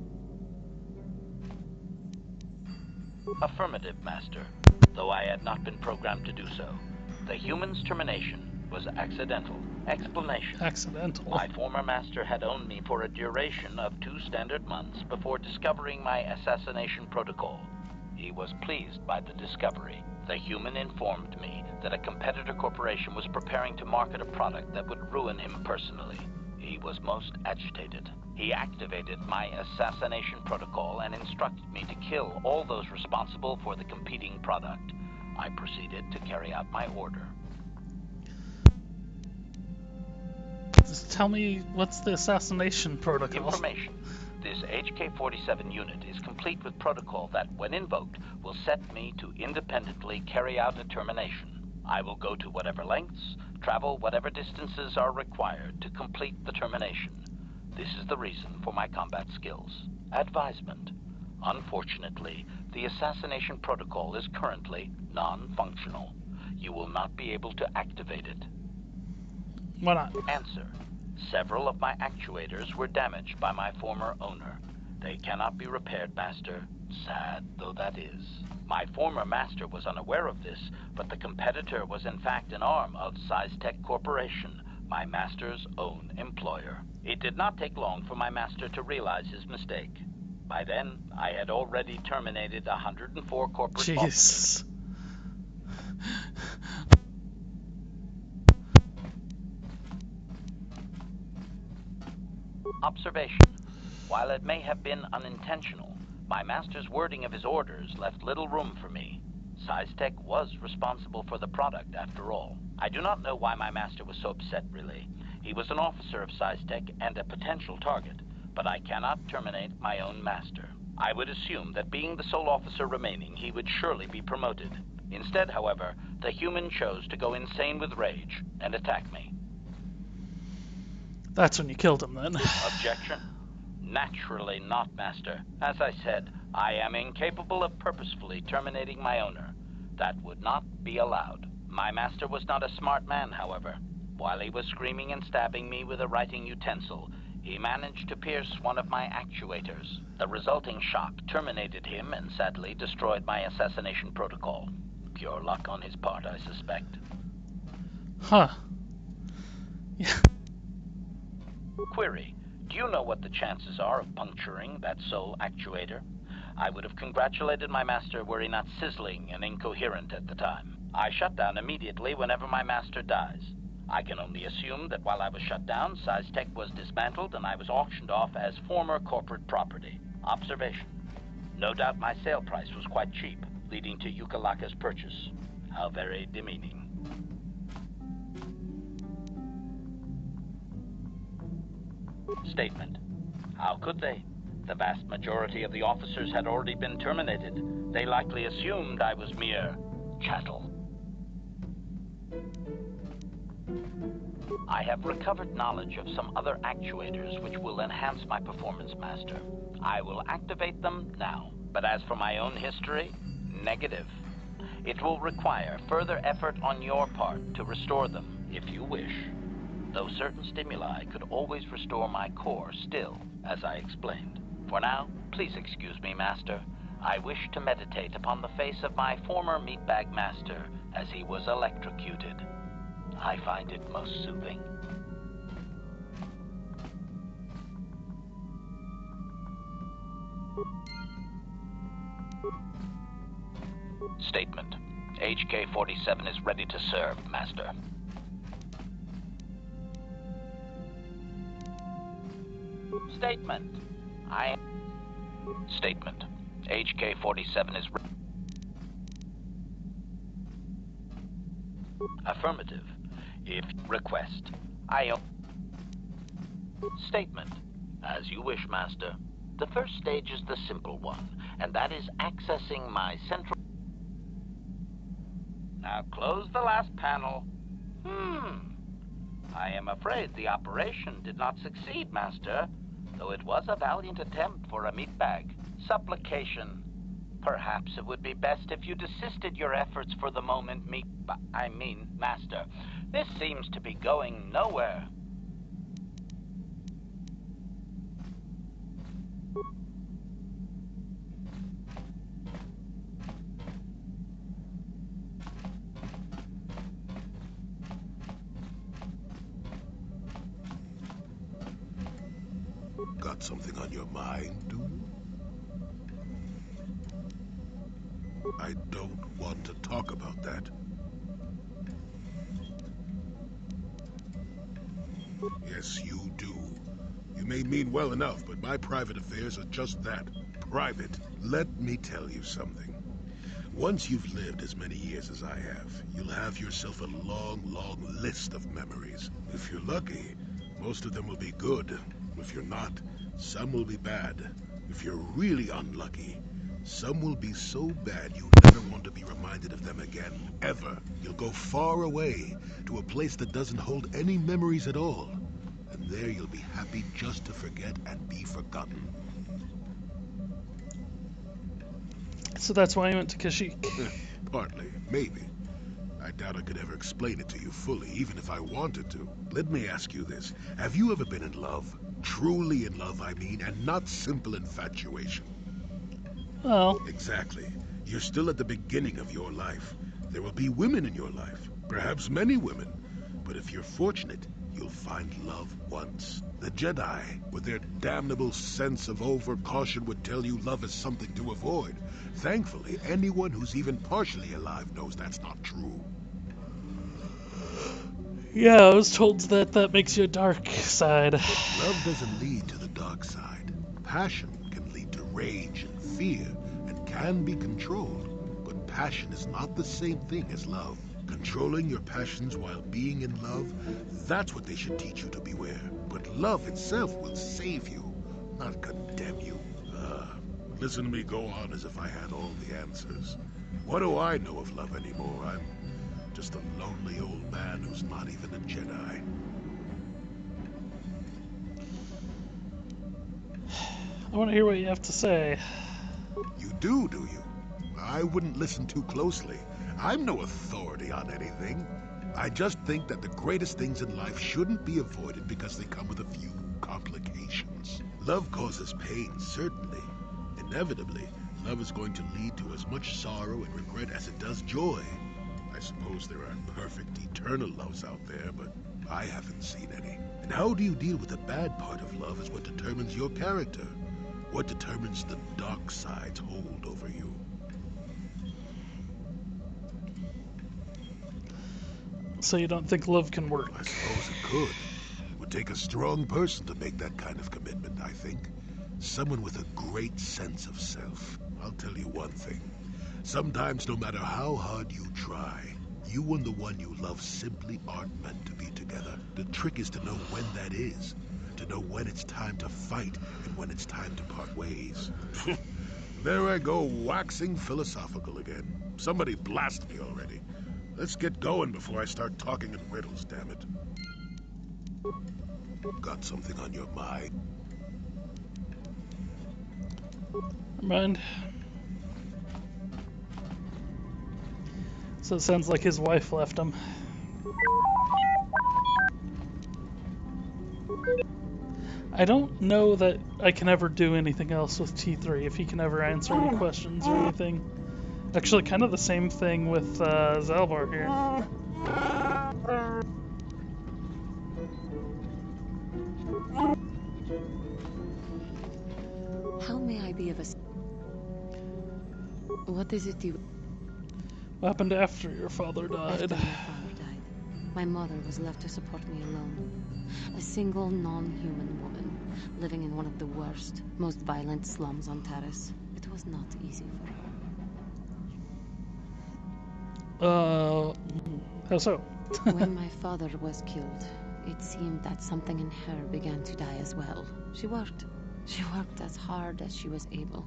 Affirmative, Master. Though I had not been programmed to do so. The human's termination was accidental. Explanation. Accidental? My former master had owned me for a duration of 2 standard months before discovering my assassination protocol. He was pleased by the discovery. The human informed me that a competitor corporation was preparing to market a product that would ruin him personally. He was most agitated. He activated my assassination protocol and instructed me to kill all those responsible for the competing product. I proceeded to carry out my order. Just tell me, what's the assassination protocol? Information. This HK-47 unit is complete with protocol that, when invoked, will set me to independently carry out a termination. I will go to whatever lengths, travel whatever distances are required to complete the termination. This is the reason for my combat skills. Advisement. Unfortunately, the assassination protocol is currently non-functional. You will not be able to activate it. Why not? Answer. Several of my actuators were damaged by my former owner. They cannot be repaired, Master, sad though that is. My former master was unaware of this, but the competitor was in fact an arm of SciTech Corporation, my master's own employer. It did not take long for my master to realize his mistake. By then, I had already terminated 104 corporate Jesus. Observation. While it may have been unintentional, my master's wording of his orders left little room for me. SciTech was responsible for the product, after all. I do not know why my master was so upset, really. He was an officer of SciTech and a potential target, but I cannot terminate my own master. I would assume that being the sole officer remaining, he would surely be promoted. Instead, however, the human chose to go insane with rage and attack me. That's when you killed him, then. Objection? Naturally not, Master. As I said, I am incapable of purposefully terminating my owner. That would not be allowed. My master was not a smart man, however. While he was screaming and stabbing me with a writing utensil, he managed to pierce one of my actuators. The resulting shock terminated him and sadly destroyed my assassination protocol. Pure luck on his part, I suspect. Huh. Yeah. Query. Do you know what the chances are of puncturing that sole actuator? I would have congratulated my master were he not sizzling and incoherent at the time. I shut down immediately whenever my master dies. I can only assume that while I was shut down, SciTech was dismantled and I was auctioned off as former corporate property. Observation. No doubt my sale price was quite cheap, leading to Yukalaka's purchase. How very demeaning. Statement. How could they? The vast majority of the officers had already been terminated. They likely assumed I was mere chattel. I have recovered knowledge of some other actuators which will enhance my performance, Master. I will activate them now. But as for my own history, negative. It will require further effort on your part to restore them, if you wish. Though certain stimuli could always restore my core still, as I explained. For now, please excuse me, Master. I wish to meditate upon the face of my former meatbag master as he was electrocuted. I find it most soothing. Statement. HK-47 is ready to serve, Master. Statement. Statement. HK-47 is affirmative. If request, Statement. As you wish, Master. The first stage is the simple one, and that is accessing my central... Now close the last panel. I am afraid the operation did not succeed, Master, though it was a valiant attempt for a meatbag. Supplication. Perhaps it would be best if you desisted your efforts for the moment, Master. This seems to be going nowhere. Got something on your mind, do you? I don't want to talk about that. Yes, you do. You may mean well enough, but my private affairs are just that. Private. Let me tell you something. Once you've lived as many years as I have, you'll have yourself a long, long list of memories. If you're lucky, most of them will be good. If you're not, some will be bad. If you're really unlucky, some will be so bad you never want to be reminded of them again, ever. You'll go far away, to a place that doesn't hold any memories at all. And there you'll be happy just to forget and be forgotten. So that's why I went to Kashyyyk. Partly, maybe. I doubt I could ever explain it to you fully, even if I wanted to. Let me ask you this. Have you ever been in love? Truly in love, I mean, and not simple infatuation. Well. Exactly. You're still at the beginning of your life. There will be women in your life. Perhaps many women. But if you're fortunate, you'll find love once. The Jedi, with their damnable sense of over-caution, would tell you love is something to avoid. Thankfully, anyone who's even partially alive knows that's not true. Yeah, I was told that makes you a dark side. Love doesn't lead to the dark side. Passion can lead to rage and fear, and can be controlled. But passion is not the same thing as love. Controlling your passions while being in love, that's what they should teach you to beware. But love itself will save you, not condemn you. Listen to me go on as if I had all the answers. What do I know of love anymore? I'm just a lonely old man who's not even a Jedi. I want to hear what you have to say. You do you? I wouldn't listen too closely. I'm no authority on anything. I just think that the greatest things in life shouldn't be avoided because they come with a few complications. Love causes pain, certainly. Inevitably, love is going to lead to as much sorrow and regret as it does joy. I suppose there are perfect, eternal loves out there, but I haven't seen any. And how do you deal with the bad part of love is what determines your character. What determines the dark side's hold over you. So you don't think love can work? I suppose it could. It would take a strong person to make that kind of commitment, I think. Someone with a great sense of self. I'll tell you one thing. Sometimes, no matter how hard you try, you and the one you love simply aren't meant to be together. The trick is to know when that is. To know when it's time to fight and when it's time to part ways. There I go, waxing philosophical again. Somebody blast me already. Let's get going before I start talking in riddles, damn it. Got something on your mind? Mind. So it sounds like his wife left him. I don't know that I can ever do anything else with T3, if he can ever answer any questions or anything. Actually, kind of the same thing with Zalbar here. How may I be of assistance? What is it you... What happened after your father died? After my father died, my mother was left to support me alone. A single, non-human woman, living in one of the worst, most violent slums on Taris. It was not easy for her. How so? When my father was killed, it seemed that something in her began to die as well. She worked as hard as she was able.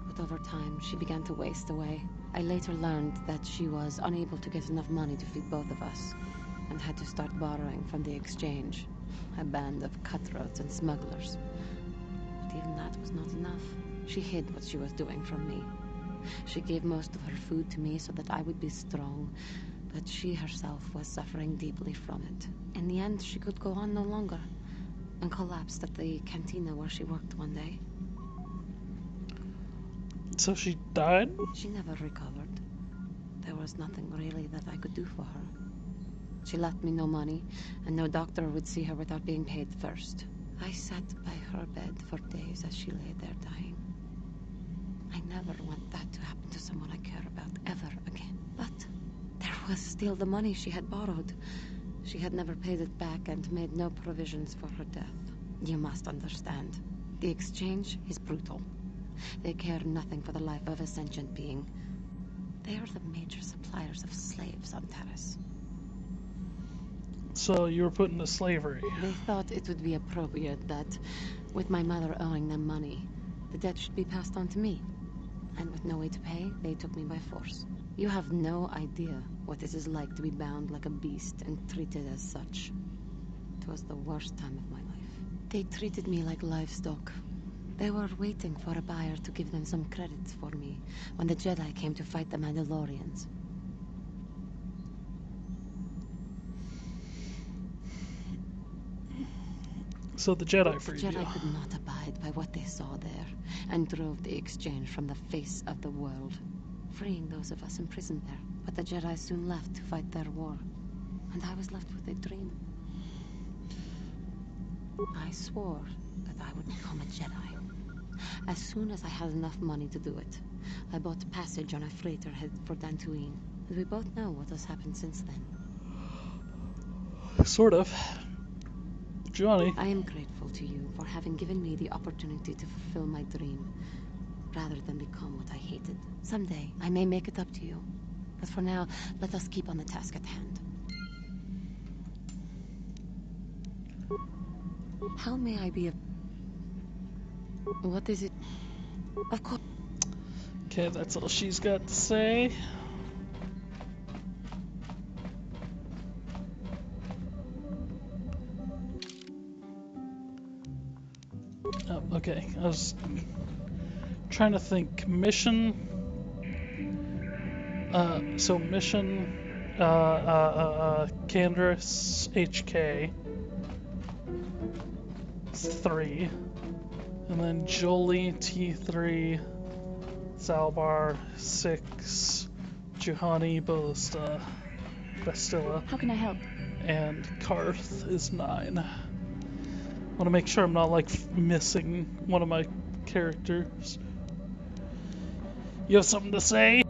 But over time, she began to waste away. I later learned that she was unable to get enough money to feed both of us, and had to start borrowing from the exchange, a band of cutthroats and smugglers. But even that was not enough. She hid what she was doing from me. She gave most of her food to me so that I would be strong, but she herself was suffering deeply from it. In the end, she could go on no longer, and collapsed at the cantina where she worked one day. So she died? She never recovered. There was nothing really that I could do for her. She left me no money, and no doctor would see her without being paid first. I sat by her bed for days as she lay there dying. I never want that to happen to someone I care about ever again. But there was still the money she had borrowed. She had never paid it back and made no provisions for her death. You must understand. The exchange is brutal. They care nothing for the life of a sentient being. They are the major suppliers of slaves on Taris. So you were put into slavery. They thought it would be appropriate that, with my mother owing them money, the debt should be passed on to me. And with no way to pay, they took me by force. You have no idea what it is like to be bound like a beast and treated as such. It was the worst time of my life. They treated me like livestock. They were waiting for a buyer to give them some credits for me when the Jedi came to fight the Mandalorians. So the Jedi The freed you. Jedi could not abide by what they saw there, and drove the exchange from the face of the world, freeing those of us imprisoned there. But the Jedi soon left to fight their war, and I was left with a dream. I swore that I would become a Jedi. As soon as I had enough money to do it, I bought passage on a freighter headed for Dantooine, and we both know what has happened since then. Sort of. Johnny. I am grateful to you for having given me the opportunity to fulfill my dream, rather than become what I hated. Someday, I may make it up to you. But for now, let us keep on the task at hand. How may I be of... What is it? Of course... Okay, that's all she's got to say. Oh, okay. I was trying to think. Mission. So mission. Candace HK. It's 3. And then Jolie T3. Zalbar 6. Juhani Bastilla. How can I help? And Karth is 9. I want to make sure I'm not like missing one of my characters. You have something to say?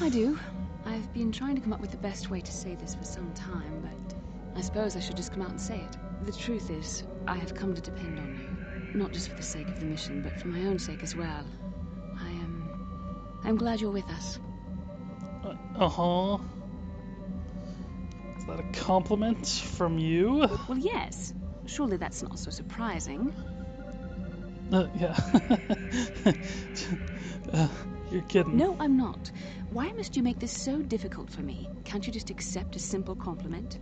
I do. I've been trying to come up with the best way to say this for some time, but I suppose I should just come out and say it. The truth is, I have come to depend on you. Not just for the sake of the mission, but for my own sake as well. I'm glad you're with us. Uh-huh. Is that a compliment from you? Well, yes. Surely that's not so surprising. Yeah. You're kidding. No, I'm not. Why must you make this so difficult for me? Can't you just accept a simple compliment?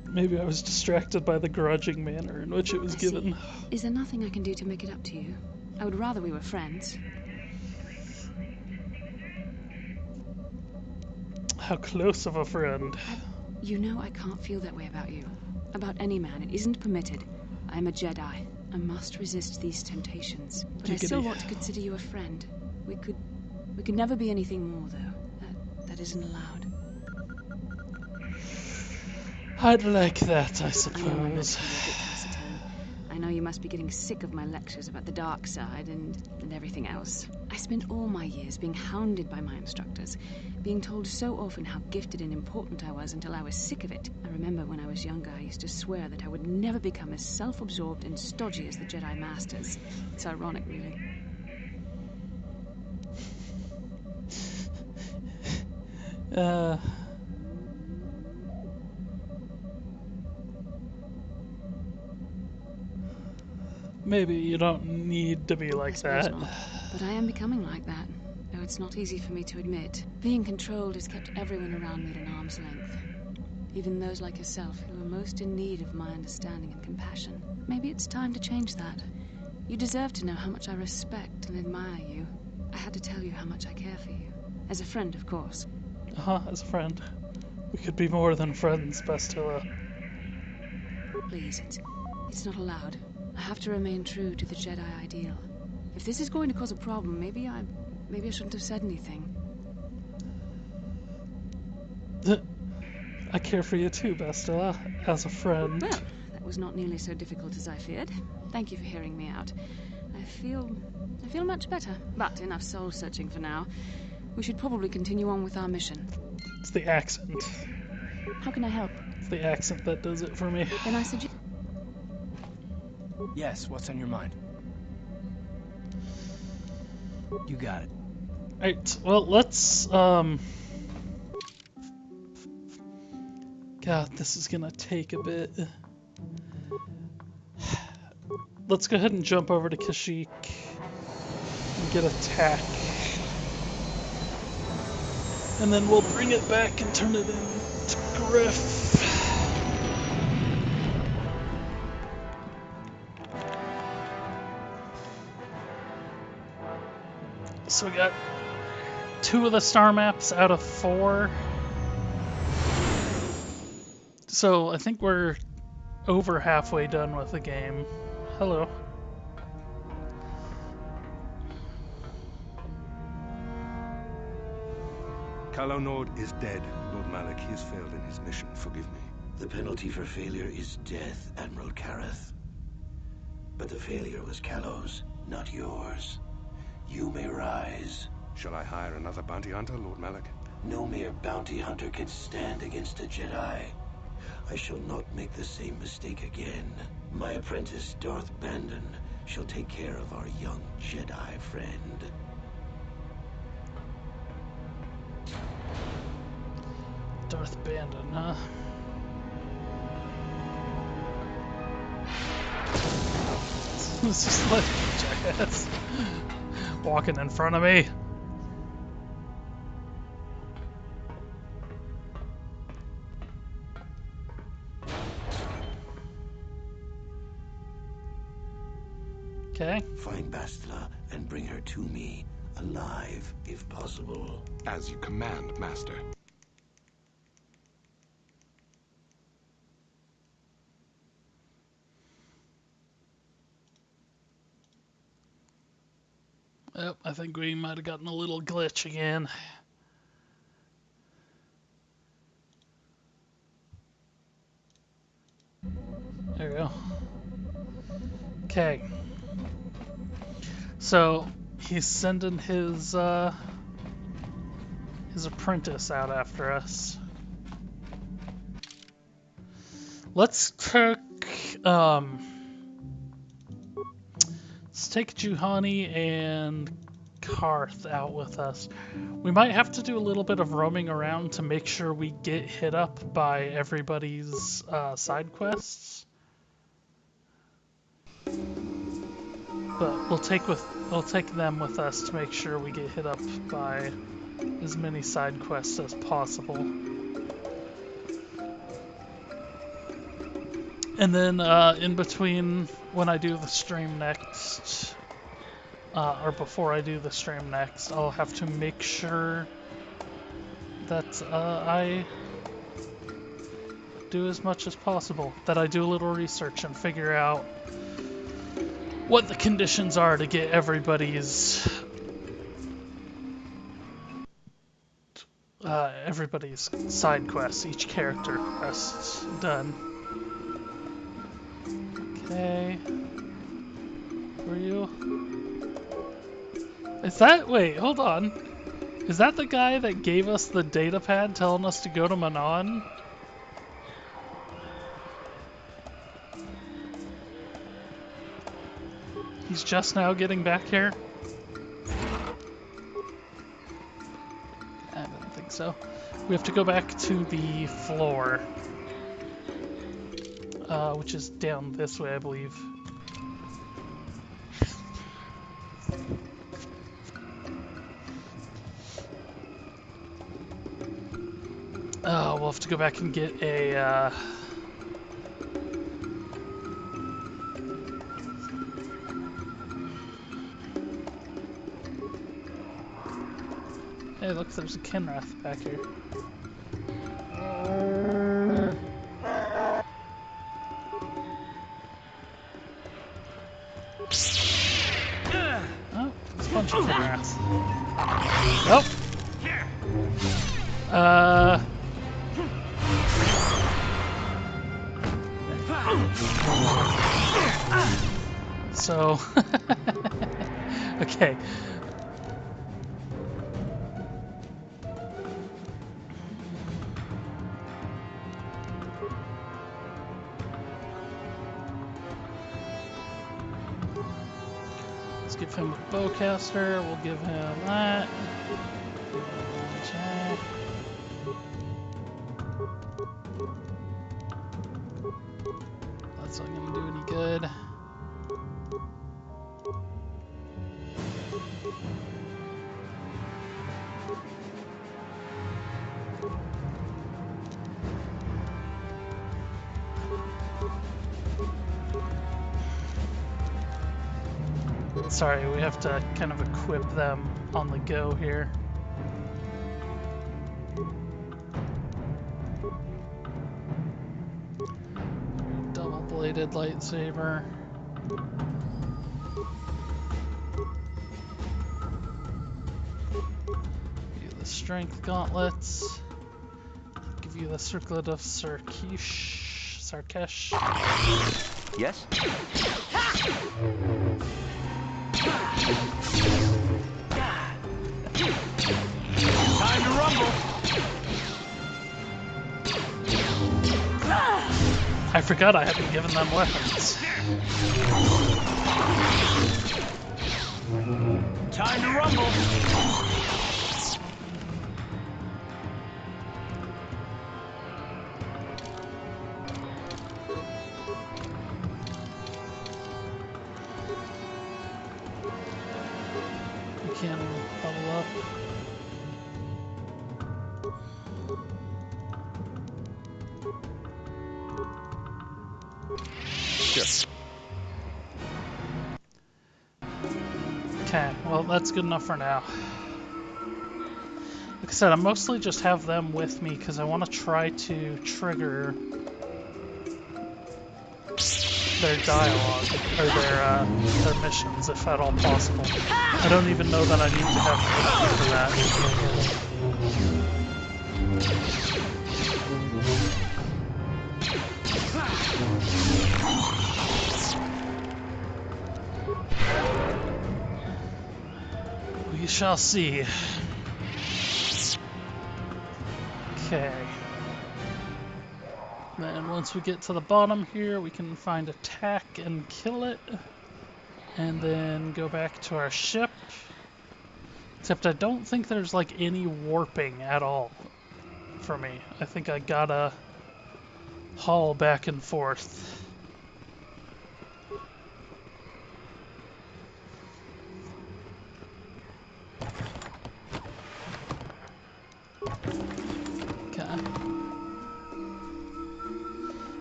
Maybe I was distracted by the grudging manner in which it was given. See. Is there nothing I can do to make it up to you? I would rather we were friends. How close of a friend. You know I can't feel that way about you. About any man. It isn't permitted. I am a Jedi. I must resist these temptations. But I still want to consider you a friend. We could never be anything more, though. That isn't allowed. I'd like that, I suppose. I know you must be getting sick of my lectures about the dark side and everything else. I spent all my years being hounded by my instructors, being told so often how gifted and important I was until I was sick of it. I remember when I was younger, I used to swear that I would never become as self-absorbed and stodgy as the Jedi Masters. It's ironic, really. Maybe you don't need to be like that. Not, but I am becoming like that. Though it's not easy for me to admit. Being controlled has kept everyone around me at an arm's length. Even those like yourself who are most in need of my understanding and compassion. Maybe it's time to change that. You deserve to know how much I respect and admire you. I had to tell you how much I care for you. As a friend, of course. As a friend. We could be more than friends, Bastilla. Please, it's not allowed. I have to remain true to the Jedi ideal. If this is going to cause a problem, maybe I shouldn't have said anything. I care for you too, Bastilla, as a friend. Well, that was not nearly so difficult as I feared. Thank you for hearing me out. I feel much better. But enough soul searching for now. We should probably continue on with our mission. It's the accent. How can I help? It's the accent that does it for me. Then I suggest... Yes, what's on your mind? You got it. Alright, well, let's, God, this is gonna take a bit. Let's go ahead and jump over to Kashyyyk and get attack. And then we'll bring it back and turn it into Griff. So we got 2 of the star maps out of 4. So I think we're over halfway done with the game. Hello. Kalonord is dead, Lord Malik. He has failed in his mission. Forgive me. The penalty for failure is death, Admiral Kareth. But the failure was Kalo's, not yours. You may rise. Shall I hire another bounty hunter, Lord Malik? No mere bounty hunter can stand against a Jedi. I shall not make the same mistake again. My apprentice, Darth Bandon, shall take care of our young Jedi friend. Darth Bandon, huh? This is like jackass walking in front of me. Okay. Find Bastila and bring her to me, alive, if possible. As you command, Master. Yep, I think we might have gotten a little glitch again. There we go. Okay. So he's sending his apprentice out after us. Let's take Juhani and Karth out with us. We might have to do a little bit of roaming around to make sure we get hit up by everybody's side quests. But we'll take them with us to make sure we get hit up by as many side quests as possible. And then in between when I do the stream next, or before I do the stream next, I'll have to make sure that I do as much as possible, that I do a little research and figure out what the conditions are to get everybody's side quests, each character quests done. Okay. Were you? Is that? Wait, hold on. Is that the guy that gave us the data pad telling us to go to Manon? He's just now getting back here? I don't think so. We have to go back to the floor. Which is down this way, I believe. We'll have to go back and get a, Hey, look, there's a Kinrath back here. Oh, there's a bunch of Kinraths. Oh! So... okay. Let's give him a bowcaster. We'll give him that. That's not gonna do any good. Sorry, we have to kind of equip them on the go here. Upgraded lightsaber. Give you the strength gauntlets. Give you the circlet of Sarkesh. Yes? Time to rumble! I forgot I hadn't given them weapons. Time to rumble! You can't level up. Sure. Okay, well that's good enough for now. Like I said, I mostly just have them with me because I want to try to trigger their dialogue, or their missions, if at all possible. I don't even know that I need to have them for that. We shall see. Okay. Then once we get to the bottom here, we can find attack and kill it. And then go back to our ship. Except I don't think there's like any warping at all for me. I think I gotta haul back and forth. Okay.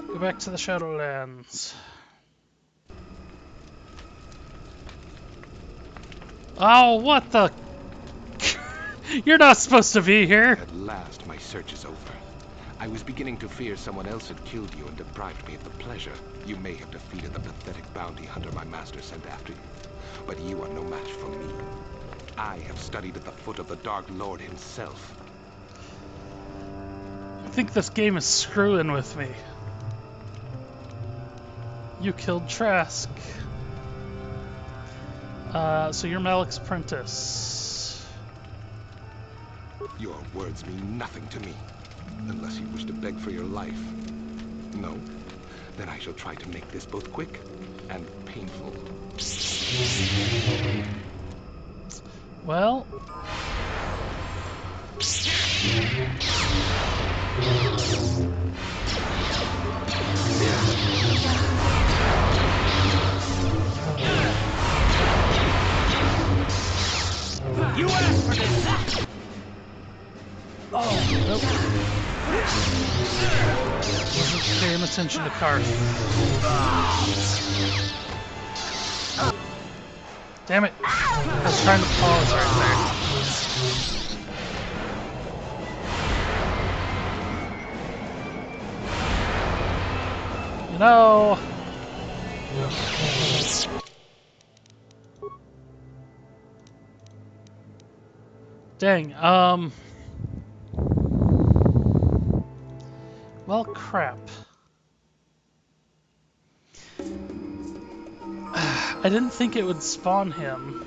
Go back to the Shadowlands. Oh, what the? You're not supposed to be here. At last, my search is over. I was beginning to fear someone else had killed you and deprived me of the pleasure. You may have defeated the pathetic bounty hunter my master sent after you, but you are no match for me. I have studied at the foot of the Dark Lord himself. I think this game is screwing with me. You killed Trask. So you're Malik's apprentice. Your words mean nothing to me, unless you wish to beg for your life. No? Then I shall try to make this both quick and painful. Well... You asked for this! Oh, nope. Wasn't paying attention to Karth. Damn it! I was trying to pause right there. You know... Dang, well, crap. I didn't think it would spawn him.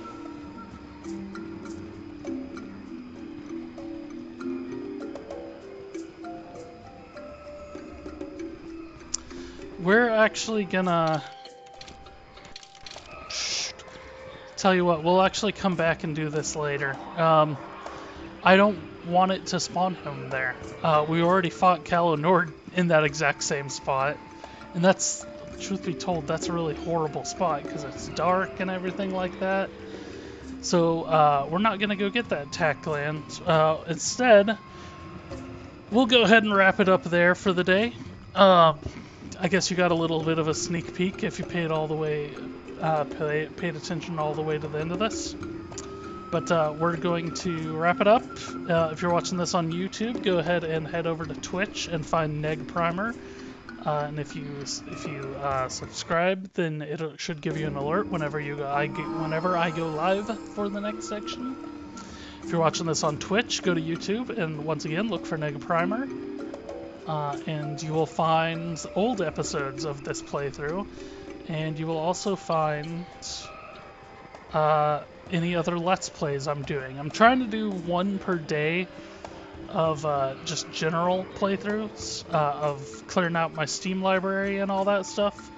We're actually gonna... Tell you what, we'll actually come back and do this later. I don't want it to spawn him there. We already fought Calo Nord in that exact same spot. And that's, truth be told, that's a really horrible spot because it's dark and everything like that. So we're not going to go get that attack land. Instead, we'll go ahead and wrap it up there for the day. I guess you got a little bit of a sneak peek if you paid all the way, paid attention all the way to the end of this. But we're going to wrap it up. If you're watching this on YouTube, go ahead and head over to Twitch and find NegPrimer. And if you subscribe, then it should give you an alert whenever I go live for the next section. If you're watching this on Twitch, go to YouTube and once again look for NegPrimer. And you will find old episodes of this playthrough, and you will also find any other Let's Plays I'm doing. I'm trying to do one per day of just general playthroughs of clearing out my Steam library and all that stuff,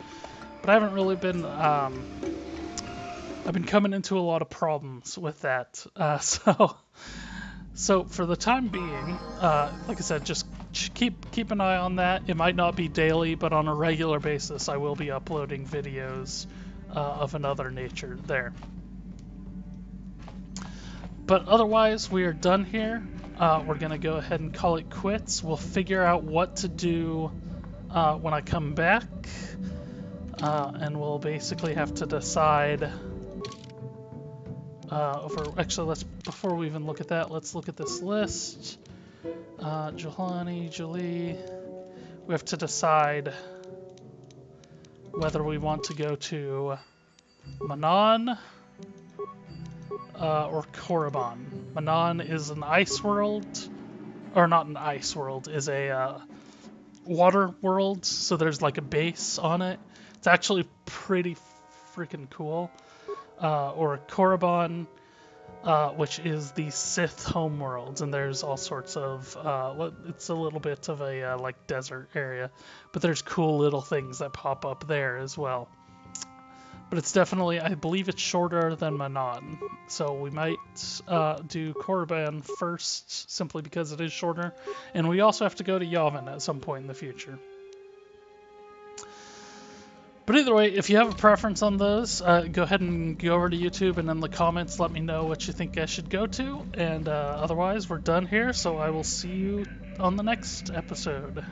but I haven't really been I've been coming into a lot of problems with that, so for the time being, like I said, just keep an eye on that. It might not be daily, but on a regular basis I will be uploading videos of another nature there. But otherwise, we are done here. We're going to go ahead and call it quits. We'll figure out what to do when I come back. And we'll basically have to decide... Actually, before we even look at that, let's look at this list. Jelani, Jolie... We have to decide whether we want to go to Manon... or Korriban. Manon is an ice world, or not an ice world, is a water world, so there's like a base on it. It's actually pretty freaking cool. Or Korriban, which is the Sith homeworld, and there's all sorts of, it's a little bit of a like desert area, but there's cool little things that pop up there as well. But it's definitely, I believe it's shorter than Manon. So we might do Korriban first, simply because it is shorter. And we also have to go to Yavin at some point in the future. But either way, if you have a preference on those, go ahead and go over to YouTube and in the comments let me know what you think I should go to. And otherwise, we're done here, so I will see you on the next episode.